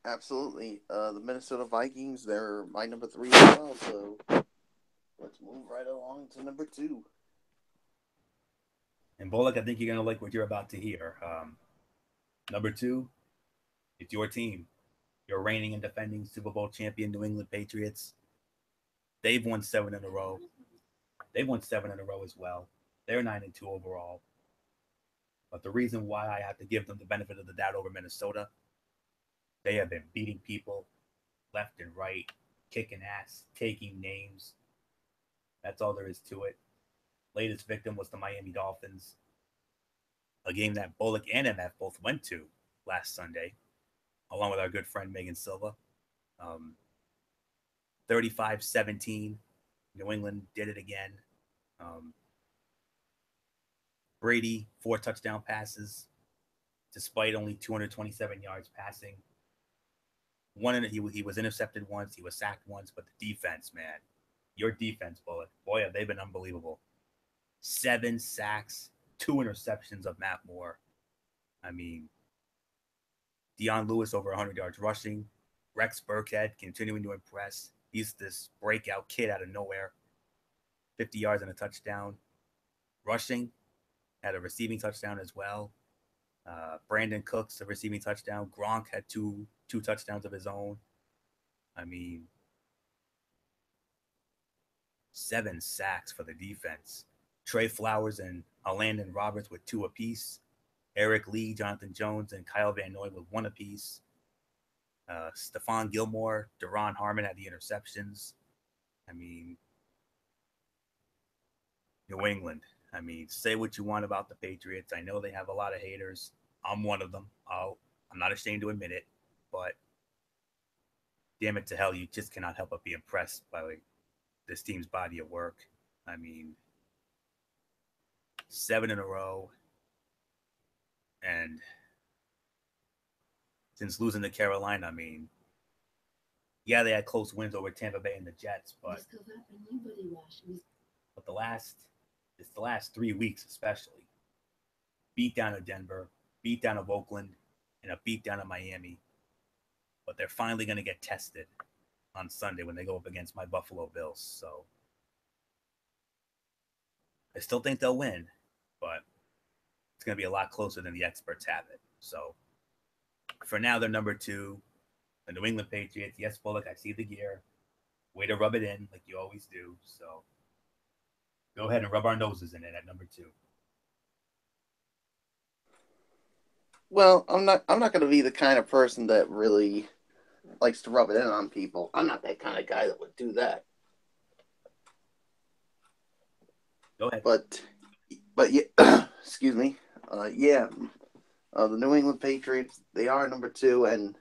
[SPEAKER 3] Absolutely. The Minnesota Vikings, they're my number 3 as well, so let's move right along to number 2.
[SPEAKER 1] And Bullock, I think you're going to like what you're about to hear. Number 2, it's your team. Your reigning and defending Super Bowl champion New England Patriots. They've won 7 in a row. They've won 7 in a row as well. They're 9-2 overall. But the reason why I have to give them the benefit of the doubt over Minnesota, they have been beating people left and right, kicking ass, taking names. That's all there is to it. Latest victim was the Miami Dolphins, a game that Bullock and MF both went to last Sunday, along with our good friend Megan Silva. 35-17. New England did it again. Brady, 4 touchdown passes, despite only 227 yards passing. He was intercepted once, he was sacked once, but the defense, man, your defense, Bullock, boy, have they been unbelievable. 7 sacks, 2 interceptions of Matt Moore. I mean, Dion Lewis over 100 yards rushing. Rex Burkhead continuing to impress. He's this breakout kid out of nowhere. 50 yards and a touchdown. Rushing, had a receiving touchdown as well. Brandon Cooks, a receiving touchdown. Gronk had two touchdowns of his own. I mean, 7 sacks for the defense. Trey Flowers and Landon Roberts with 2 apiece. Eric Lee, Jonathan Jones, and Kyle Van Noy with 1 apiece. Stephon Gilmore, Deron Harmon had the interceptions. I mean, New England. I mean, say what you want about the Patriots. I know they have a lot of haters. I'm one of them. I'm not ashamed to admit it. But damn it to hell, you just cannot help but be impressed by this team's body of work. I mean, 7 in a row. And since losing to Carolina, I mean, yeah, they had close wins over Tampa Bay and the Jets, but the last 3 weeks especially, beat down of Denver, beat down of Oakland, and a beat down of Miami. But they're finally going to get tested on Sunday when they go up against my Buffalo Bills. So I still think they'll win, but it's going to be a lot closer than the experts have it. So for now, they're number 2. The New England Patriots. Yes, Bullock, I see the gear. Way to rub it in like you always do. So go ahead and rub our noses in it at number 2.
[SPEAKER 3] Well, I'm not going to be the kind of person that really likes to rub it in on people. I'm not that kind of guy that would do that.
[SPEAKER 1] Go ahead.
[SPEAKER 3] But yeah, excuse me. The New England Patriots, they are number 2, and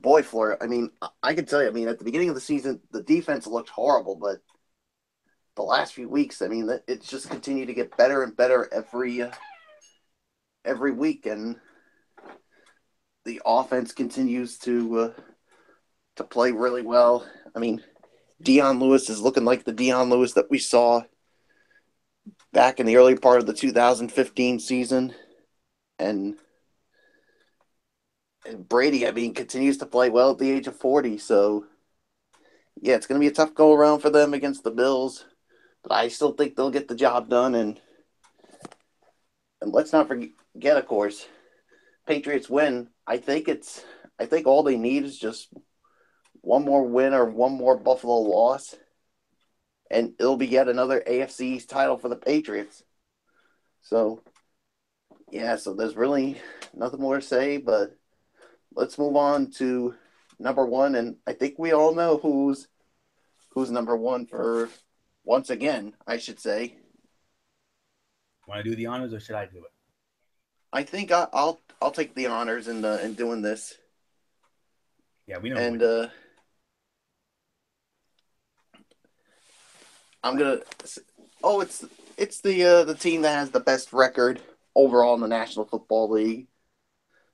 [SPEAKER 3] boy, Florida. I mean, I can tell you. I mean, at the beginning of the season, the defense looked horrible, but the last few weeks, I mean, it's just continued to get better and better every week, and the offense continues to play really well. I mean, Dion Lewis is looking like the Dion Lewis that we saw back in the early part of the 2015 season, and Brady, I mean, continues to play well at the age of 40. So, yeah, it's going to be a tough go around for them against the Bills, but I still think they'll get the job done. And let's not forget, of course, Patriots win. I think all they need is just one more win or one more Buffalo loss, and it'll be yet another AFC East title for the Patriots. So, yeah, so there's really nothing more to say, but let's move on to number 1, and I think we all know who's number 1 for once again, I should say.
[SPEAKER 1] Want to do the honors, or should I do it?
[SPEAKER 3] I think I'll take the honors in doing this.
[SPEAKER 1] Yeah, we know.
[SPEAKER 3] And I'm gonna. Oh, it's the team that has the best record overall in the National Football League.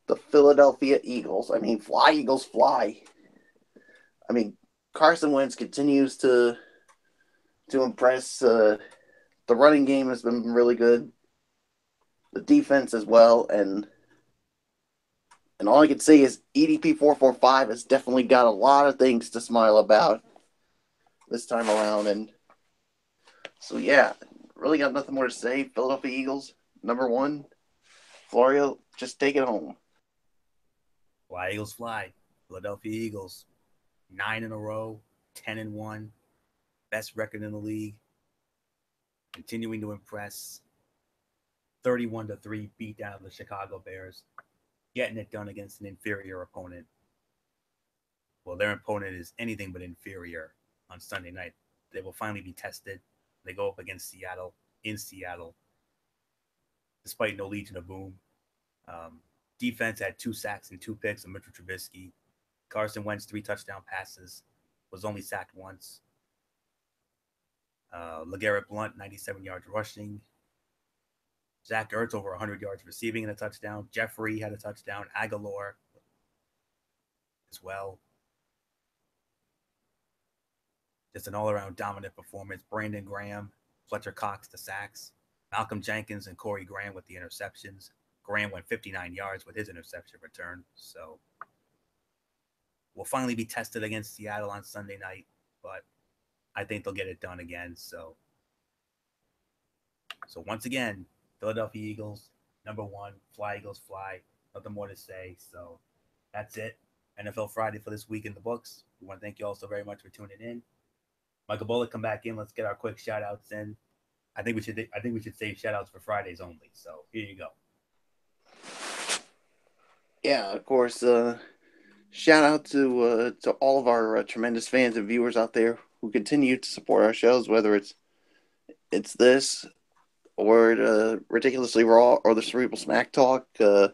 [SPEAKER 3] The Philadelphia Eagles. I mean, fly, Eagles, fly. I mean, Carson Wentz continues to impress. The running game has been really good. The defense as well, and all I can say is EDP 445 has definitely got a lot of things to smile about this time around, and so yeah, really got nothing more to say. Philadelphia Eagles, number 1. Florio, just take it home.
[SPEAKER 1] Fly, Eagles, fly. Philadelphia Eagles, 9 in a row, 10-1, best record in the league, continuing to impress. 31-3 beat down of the Chicago Bears, getting it done against an inferior opponent. Well, their opponent is anything but inferior on Sunday night. They will finally be tested. They go up against Seattle, in Seattle, despite no Legion of Boom. Defense had 2 sacks and 2 picks of Mitchell Trubisky. Carson Wentz, 3 touchdown passes, was only sacked once. LeGarrette Blount, 97 yards rushing. Zach Ertz, over 100 yards receiving and a touchdown. Jeffrey had a touchdown. Aguilar as well. Just an all-around dominant performance. Brandon Graham, Fletcher Cox, the sacks. Malcolm Jenkins and Corey Graham with the interceptions. Graham went 59 yards with his interception return. So we'll finally be tested against Seattle on Sunday night, but I think they'll get it done again. So once again, Philadelphia Eagles, number 1. Fly, Eagles, fly. Nothing more to say. So that's it. NFL Friday for this week in the books. We want to thank you all so very much for tuning in. Michael Bullock, come back in. Let's get our quick shout outs in. I think we should save shout outs for Fridays only. So here you go.
[SPEAKER 3] Yeah, of course. Shout out to all of our tremendous fans and viewers out there who continue to support our shows, whether it's this or Ridiculously Raw or the Cerebral Smack Talk. And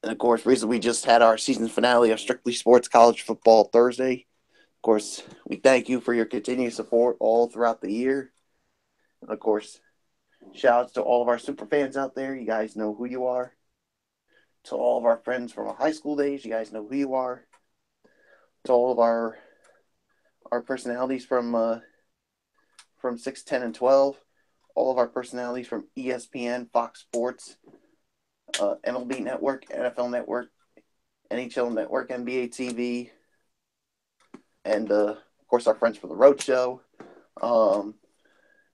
[SPEAKER 3] of course, recently we just had our season finale of Strictly Sports College Football Thursday. Of course, we thank you for your continued support all throughout the year. And of course, shout outs to all of our super fans out there. You guys know who you are. To all of our friends from our high school days, you guys know who you are. To all of our personalities from 6, 10, and 12, all of our personalities from ESPN, Fox Sports, MLB Network, NFL Network, NHL Network, NBA TV, and of course our friends from the Road Show. Of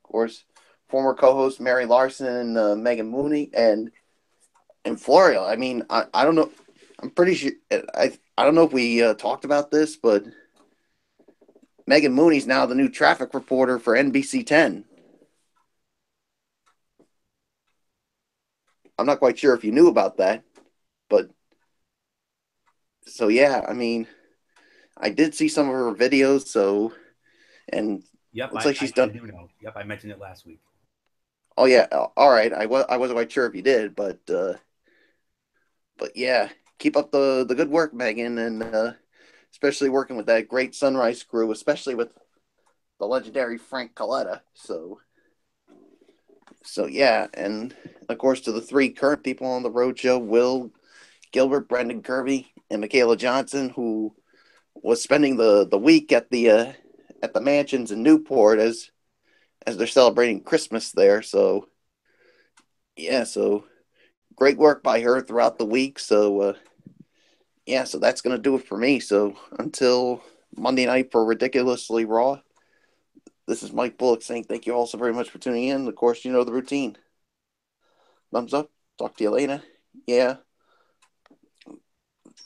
[SPEAKER 3] course, former co-host Mary Larson and Megan Mooney and Florio. I mean, I don't know. I'm pretty sure I don't know if we talked about this, but Megan Mooney's now the new traffic reporter for NBC 10. I'm not quite sure if you knew about that, but so yeah, I mean, I did see some of her videos, so and
[SPEAKER 1] Yep,
[SPEAKER 3] looks like she's done.
[SPEAKER 1] I do know. Yep, I mentioned it last week.
[SPEAKER 3] Oh yeah, all right. I wasn't quite sure if you did, but yeah, keep up the good work, Megan, and especially working with that great Sunrise crew, especially with the legendary Frank Coletta. So yeah, and of course to the three current people on the road show, Will Gilbert, Brendan Kirby, and Michaela Johnson, who was spending the week at the mansions in Newport as they're celebrating Christmas there. So yeah, so great work by her throughout the week. So yeah, so that's gonna do it for me. So until Monday night for Ridiculously Raw, this is Mike Bullock saying thank you all so very much for tuning in. Of course, you know the routine. Thumbs up. Talk to you later. Yeah.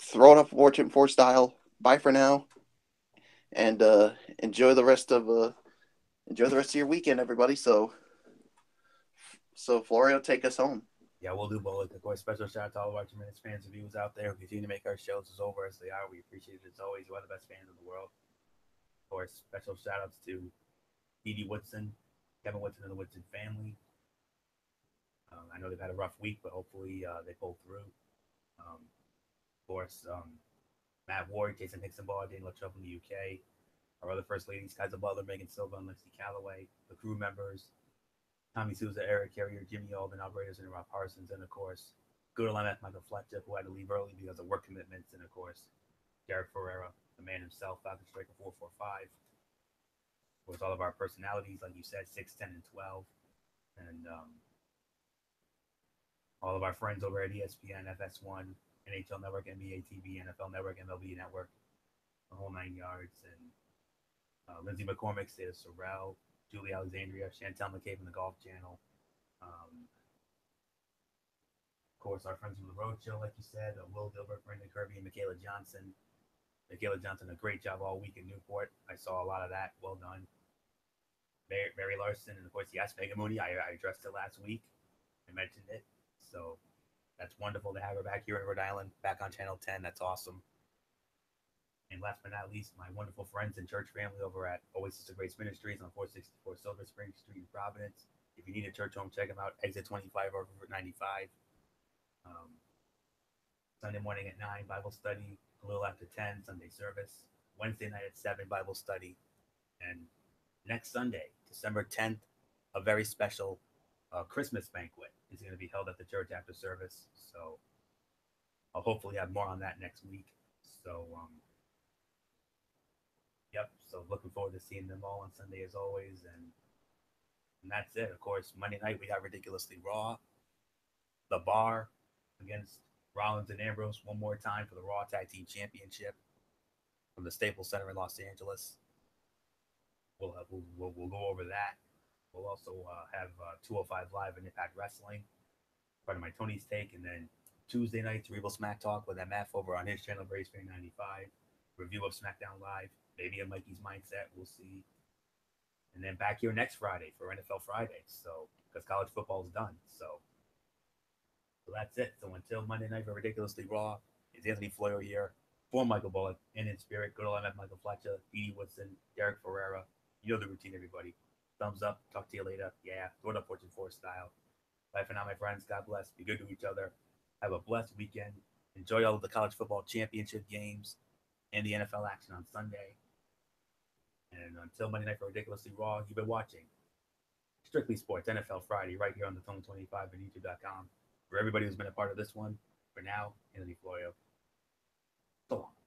[SPEAKER 3] Throw it up 4 style. Bye for now. And enjoy the rest of your weekend, everybody. So Florio, take us home.
[SPEAKER 1] Yeah, we'll do Bullock. Of course, special shout out to all of our 2 Minutes fans and viewers out there who continue to make our shows as over as they are. We appreciate it as always. You are the best fans in the world. Of course, special shout outs to Dee Dee Woodson, Kevin Woodson, and the Woodson family. I know they've had a rough week, but hopefully they pull through. Of course, Matt Ward, Jason Hickson-Ball, Daniel Chubb from the UK, our other First Ladies, Kaiser Butler, Megan Silva, and Lexi Calloway, the crew members, Tommy Souza, Eric Carrier, Jimmy Alden, operators, and Rob Parsons, and of course, good old MF Michael Fletcher, who had to leave early because of work commitments, and of course, Derek Ferreira, the man himself, Falcon Striker 445. Of course, all of our personalities, like you said, 6, 10, and 12, and all of our friends over at ESPN, FS1, NHL Network, NBA TV, NFL Network, MLB Network, the whole 9 yards, and Lindsay McCormick, State of Sorrel, Julie Alexandria, Chantel McCabe from the Golf Channel. Of course, our friends from the Road Show, like you said, Will Gilbert, Brendan Kirby, and Michaela Johnson. Michaela Johnson, a great job all week in Newport. I saw a lot of that. Well done. Mary Larson, and of course, yes, Megan Mooney. I addressed it last week. I mentioned it. So that's wonderful to have her back here in Rhode Island, back on Channel 10. That's awesome. And last but not least, my wonderful friends and church family over at Oasis of Grace Ministries on 464 Silver Spring Street in Providence. If you need a church home, check them out. Exit 25 over Route 95. Sunday morning at 9, Bible study. A little after 10, Sunday service. Wednesday night at 7, Bible study. And next Sunday, December 10th, a very special Christmas banquet is going to be held at the church after service. So I'll hopefully have more on that next week. So, yep. So looking forward to seeing them all on Sunday as always. And that's it. Of course, Monday night we got Ridiculously Raw. The Bar against Rollins and Ambrose one more time for the Raw Tag Team Championship from the Staples Center in Los Angeles. We'll go over that. We'll also have 205 Live and Impact Wrestling, part of my Tony's Take, and then Tuesday night, Cerebral Smack Talk with MF over on his channel, Brace 95. Review of SmackDown Live, maybe a Mikey's Mindset, we'll see. And then back here next Friday for NFL Friday, so because college football is done. So that's it. So until Monday night for Ridiculously Raw, it's Anthony Florio here for Michael Bullock and in spirit. Good old MF Michael Fletcher, Dee Woodson, Derek Ferreira. You know the routine, everybody. Thumbs up. Talk to you later. Yeah, throw it up Fortune 4 style. Bye for now, my friends. God bless. Be good to each other. Have a blessed weekend. Enjoy all of the college football championship games and the NFL action on Sunday. And until Monday Night for Ridiculously Raw, you've been watching Strictly Sports NFL Friday right here on the Tone 25 and YouTube.com. For everybody who's been a part of this one, for now, Anthony Florio. So long.